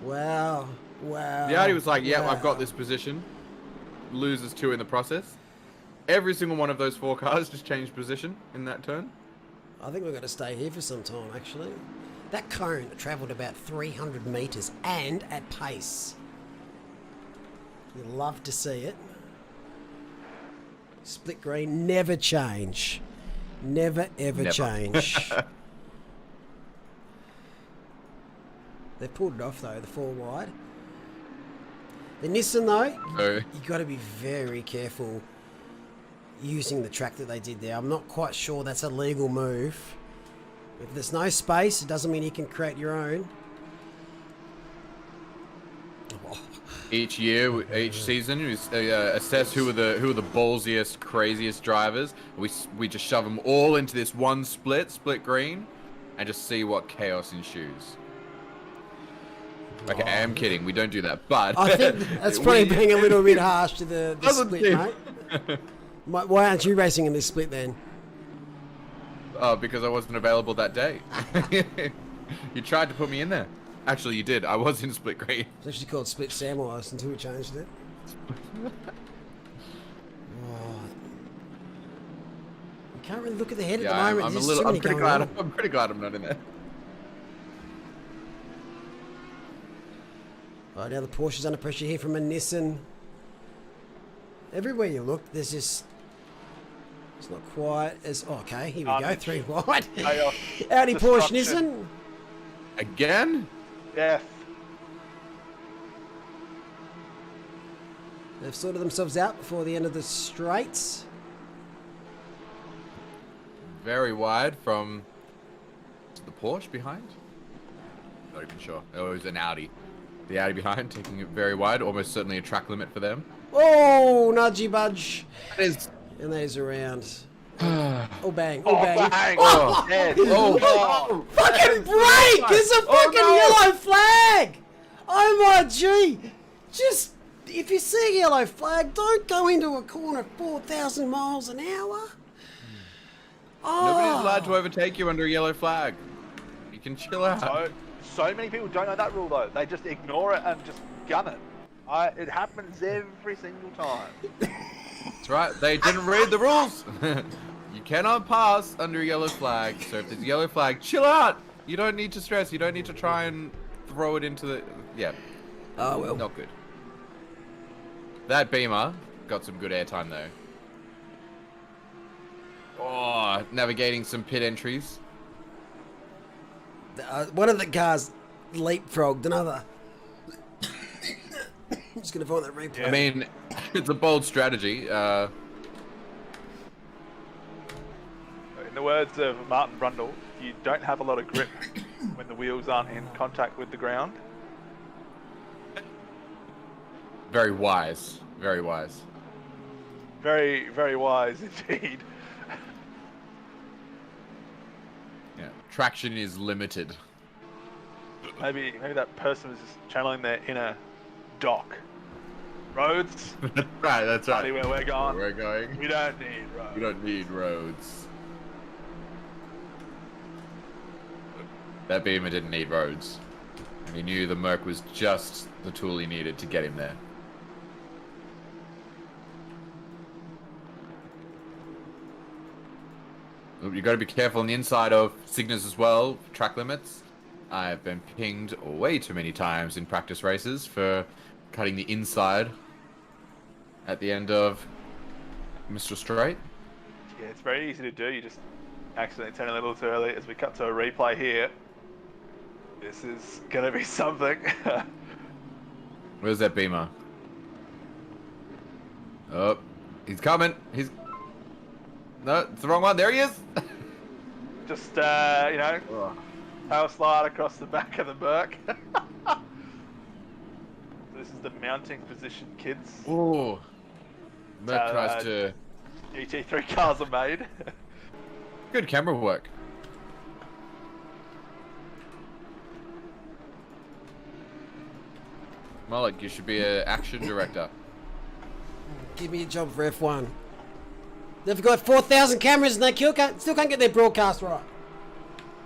Wow. Wow. The Audi was like, yeah, I've Wow. got this position. Loses 2 in the process. Every single one of those 4 cars just changed position in that turn. I think we've got to stay here for some time, actually. That cone travelled about 300 metres and at pace. You'll love to see it. Split green, never change. Never, ever change. They pulled it off, though, the 4 wide. The Nissan, though, you got to be very careful using the track that they did there. I'm not quite sure that's a legal move. If there's no space, it doesn't mean you can create your own. Each year, each season, we assess who are the ballsiest, craziest drivers. We just shove them all into this one split green, and just see what chaos ensues. Okay, I'm kidding. We don't do that, but I think that's probably being a little bit harsh to the split, mate. Why aren't you racing in this split then? Oh, because I wasn't available that day. You tried to put me in there. Actually, you did. I was in split green. It's actually called Split Samwise until we changed it. You can't really look at the head at the moment. I'm pretty glad I'm not in there. Right, now the Porsche's under pressure here from a Nissan. Everywhere you look, there's just... It's not quite as... Oh, okay, here we go. 3 wide. Audi, Porsche, Nissan. Again? Yeah. They've sorted themselves out before the end of the straights. Very wide from the Porsche behind. Not even sure. Oh, it was an Audi. The Audi behind, taking it very wide. Almost certainly a track limit for them. Oh, nudgy budge. That is... And there's around. Oh, bang. Oh, Oh, bang. bang. Oh, Dead. Oh, fucking break! There's a fucking yellow flag! Oh my gee! Just, if you see a yellow flag, don't go into a corner at 4,000 miles an hour. Nobody's allowed to overtake you under a yellow flag. You can chill out. So many people don't know that rule though. They just ignore it and just gun it. It happens every single time. That's right. They didn't read the rules. You cannot pass under a yellow flag. So if there's a yellow flag, chill out. You don't need to stress. You don't need to try and throw it into the... Yeah. Oh, well. Not good. That Beamer got some good airtime though. Oh, navigating some pit entries. One of the cars leapfrogged another. I'm just going to find that replay. I mean, it's a bold strategy. In the words of Martin Brundle, you don't have a lot of grip when the wheels aren't in contact with the ground. Very wise. Very wise. Very, very wise indeed. Yeah, traction is limited. Maybe that person was just channeling their inner Doc. Roads, Right, that's right. bloody where we're going. We're going. We don't need roads. We don't need roads. That Beamer didn't need roads. And he knew the Merc was just the tool he needed to get him there. You got to be careful on the inside of signals as well, track limits. I've been pinged way too many times in practice races for cutting the inside at the end of Mr. Straight. Yeah, it's very easy to do. You just accidentally turn a little too early. As we cut to a replay here, this is gonna be something. Where's that Beamer? Oh, he's coming. He's... No, it's the wrong one. There he is. Just, you know, tail slide across the back of the Merc. This is the mounting position, kids. Ooh. Merc tries to... GT3 cars are made. Good camera work. Malik, you should be an action director. Give me a job for F1. They've got 4,000 cameras and they still can't get their broadcast right.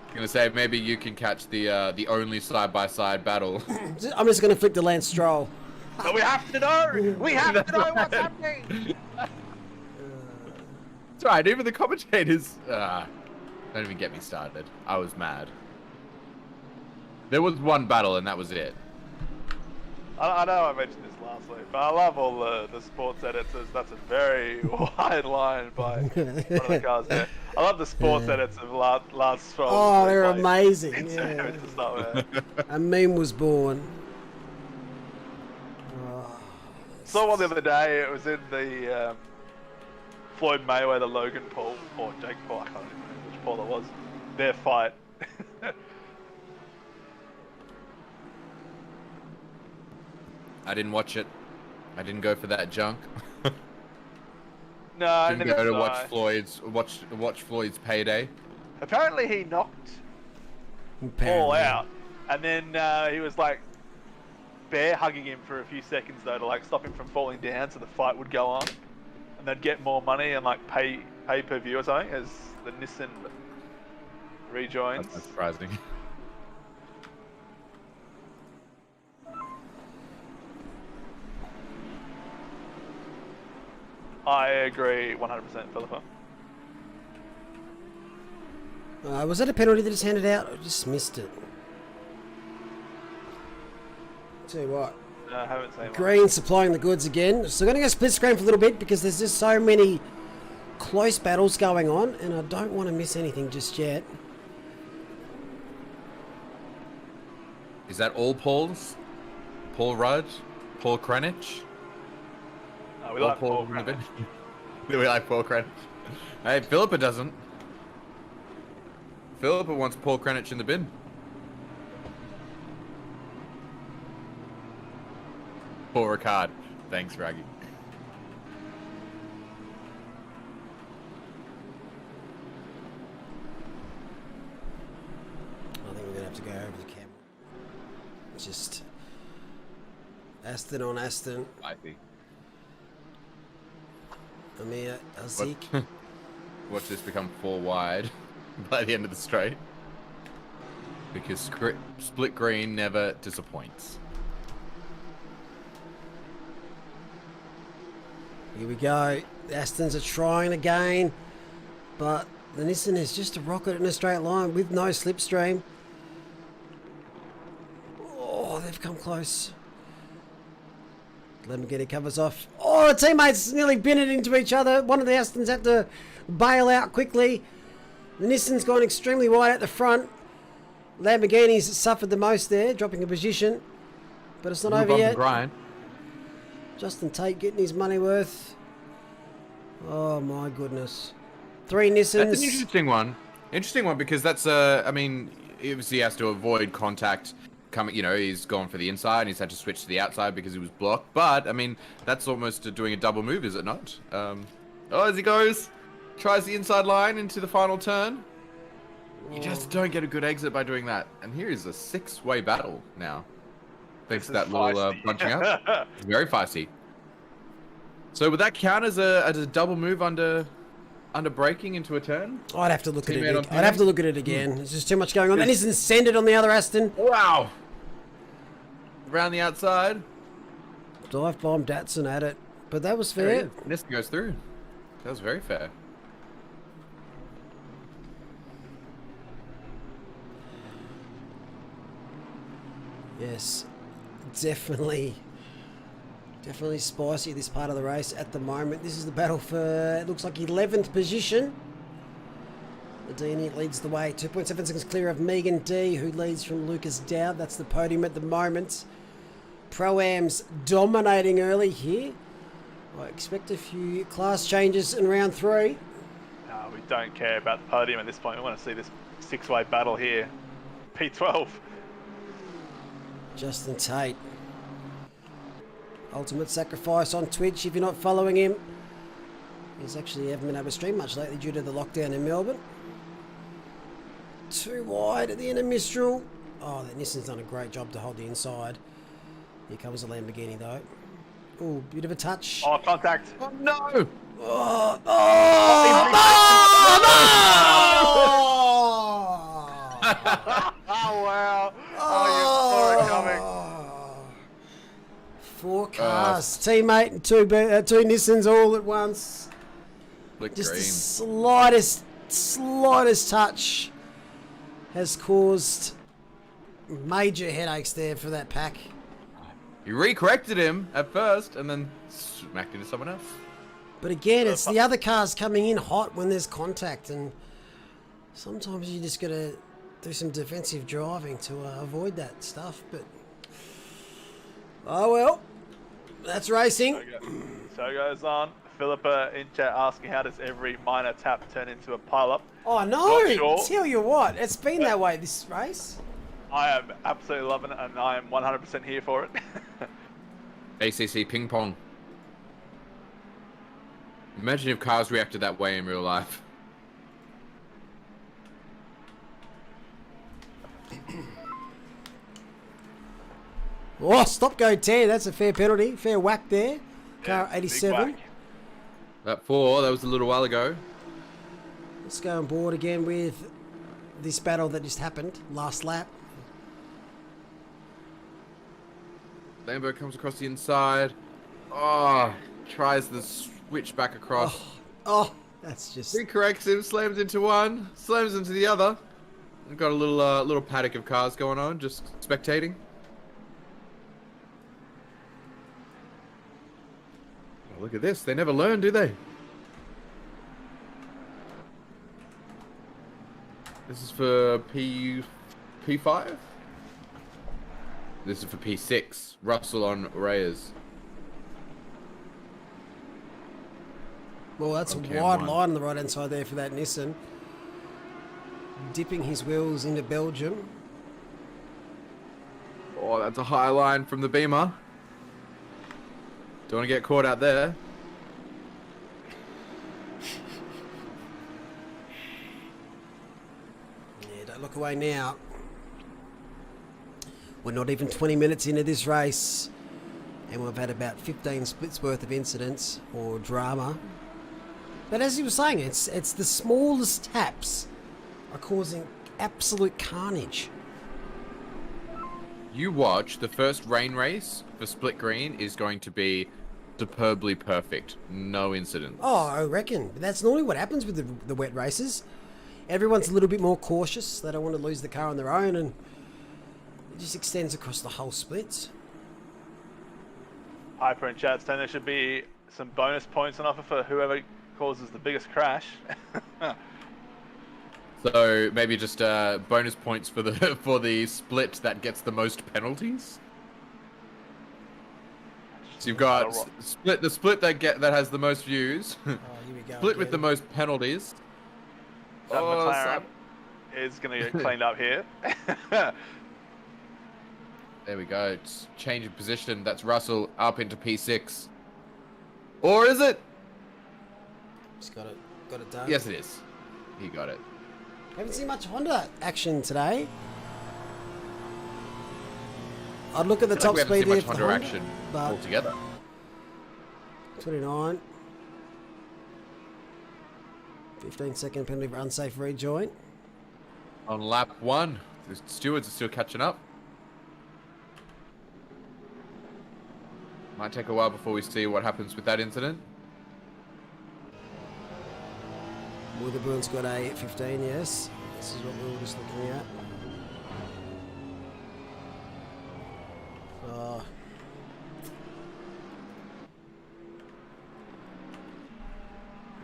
I'm gonna say maybe you can catch the only side-by-side battle. I'm just going to flick to Lance Stroll. But we have to know! We have to know what's happening! That's right, even the commentators... don't even get me started. I was mad. There was one battle and that was it. I know I mentioned this last week, but I love all the sports editors. That's a very wide line by one of the cars there. I love the sports edits of last 12. Oh, they're like, amazing. it's Yeah. to start with. A meme was born. Saw one the other day. It was in the Floyd Mayweather, Logan Paul, or Jake Paul. I can't even remember which Paul it was. Their fight. I didn't watch it. I didn't go for that junk. No, I Didn't never go to saw. watch Floyd's payday. Apparently he knocked Paul Apparently. out, and then he was like bear hugging him for a few seconds though to like stop him from falling down, so the fight would go on, and they'd get more money and like pay per view or something as the Nissan rejoins. That's surprising. I agree 100%, Philippa. Was that a penalty that just handed out? I just missed it. Tell you what. No, I haven't seen one. Green supplying the goods again. So we're going to go split screen for a little bit because there's just so many close battles going on and I don't want to miss anything just yet. Is that all Pauls? Paul Rudd? Paul Cranich? No, we like Paul in the Cranach. bin? We like Paul Cranich. Hey, Philippa doesn't. Philippa wants Paul Cranich in the bin. Paul Ricard. Thanks, Raggy. I think we're going to have to go over the camera. Just Aston on Aston. I think. Amir Azik. Watch this become 4 wide by the end of the straight. Because split green never disappoints. Here we go. The Astons are trying again, but the Nissan is just a rocket in a straight line with no slipstream. Oh, they've come close. Lamborghini covers off. Oh, the teammates nearly bin it into each other. One of the Astons had to bail out quickly. The Nissan's gone extremely wide at the front. Lamborghini's suffered the most there, dropping a position. But it's not Little over bump and yet. grind. Justin Tate getting his money worth. Oh my goodness. 3 Nissans. That's an interesting one. Interesting one because that's I mean, obviously he has to avoid contact coming. You know, he's gone for the inside and he's had to switch to the outside because he was blocked. But I mean, that's almost doing a double move, is it not? Oh, as he goes, tries the inside line into the final turn. You just don't get a good exit by doing that. And here is a 6-way battle now. Thanks to that little bunching up. Very feisty. So would that count as a double move under braking into a turn? I'd have to look at Teammate on it. I'd have to look at it again. There's just too much going on. And he's send it on the other Aston. Wow. Around the outside. Dive bomb Datsun at it. But that was fair. This goes through. That was very fair. Yes. Definitely spicy, this part of the race at the moment. This is the battle for, it looks like 11th position. Adini leads the way, 2.7 seconds clear of Megan D, who leads from Lucas Dowd. That's the podium at the moment. Pro-Am's dominating early here. I expect a few class changes in round 3. No, we don't care about the podium at this point. We want to see this 6-way battle here. P12. Justin Tate. Ultimate Sacrifice on Twitch if you're not following him. He's actually haven't been able to stream much lately due to the lockdown in Melbourne. Too wide at the end of Mistral. Oh, that Nissan's done a great job to hold the inside. Here comes the Lamborghini though. Oh, bit of a touch. Oh, contact. Oh no! Oh, Oh, wow. Oh, you saw it coming. 4 cars, teammate and two Nissans all at once. Look Just green. the slightest touch has caused major headaches there for that pack. You recorrected him at first and then smacked into someone else. But again, it's the other cars coming in hot when there's contact, and sometimes you just got to do some defensive driving to avoid that stuff. But oh well, that's racing. So goes on. Philippa in chat asking, how does every minor tap turn into a pile-up? Oh no! Not sure. Tell you what, it's been that way this race. I am absolutely loving it, and I am 100% here for it. ACC ping pong. Imagine if cars reacted that way in real life. Oh, stop go 10. That's a fair penalty. Fair whack there. Car Yeah, 87. big whack. That 4, that was a little while ago. Let's go on board again with this battle that just happened last lap. Lambo comes across the inside. Oh, tries the switch back across. Oh, that's just... Recorrects him, slams into one, slams into the other. We've got a little paddock of cars going on, just spectating. Oh, look at this. They never learn, do they? This is for P5? This is for P6. Russell on Reyes. Well, that's a Okay, wide one. line on the right-hand side there for that Nissan. Dipping his wheels into Belgium. Oh, that's a high line from the Beamer. Don't want to get caught out there. Yeah, don't look away now. We're not even 20 minutes into this race, and we've had about 15 splits worth of incidents or drama. But as you were saying, it's the smallest taps are causing absolute carnage. You watch, the first rain race for Split Green is going to be superbly perfect. No incidents. Oh, I reckon. But that's normally what happens with the wet races. Everyone's a little bit more cautious. They don't want to lose the car on their own, and it just extends across the whole splits. Hyper in chat saying there should be some bonus points on offer for whoever causes the biggest crash. So maybe just bonus points for the for the split that gets the most penalties. So you've got the split that has the most views. Oh, here we go. Split with the again. most penalties. That McLaren so- is going to get cleaned up here. There we go. It's change of position. That's Russell up into P6. Or is it? Just got it done. Yes, it is. He got it. Haven't seen much Honda action today. I'd look at the top We haven't speed seen there much for Honda Honda, action but altogether. 15-second penalty for unsafe rejoin. On lap 1, the stewards are still catching up. Might take a while before we see what happens with that incident. Witherburn's got a 15, yes. This is what we were just looking at. Oh.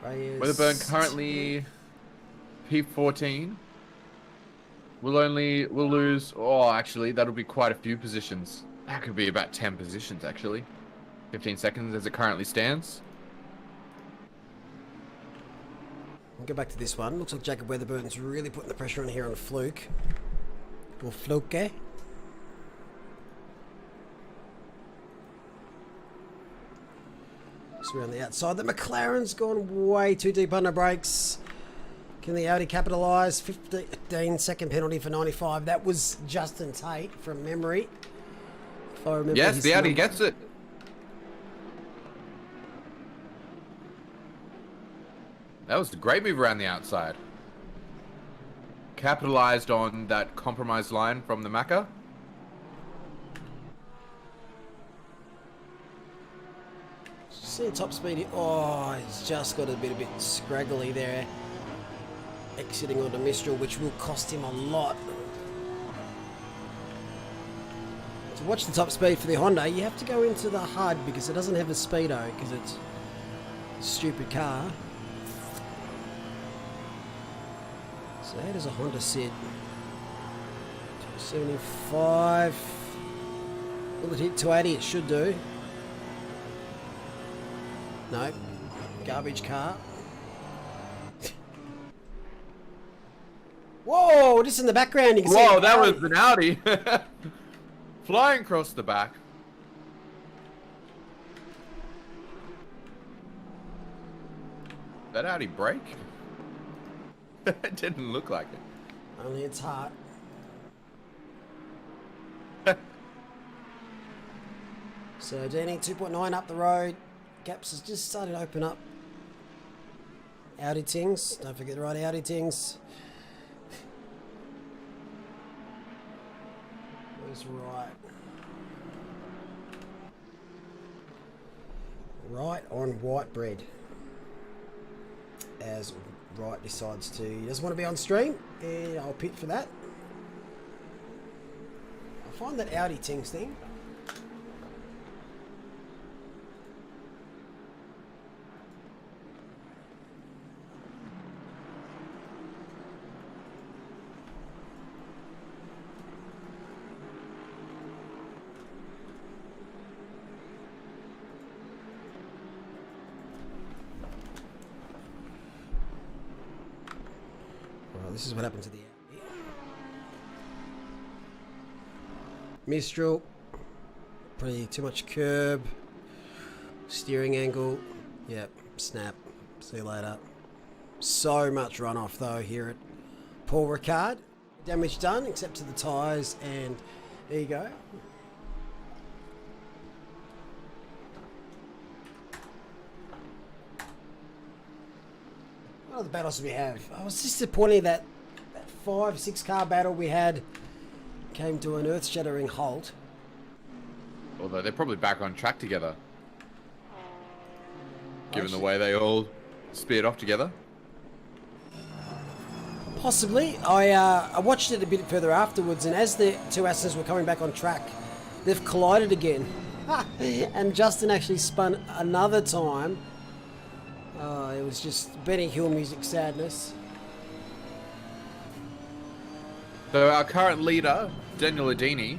Reyes. Weatherburn currently P14. We'll lose. Oh, actually, that'll be quite a few positions. That could be about 10 positions, actually. 15 seconds as it currently stands. We'll go back to this one. Looks like Jacob Weatherburn's really putting the pressure on here on Fluke. Or Fluke. Just around the outside. The McLaren's gone way too deep under brakes. Can the Audi capitalise? 15-second penalty for 95. That was Justin Tate from memory. If I remember Yes, his the Audi number. gets it. That was a great move around the outside. Capitalized on that compromised line from the Macca. See top speed. Oh, he's just got a bit scraggly there. Exiting onto Mistral, which will cost him a lot. To watch the top speed for the Honda, you have to go into the HUD because it doesn't have a speedo because it's a stupid car. So how does a Honda sit? 275. Will it hit 280? It should do. No. Garbage car. Whoa, just in the background you can see. Whoa, an that Audi. was an Audi. Flying across the back. That Audi brake? It didn't look like it. Only it's hot. So Danny 2.9 up the road. Gaps has just started to open up. Audi tings. Don't forget the right Audi tings. Where's right? Right on white bread. As Right decides to, he doesn't want to be on stream, and I'll pit for that. I find that Audi Tings thing. This is what happened to the Mistral. Pretty too much curb. Steering angle. Yep. Snap. See you later. So much runoff though here at Paul Ricard. Damage done except to the tyres, and there you go. What other battles do we have? I was disappointed that 5-6 car battle we had came to an earth-shattering halt. Although they're probably back on track together. Given the way they all speared off together. Possibly. I watched it a bit further afterwards, and as the two Astons were coming back on track, they've collided again. And Justin actually spun another time. It was just Benny Hill music sadness. So our current leader, Daniel Adini.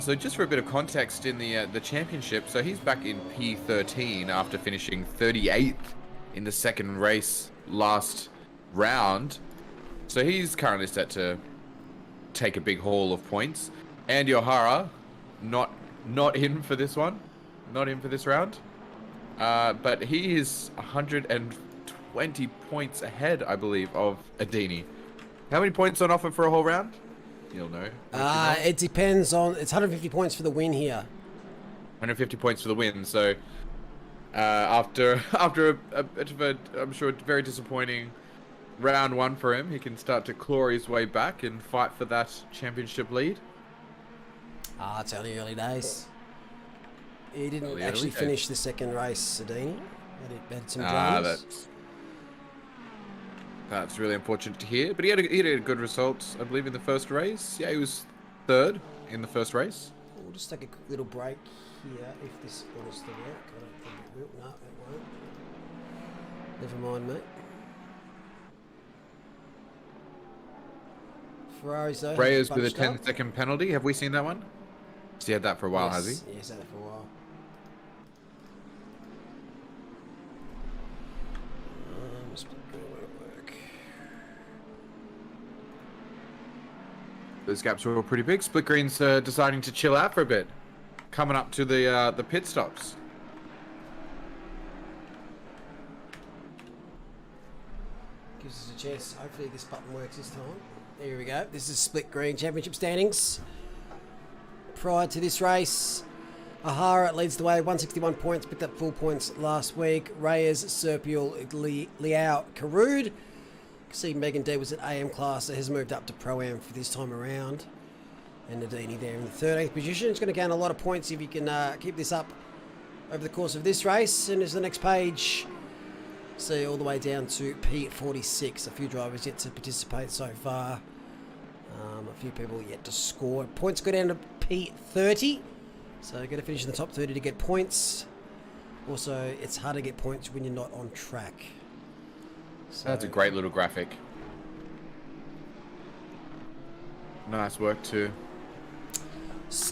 So just for a bit of context in the championship, so he's back in P13 after finishing 38th in the second race last round. So he's currently set to take a big haul of points. Andy O'Hara, not in for this one, not in for this round. But he is 120 points ahead, I believe, of Adini. How many points on offer for a whole round? You'll know. It depends on. It's 150 points for the win here. 150 points for the win. So after a bit of a, I'm sure, very disappointing round one for him, he can start to claw his way back and fight for that championship lead. It's only early days. He didn't Early actually days. finish the second race, Adini. Had some dramas. That's really unfortunate to hear. But he had a good result, I believe, in the first race. Yeah, he was third in the first race. We'll just take a quick little break here if this wants to work. I don't think it will. No, it won't. Never mind, mate. Ferraris though. Reyes with a bunched up. 10-second penalty. Have we seen that one? He's had that for a while, has he? Yeah, he's had it for a while. Split green won't work. Those gaps were all pretty big. Split Green's deciding to chill out for a bit. Coming up to the pit stops. Gives us a chance. Hopefully this button works this time. There we go. This is Split Green Championship standings. Prior to this race, O'Hara leads the way, 161 points, picked up 4 points last week. Reyes, Serpiel, Liao, Karud. See Megan D was at AM class, so has moved up to Pro-Am for this time around. And Nadini there in the 13th position. It's going to gain a lot of points if you can keep this up over the course of this race. And as the next page, see all the way down to P46. A few drivers yet to participate so far. A few people yet to score. Points go down to P30. So you've got to finish in the top 30 to get points. Also, it's hard to get points when you're not on track. So, That's a great little graphic. Nice work to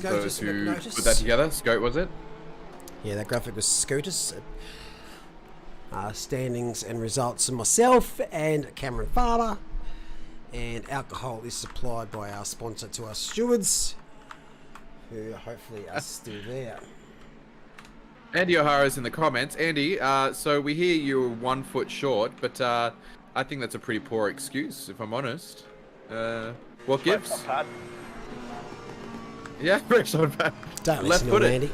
those who put that together. Scout, was it? Yeah, that graphic was Scotus. Standings and results of myself and Cameron Farmer. And alcohol is supplied by our sponsor to our stewards, who hopefully are still there. Andy O'Hara's in the comments. Andy, so we hear you're 1 foot short, but I think that's a pretty poor excuse, if I'm honest. What gives? Yeah, fresh on pad. Don't Left listen to him, footed. Andy.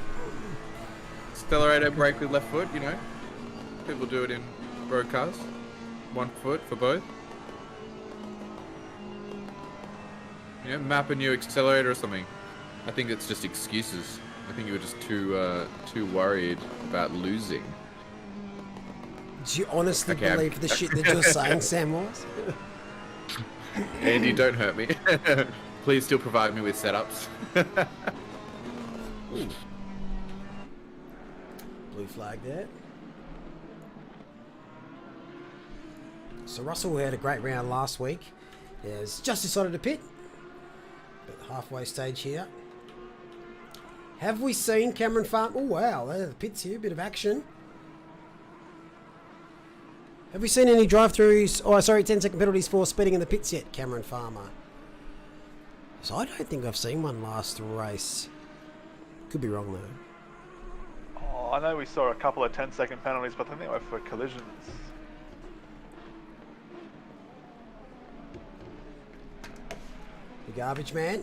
Accelerator brake with left foot, you know. People do it in road cars. 1 foot for both. You know, map a new accelerator or something. I think it's just excuses. I think you were just too worried about losing. Do you honestly Okay, believe the shit that you're saying, Sam Moss? Andy, don't hurt me. Please still provide me with setups. Blue flag there. So Russell had a great round last week. Has just decided to pit. At the halfway stage here. Have we seen Cameron Farm? Oh wow, there are the pits here, bit of action. Have we seen any drive-throughs? Oh, sorry, 10-second penalties for speeding in the pits yet, Cameron Farmer? So I don't think I've seen one last race. Could be wrong though. Oh, I know we saw a couple of 10-second penalties, but I think they were for collisions. The Garbage Man,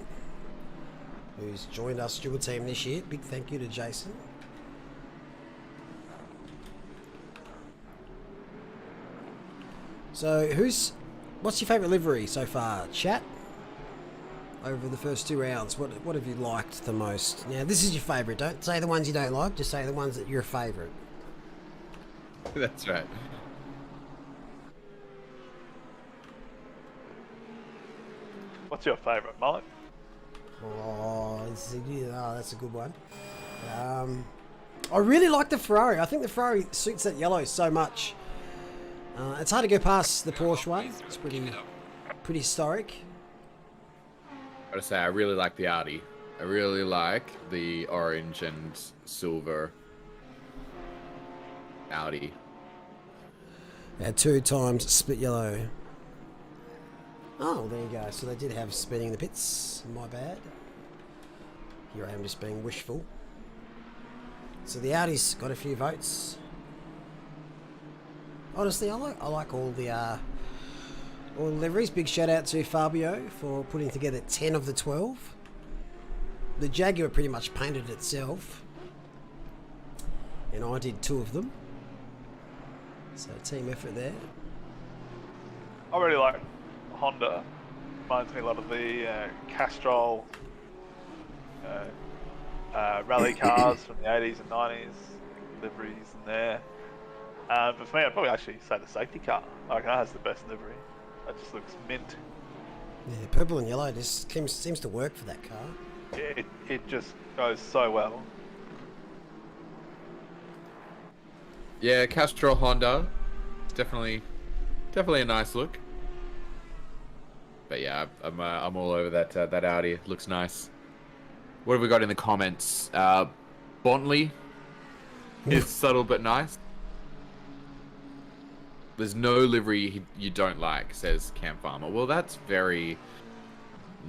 who's joined our steward team this year. Big thank you to Jason. So, what's your favourite livery so far, chat? Over the first 2 rounds, what have you liked the most? Now, this is your favourite. Don't say the ones you don't like. Just say the ones that you're a favourite. That's right. What's your favourite, Mike? Oh, that's a good one. I really like the Ferrari. I think the Ferrari suits that yellow so much. It's hard to go past the Porsche one. It's pretty historic. gotta say, I really like the Audi. I really like the orange and silver Audi. Yeah, 2 times split yellow. Oh, there you go. So they did have speeding in the pits. My bad. Here I am just being wishful. So the Audi's got a few votes. Honestly, I like all the liveries. Big shout out to Fabio for putting together 10 of the 12. The Jaguar pretty much painted itself, and I did 2 of them. So team effort there. I really like Honda. Reminds me a lot of the Castrol rally cars from the 80s and 90s, liveries in there. But for me, I'd probably actually say the safety car. I reckon that has the best livery. That just looks mint. Yeah, purple and yellow just seems to work for that car. It just goes so well. Yeah, Castrol Honda. Definitely a nice look. But yeah, I'm all over that Audi. It looks nice. What have we got in the comments? Bontley is subtle but nice. There's no livery you don't like, says Cam Farmer. Well, that's very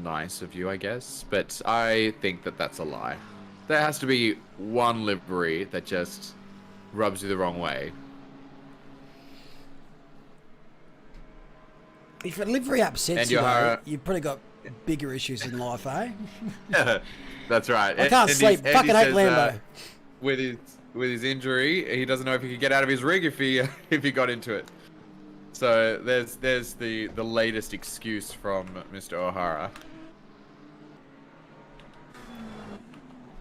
nice of you, I guess. But I think that's a lie. There has to be one livery that just rubs you the wrong way. If a livery upsets And you, O'Hara- you've probably got bigger issues in life, eh? That's right. I can't sleep. Andy Fucking hate says, Lambo. With his injury, he doesn't know if he could get out of his rig if he got into it. So there's the latest excuse from Mr. O'Hara.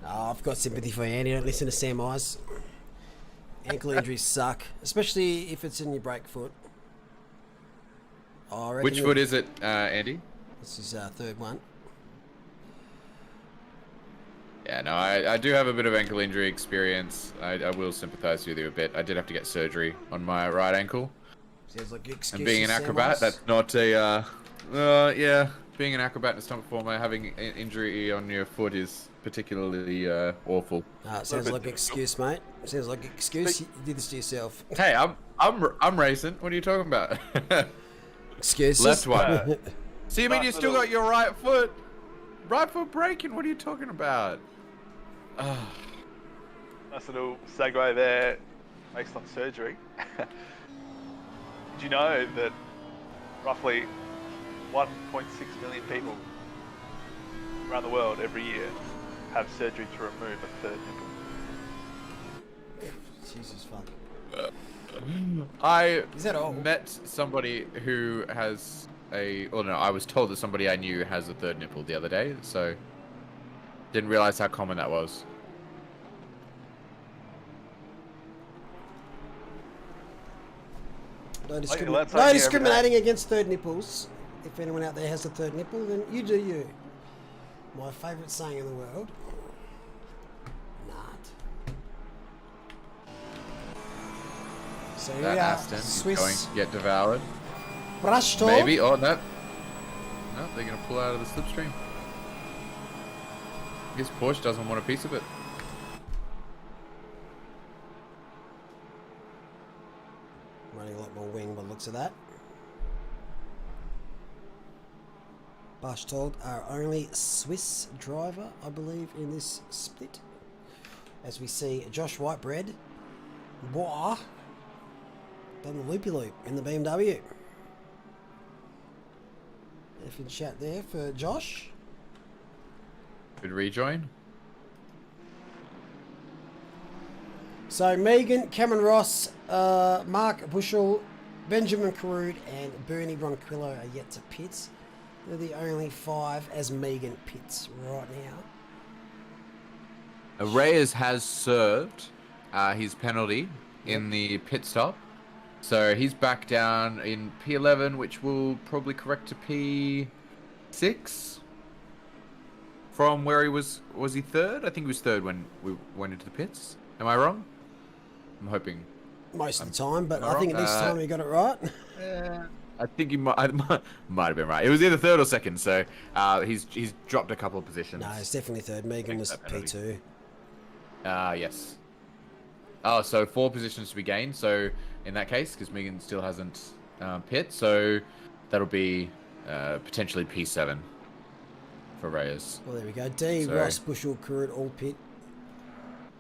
Oh, I've got sympathy for you, Andy. Don't listen to Sam Eyes. Ankle injuries suck, especially if it's in your brake foot. Oh, I reckon Which foot is it, Andy? This is our 3rd one. Yeah, no, I do have a bit of ankle injury experience. I will sympathise with you a bit. I did have to get surgery on my right ankle. Sounds like excuses, And being an Sam acrobat, Eyes. that's not a... yeah, being an acrobat and a stunt performer, having an injury on your foot is particularly awful. Ah, it sounds like an excuse, mate. Sounds like an excuse. You did this to yourself. Hey, I'm racing. What are you talking about? Excuses. Left one. So you mean you Nice still little- got your right foot braking? What are you talking about? Nice little segue there, based on surgery. Did you know that roughly 1.6 million people around the world every year have surgery to remove a 3rd nipple? Jesus fuck. I Is that all? met somebody who has I was told that somebody I knew has a 3rd nipple the other day, so didn't realize how common that was. No, learn something no new every discriminating against 3rd nipples. If anyone out there has a 3rd nipple, then you do you. My favourite saying in the world. Not. So here That we are, Aston is Swiss going to get devoured. Brashtor. Maybe. Oh, no. No, they're going to pull out of the slipstream. I guess Porsche doesn't want a piece of it. Running a lot more wing by the looks of that. Barstold, our only Swiss driver, I believe, in this split. As we see Josh Whitebread, Bois, done the loopy loop in the BMW. If in chat there for Josh. Good rejoin. So Megan, Cameron Ross, Mark Bushell, Benjamin Carude, and Bernie Ronquillo are yet to pit. They're the only 5 as Megan pits right now. Reyes has served his penalty in the pit stop. So he's back down in P11, which will probably correct to P6 from where he was he 3rd? I think he was 3rd when we went into the pits. Am I wrong? I'm hoping. Most of the time, but am I I think wrong? this time you got it right. I think he might have been right. It was either third or second, so he's dropped a couple of positions. No, it's definitely third. Megan was That penalty. P2. Yes. Oh, so 4 positions to be gained. So in that case, because Megan still hasn't pit, so that'll be potentially P7 for Reyes. Well, there we go. D, Sorry. Ross, Bushel, Current, all pit.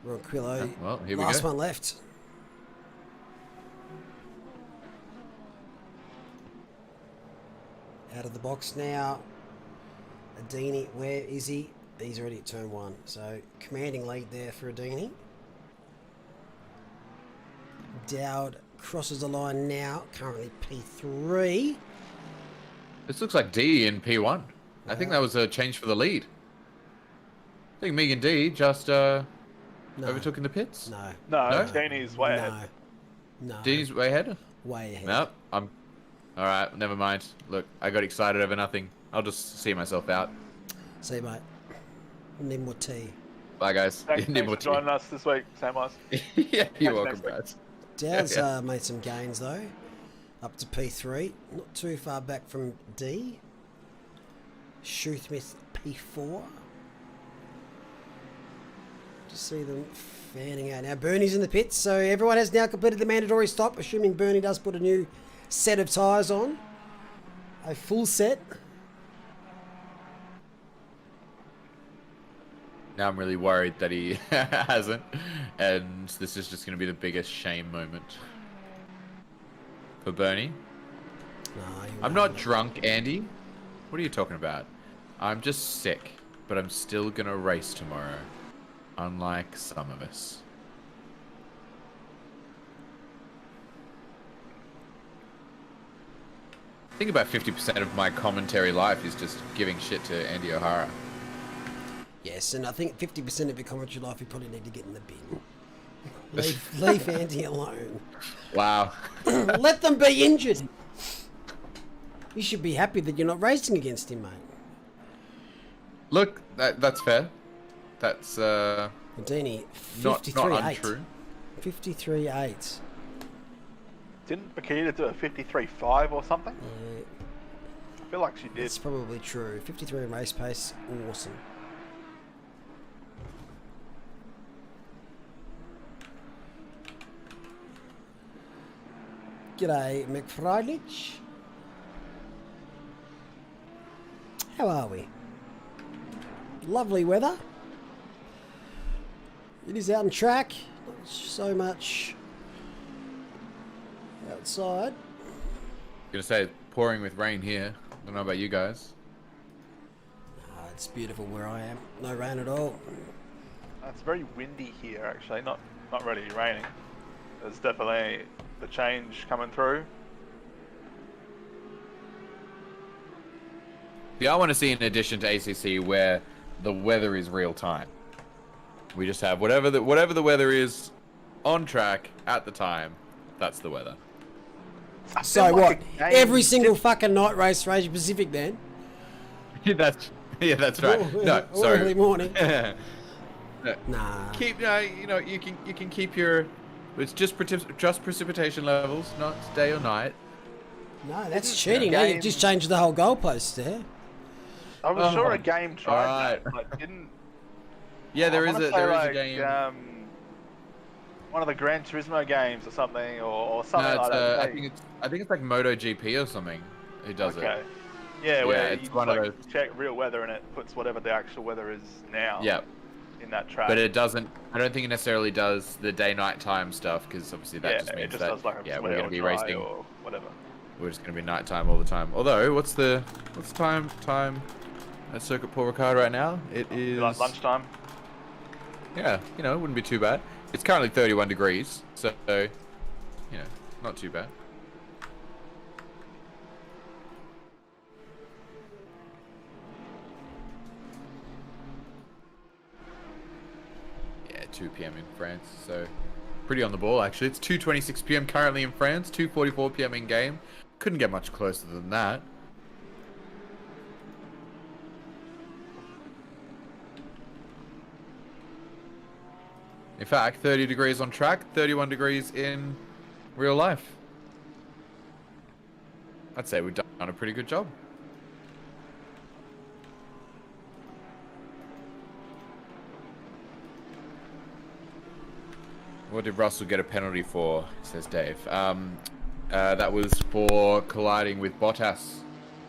Ronquillo. Well, here we go. Last one left. Out of the box now. Adini, where is he? He's already at turn 1. So commanding lead there for Adini. Dowd crosses the line now. Currently P3. This looks like D in P1. I think that was a change for the lead. I think Megan D just overtook in the pits. No. No, Danny's way ahead. No. Dini's way ahead? Way ahead. Nope. Alright, never mind. Look, I got excited over nothing. I'll just see myself out. See you, mate. Need more tea. Bye, guys. Thanks for joining us this week. Same us. Yeah, you're welcome, next week. guys. Dowd's made some gains though. Up to P3. Not too far back from D. Shoesmith P4. Just see them fanning out. Now Bernie's in the pits, so everyone has now completed the mandatory stop, assuming Bernie does put a new set of tyres on. A full set. Now I'm really worried that he hasn't, and this is just going to be the biggest shame moment for Bernie. No, I'm not drunk, Andy. What are you talking about? I'm just sick, but I'm still going to race tomorrow, unlike some of us. I think about 50% of my commentary life is just giving shit to Andy O'Hara. Yes, and I think 50% of your commentary life you probably need to get in the bin. Leave Andy alone. Wow. Let them be injured. You should be happy that you're not racing against him, mate. Look, that's fair. That's Houdini, not 53.8. untrue. 53.8. Didn't Bakita do a 53.5 or something? Yeah, I feel like she did. it's probably true. 53 in race pace, awesome. G'day, McFriedlich. How are we? Lovely weather. It is out on track. Not so much outside. Gonna say pouring with rain here. Don't know about you guys. It's beautiful where I am. No rain at all. It's very windy here, actually. Not really raining. There's definitely the change coming through. Yeah, I want to see an addition to ACC where the weather is real time. We just have whatever the weather is on track at the time. That's the weather. So what? Every single fucking night race for Asia Pacific then? that's right. No, Or sorry. early morning. No. Nah. Keep you can keep your. It's just precipitation levels, not day or night. No, that's cheating. Now Game- you've just changed the whole goalpost there. I was sure Oh, a game tried that, alright. but didn't. Yeah, there I is wanna a say, there is like, a game. One of the Gran Turismo games or something, or No, something it's, like that. I think it's like MotoGP or something. Who does Okay. it? Yeah, where it's you one of like check real weather and it puts whatever the actual weather is now. Yeah, In that track. but it doesn't. I don't think it necessarily does the day-night time stuff because obviously that just it means just that does like a we're going to be racing. or whatever. We're just going to be nighttime all the time. Although, what's time at Circuit Paul Ricard right now? It is Like lunchtime. Yeah, it wouldn't be too bad. It's currently 31 degrees, so not too bad. Yeah, 2 p.m. in France, so pretty on the ball actually. It's 2:26 p.m. currently in France, 2:44 p.m. in game. Couldn't get much closer than that. In fact, 30 degrees on track, 31 degrees in real life. I'd say we've done a pretty good job. What did Russell get a penalty for, says Dave? That was for colliding with Bottas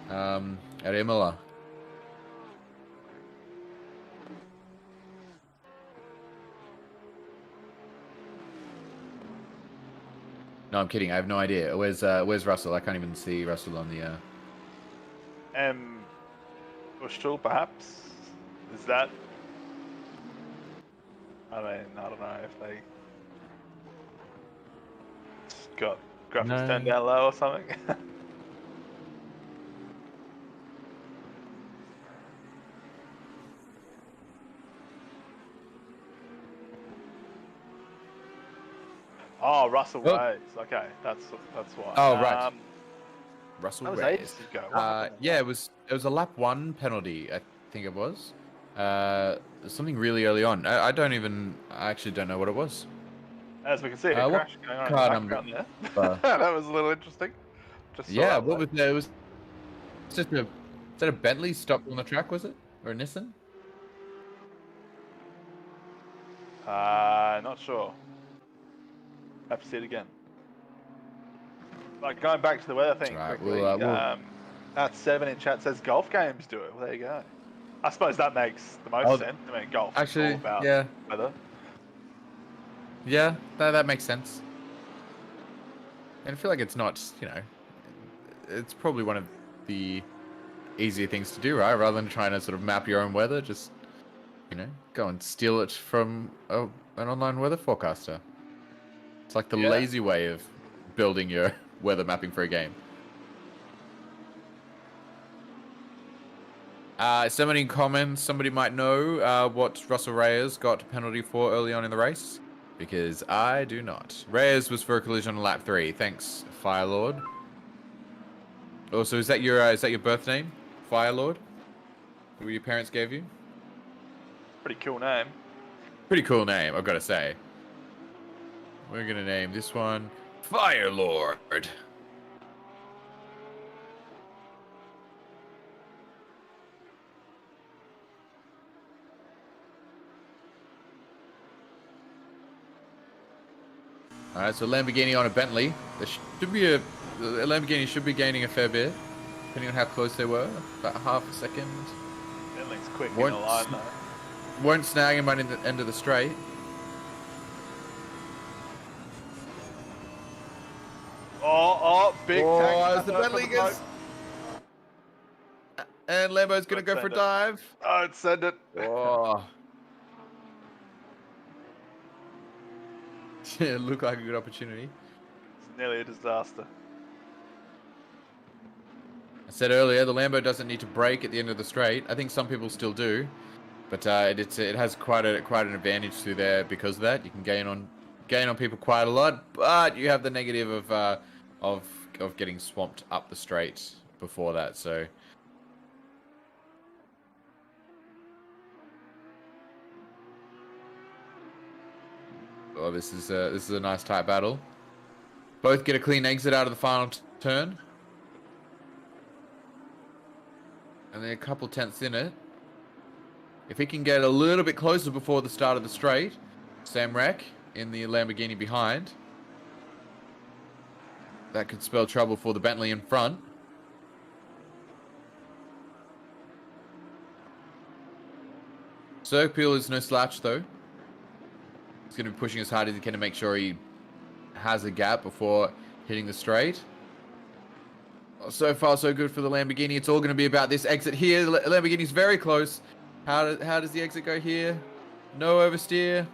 at Imola. No, I'm kidding. I have no idea. Where's Russell? I can't even see Russell on the... Bushel, perhaps? Is that... I mean, I don't know if they... got graphics turned down low or something. Oh, Russell Reyes. Okay, that's why. Oh, right. Russell that was Reyes. ages ago. Yeah, it was a lap 1 penalty, I think it was. Something really early on. I actually don't know what it was. As we can see, a crash going on car in the background there. That was a little interesting. Just yeah, what was there? It was just is that a Bentley stopped on the track, was it? Or a Nissan? Not sure. Have to see it again. Like, going back to the weather thing quickly. At 7 in chat says golf games do it. Well, there you go. I suppose that makes the most sense. I mean, golf actually, is all about weather. Yeah, that makes sense. And I feel like it's not, it's probably one of the easier things to do, right? Rather than trying to sort of map your own weather, just, go and steal it from an online weather forecaster. It's like the lazy way of building your weather mapping for a game. Somebody in comments, somebody might know what Russell Reyes got a penalty for early on in the race. Because I do not. Reyes was for a collision on lap 3. Thanks, Firelord. Also, is that your birth name? Firelord? Who your parents gave you? Pretty cool name. Pretty cool name, I've got to say. We're going to name this one Firelord. Alright, so Lamborghini on a Bentley. There should be a Lamborghini should be gaining a fair bit, depending on how close they were. About half a second. Bentley's quick in the line though. Won't snag him at the end of the straight. Big tank. As the Bentley gets... And Lambo's going to go for a dive. Oh, it sent it. Oh. Yeah, looked like a good opportunity. It's nearly a disaster. I said earlier, the Lambo doesn't need to brake at the end of the straight. I think some people still do, but it has quite an advantage through there because of that. You can gain on people quite a lot, but you have the negative of getting swamped up the straight before that. So. Oh, this is a nice tight battle. Both get a clean exit out of the final turn. And they're a couple tenths in it. If he can get a little bit closer before the start of the straight, Sam Wreck in the Lamborghini behind. That could spell trouble for the Bentley in front. Serpil is no slouch though. He's going to be pushing as hard as he can to make sure he has a gap before hitting the straight. So far, so good for the Lamborghini. It's all going to be about this exit here. Lamborghini's very close. How does the exit go here? No oversteer.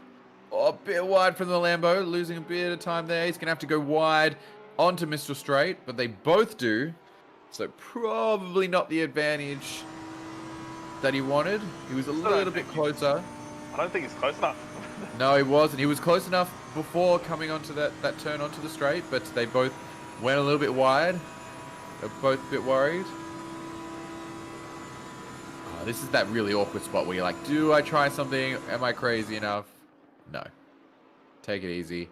Oh, a bit wide from the Lambo. Losing a bit of time there. He's going to have to go wide onto Mr. Straight, but they both do. So probably not the advantage that he wanted. He was a little bit closer. I don't think he's close enough. No, he wasn't. He was close enough before coming onto that turn onto the straight, but they both went a little bit wide. They're both a bit worried. Oh, this is that really awkward spot where you're like, do I try something? Am I crazy enough? No. Take it easy.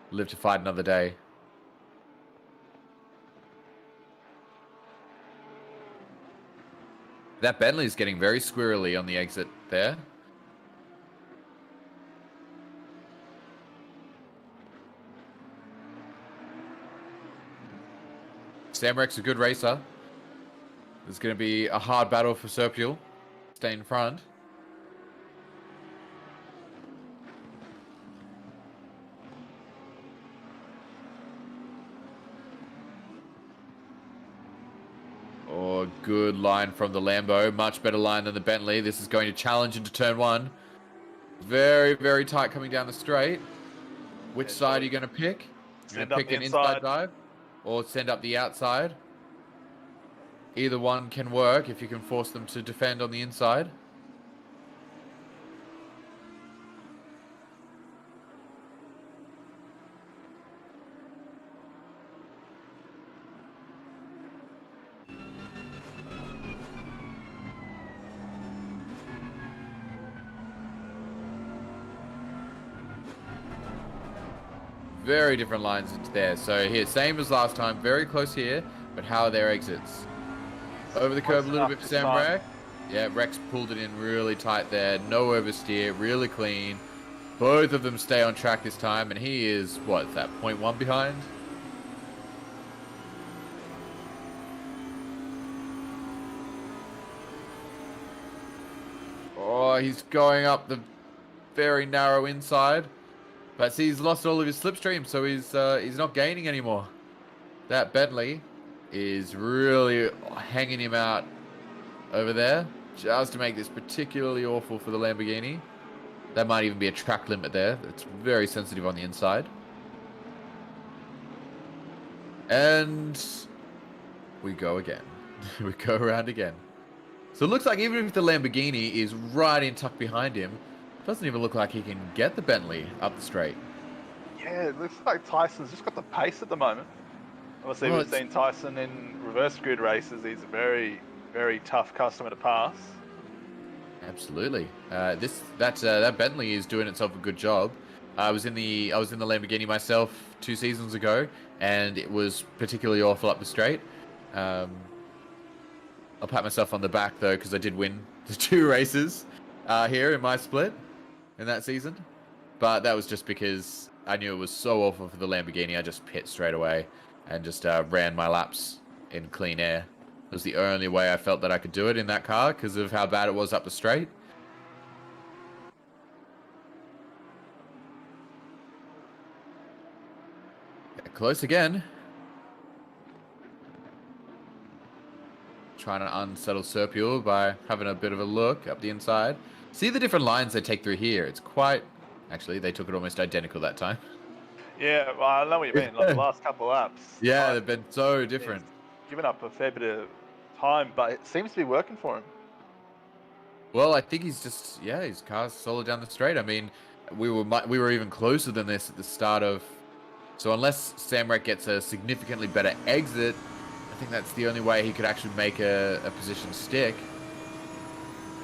Live to fight another day. That Bentley's getting very squirrely on the exit there. Samrek's a good racer. There's going to be a hard battle for Serpule. Stay in front. Oh, good line from the Lambo. Much better line than the Bentley. This is going to challenge into turn one. Very, very tight coming down the straight. Which side are you going to pick? You're going to pick an inside dive or send up the outside? Either one can work if you can force them to defend on the inside. Very different lines into there. So here, same as last time, very close here, but how are their exits? Over the curb a little bit for Samrak. Yeah, Rex pulled it in really tight there. No oversteer, really clean. Both of them stay on track this time, and he is, what is that, 0.1 behind? Oh, he's going up the very narrow inside. But see, he's lost all of his slipstream, so he's not gaining anymore. That Bentley is really hanging him out over there, just to make this particularly awful for the Lamborghini. That might even be a track limit there. It's very sensitive on the inside. And we go again. We go around again. So it looks like even if the Lamborghini is right in tucked behind him, it doesn't even look like he can get the Bentley up the straight. Yeah, it looks like Tyson's just got the pace at the moment. Obviously, we've seen Tyson in reverse grid races. He's a very, very tough customer to pass. Absolutely. That Bentley is doing itself a good job. I was in the Lamborghini myself 2 seasons ago, and it was particularly awful up the straight. I'll pat myself on the back though, because I did win the 2 races here in my split in that season. But that was just because I knew it was so awful for the Lamborghini. I just pit straight away and just ran my laps in clean air. It was the only way I felt that I could do it in that car because of how bad it was up the straight. Yeah, close again. Trying to unsettle Serpule by having a bit of a look up the inside. See the different lines they take through here. It's quite... Actually, they took it almost identical that time. Yeah, well, I know what you mean. Like the last couple laps. Yeah, they've been so different. Given up a fair bit of time, but it seems to be working for him. Well, I think he's just... Yeah, his car's solid down the straight. I mean, we were even closer than this at the start of... So unless Samrak gets a significantly better exit, I think that's the only way he could actually make a position stick.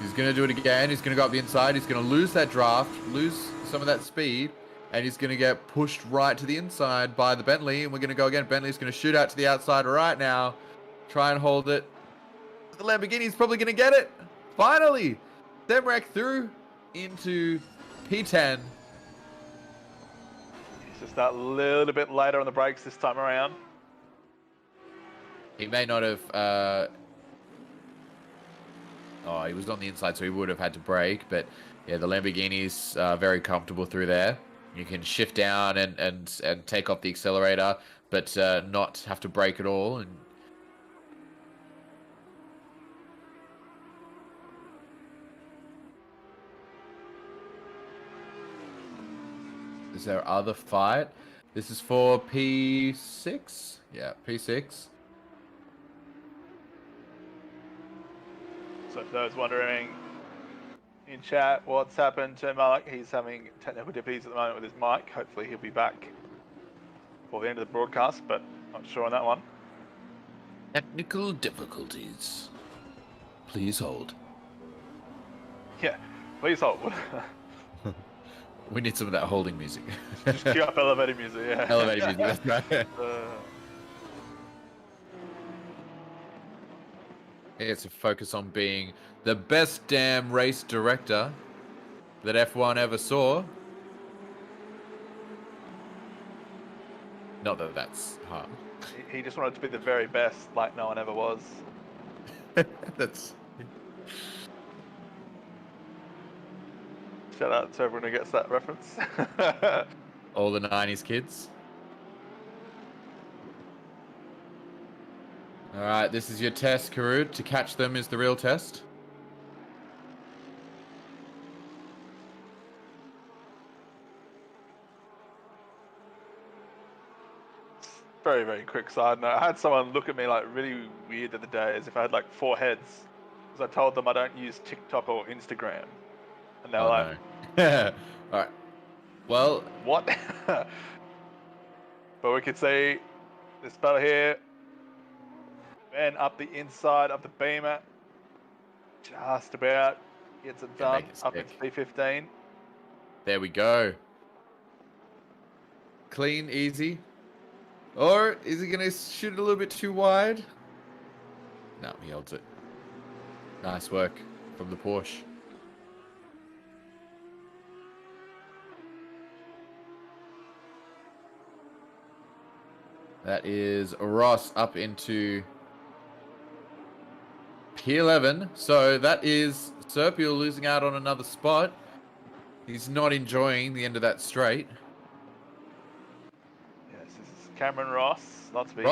He's going to do it again. He's going to go up the inside. He's going to lose that draft, lose some of that speed, and he's going to get pushed right to the inside by the Bentley, and we're going to go again. Bentley's going to shoot out to the outside right now, try and hold it. The Lamborghini's probably going to get it. Finally, Samrak through into P10. He's just that little bit later on the brakes this time around. He may not have... Oh, he was on the inside, so he would have had to brake. But yeah, the Lamborghini's very comfortable through there. You can shift down and take off the accelerator, but not have to brake at all. And is there other fight? This is for P6? Yeah, P6. So for those wondering in chat what's happened to Malik, he's having technical difficulties at the moment with his mic. Hopefully he'll be back for the end of the broadcast, but not sure on that one. Technical difficulties. Please hold. Yeah, please hold. We need some of that holding music. Just cue up elevator music, yeah. Elevator music, that's right. He gets to focus on being the best damn race director that F1 ever saw. Not that that's hard. He just wanted to be the very best, like no one ever was. That's... Shout out to everyone who gets that reference. all the 90s kids. All right, this is your test, Karud. To catch them is the real test. Very, very quick side note. I had someone look at me like really weird the other day as if I had like 4 heads. Because I told them I don't use TikTok or Instagram. And they were like, no. All right. Well, what? But we could see this battle here. Ben up the inside of the beamer. Just about gets it done. Up into P15. There we go. Clean, easy. Or is he going to shoot it a little bit too wide? No, he holds it. Nice work from the Porsche. That is Ross up into P11. So that is Serpio losing out on another spot. He's not enjoying the end of that straight. Yes, this is Cameron Ross. Not to be.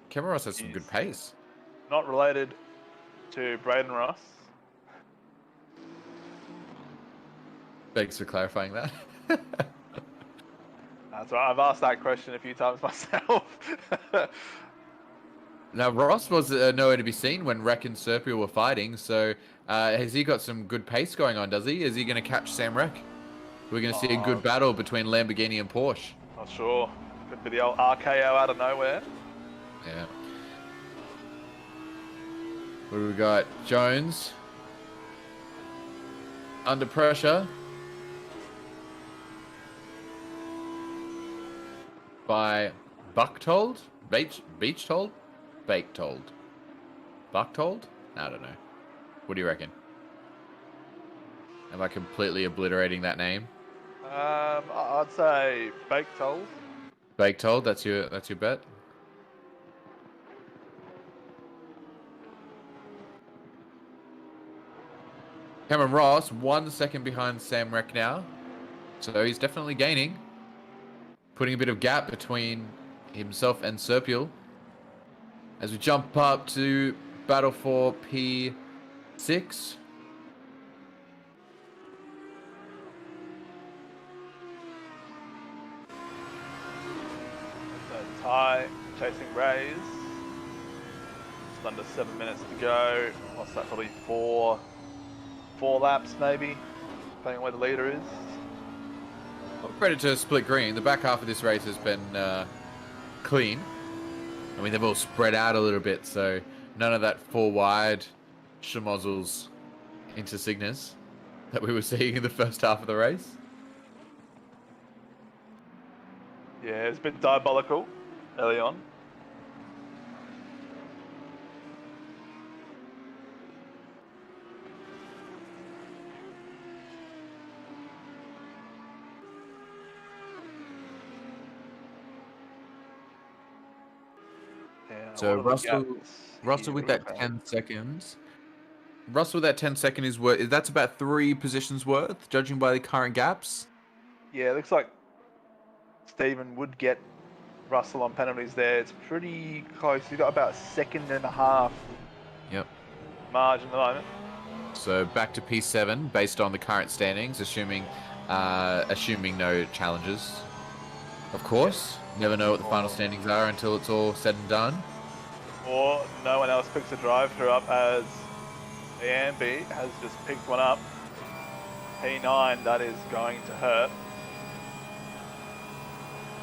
Cameron Ross has some good pace. Not related to Braden Ross. Thanks for clarifying that. That's right. I've asked that question a few times myself. Now, Ross was nowhere to be seen when Rek and Serpio were fighting, so has he got some good pace going on, does he? Is he going to catch Sam Rek? We're going to see a good battle between Lamborghini and Porsche. Not sure. Could be the old RKO out of nowhere. Yeah. What do we got? Jones. Under pressure. By Bucktold? Beachtold? Baketold? Bucktold? I don't know. What do you reckon? Am I completely obliterating that name? I'd say Baketold. Baketold, that's your bet? Cameron Ross, 1 second behind Sam Rek now. So he's definitely gaining. Putting a bit of gap between himself and Serpio. As we jump up to battle for P6. Ty chasing Rays. Just under 7 minutes to go. What's that? Probably four laps maybe, depending on where the leader is. Well, credit to Split Green. The back half of this race has been clean. I mean, they've all spread out a little bit, so none of that 4 wide schmozzles into Cygnus that we were seeing in the first half of the race. Yeah, it's been diabolical early on. So Russell with that 10 seconds. Russell with that 10 second is worth. That's about 3 positions worth, judging by the current gaps. Yeah, it looks like Stephen would get Russell on penalties there. It's pretty close. He's got about 1.5 seconds. Yep. Margin at the moment. So back to P7 based on the current standings, assuming no challenges. Of course, never know what the final standings are until it's all said and done. Or no one else picks a drive-through up, as AMB has just picked one up. P9, that is going to hurt.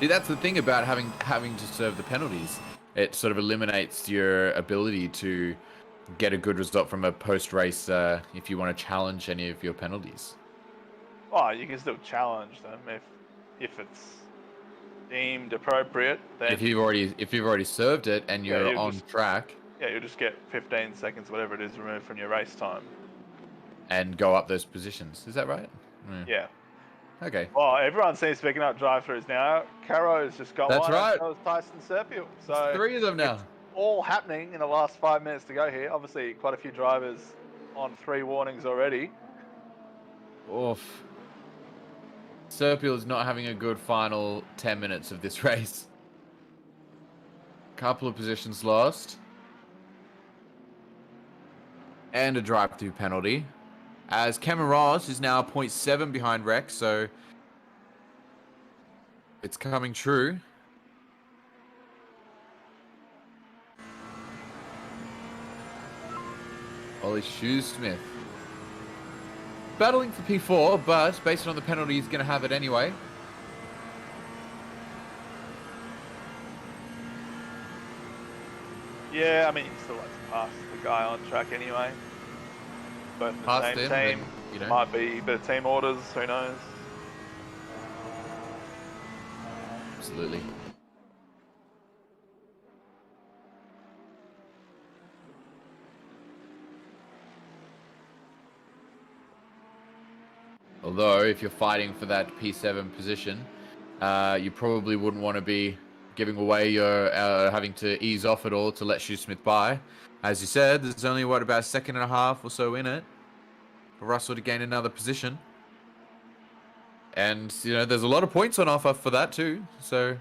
See, that's the thing about having to serve the penalties. It sort of eliminates your ability to get a good result from a post-race if you want to challenge any of your penalties. Oh, you can still challenge them if it's deemed appropriate. Then If you've already served it and you're on track, Yeah, you'll just get 15 seconds, whatever it is, removed from your race time. And go up those positions. Is that right? Yeah. Okay. Well, everyone seems to be picking up drive-throughs now. Caro's just got That's one. right. And so has Tyson Serpiel. So 3 of them now. it's all happening in the last 5 minutes to go here. Obviously, quite a few drivers on 3 warnings already. Oof. Serpiel is not having a good final 10 minutes of this race. Couple of positions lost. And a drive-through penalty. As Cameron Ross is now 0.7 behind Rex, so it's coming true. Ollie Shoesmith battling for P4, but based on the penalty, he's going to have it anyway. Yeah, I mean, you still like to pass the guy on track anyway. But the Past same him, team, then, you know. might be better team orders, who knows? Absolutely. Although, if you're fighting for that P7 position, you probably wouldn't want to be giving away your having to ease off at all to let Shoesmith by. As you said, there's only, what, about a second and a half or so in it for Russell to gain another position. And, you know, there's a lot of points on offer for that too, so...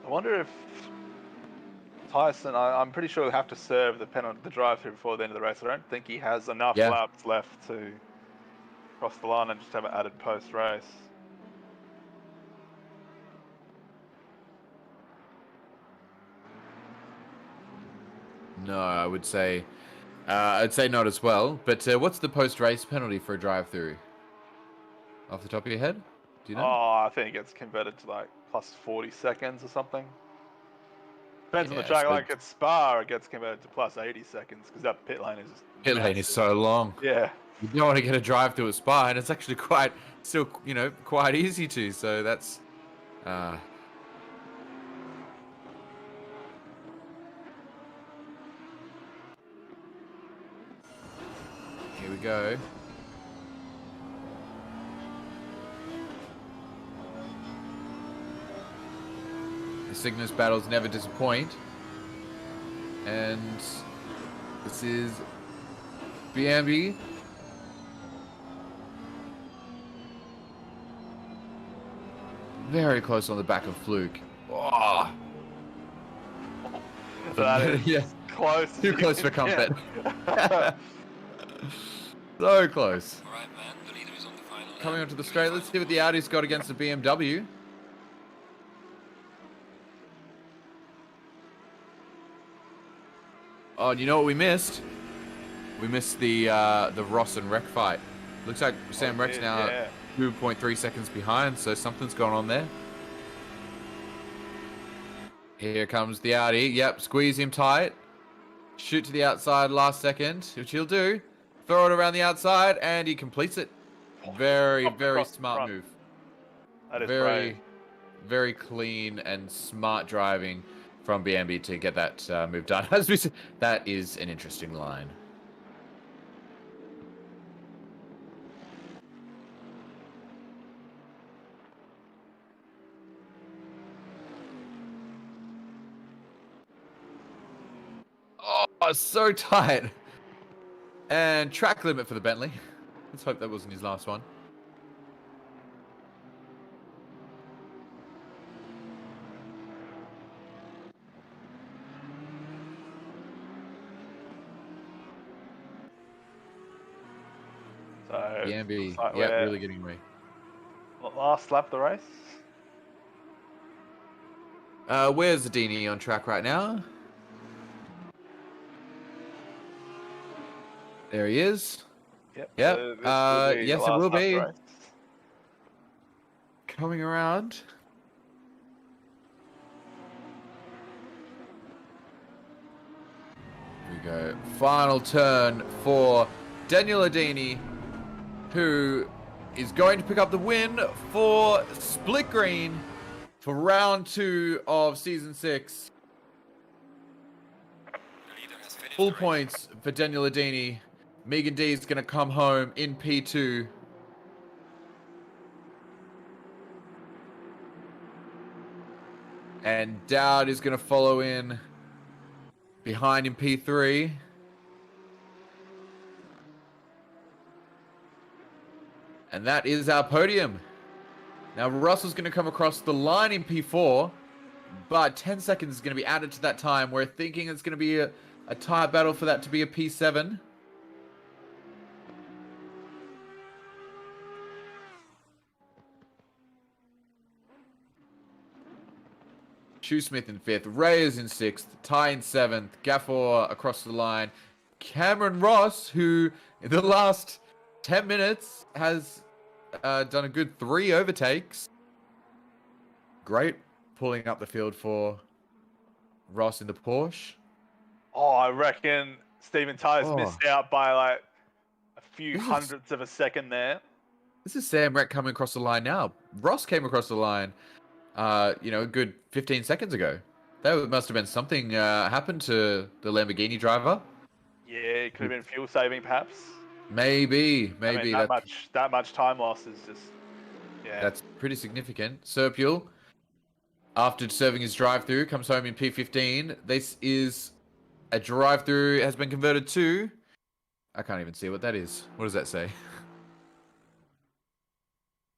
I wonder if Tyson, I'm pretty sure he'll have to serve the penalty, the drive-through before the end of the race. I don't think he has enough laps left to cross the line and just have it added post-race. No, I'd say not as well. But what's the post-race penalty for a drive-through? Off the top of your head? Do you know? Oh, I think it gets converted to like plus 40 seconds or something. Depends on the track. so like at Spa, it gets converted to plus 80 seconds because that pit lane is just pit lane is so long. Yeah. You don't want to get a drive through a Spa, and it's actually quite easy to. So that's. Here we go. The Cygnus battles never disappoint. And this is BMB. Very close on the back of Fluke. Oh. That is Yeah. close. Too close for comfort. So close. All right, man. The leader is on the final lap. Coming onto the straight, let's see what the Audi's got against the BMW. Oh, and you know what we missed? We missed the Ross and Rec fight. Looks like Sam Rec's now 2.3 seconds behind, so something's going on there. Here comes the Audi. Yep, squeeze him tight. Shoot to the outside last second, which he'll do. Throw it around the outside, and he completes it. Very, very smart move. That is very, brave. very clean and smart driving from BMB to get that move done. As we said, that is an interesting line. Oh, so tight. And track limit for the Bentley. Let's hope that wasn't his last one. So, BMB, like yeah, really getting away. Last lap of the race. Where's Zadini on track right now? There he is. Yep. Yep. So this will be Yes, the it last will lap of the be. race. Coming around. we go. Final turn for Daniel Adini, who is going to pick up the win for Split Green for round 2 of season 6. The leader has finished Full the race. points for Daniel Adini. Megan D is going to come home in P2. And Dowd is going to follow in behind in P3. And that is our podium. Now Russell's going to come across the line in P4, but 10 seconds is going to be added to that time. We're thinking it's going to be a tight battle for that to be a P7. Shoesmith in 5th, Reyes in 6th, Ty in 7th, Gafford across the line. Cameron Ross, who in the last 10 minutes has done a good 3 overtakes. Great pulling up the field for Ross in the Porsche. Oh, I reckon Stephen Ty's Oh. missed out by like a few This is- hundredths of a second there. This is Sam Reck coming across the line now. Ross came across the line, a good 15 seconds ago. That must have been something happened to the Lamborghini driver. Yeah, it could have been fuel saving, perhaps. Maybe. I mean, that much time loss is just, yeah. That's pretty significant. Serpule, after serving his drive-through, comes home in P15. This is a drive-through has been converted to... I can't even see what that is. What does that say?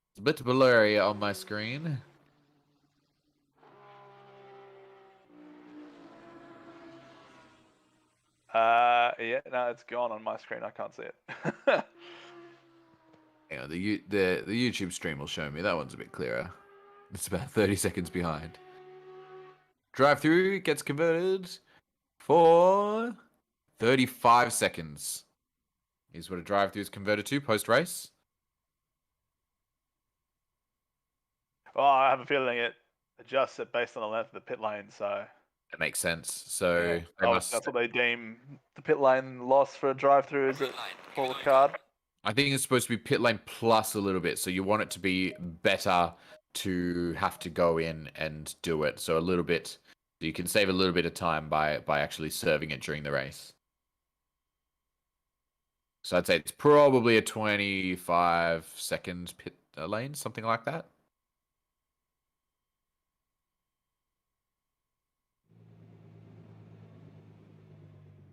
It's a bit blurry on my screen. Yeah, no, it's gone on my screen. I can't see it. Yeah, the YouTube stream will show me. That one's a bit clearer. It's about 30 seconds behind. Drive-through gets converted for 35 seconds. Is what a drive-through is converted to post-race. Well, I have a feeling it adjusts it based on the length of the pit lane, so That makes sense. So yeah, they must. that's what they deem the pit lane loss for a drive-through, is it, for Ricard? I think it's supposed to be pit lane plus a little bit. So you want it to be better to have to go in and do it. So a little bit. You can save a little bit of time by actually serving it during the race. So I'd say it's probably a 25-second pit lane, something like that.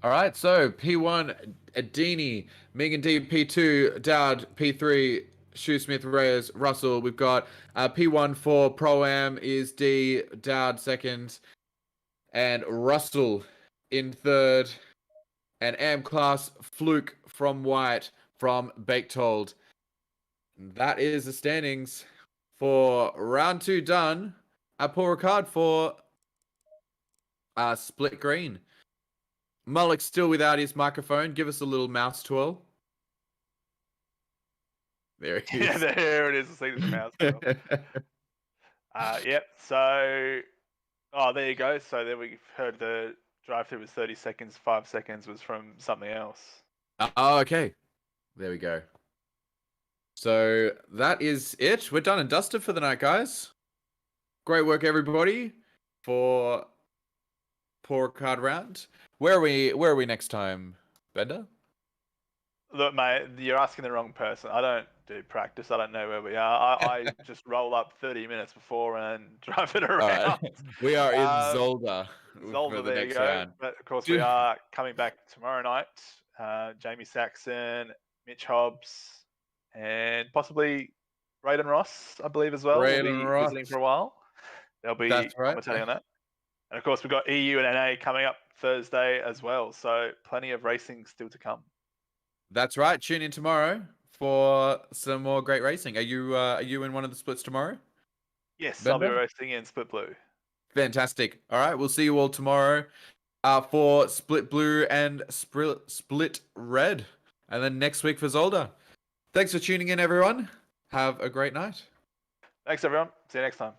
All right, so P1, Adini, Megan D, P2, Dowd, P3, Shoesmith, Reyes, Russell. We've got P1 for Pro-Am is D, Dowd second, and Russell in third. And Am class, Fluke from White from Baketold. That is the standings for round 2 done. Paul Ricard for Split Green. Mullock's still without his microphone. Give us a little mouse twirl. There he is. Yeah, there it is. I see this mouse. Yep. So, there you go. So then we heard the drive-through was 30 seconds. 5 seconds was from something else. Oh, okay. There we go. So that is it. We're done and dusted for the night, guys. Great work, everybody, for Poor Card Round. Where are we next time, Bender? Look, mate, you're asking the wrong person. I don't do practice. I don't know where we are. I just roll up 30 minutes before and drive it around. Right. We are in Zolder for Zolder, the there you next go. round. But of course, we are coming back tomorrow night. Jamie Saxon, Mitch Hobbs, and possibly Raiden Ross, I believe, as well. Raiden will be Ross. visiting for a while. They'll be That's right. commentating on that. And of course, we've got EU and NA coming up Thursday as well. So plenty of racing still to come. That's right. Tune in tomorrow for some more great racing. Are you in one of the splits tomorrow? Yes, I'll be Bender? racing in Split Blue. Fantastic. All right, we'll see you all tomorrow for Split Blue and Split Red. And then next week for Zolder. Thanks for tuning in, everyone. Have a great night. Thanks, everyone. See you next time.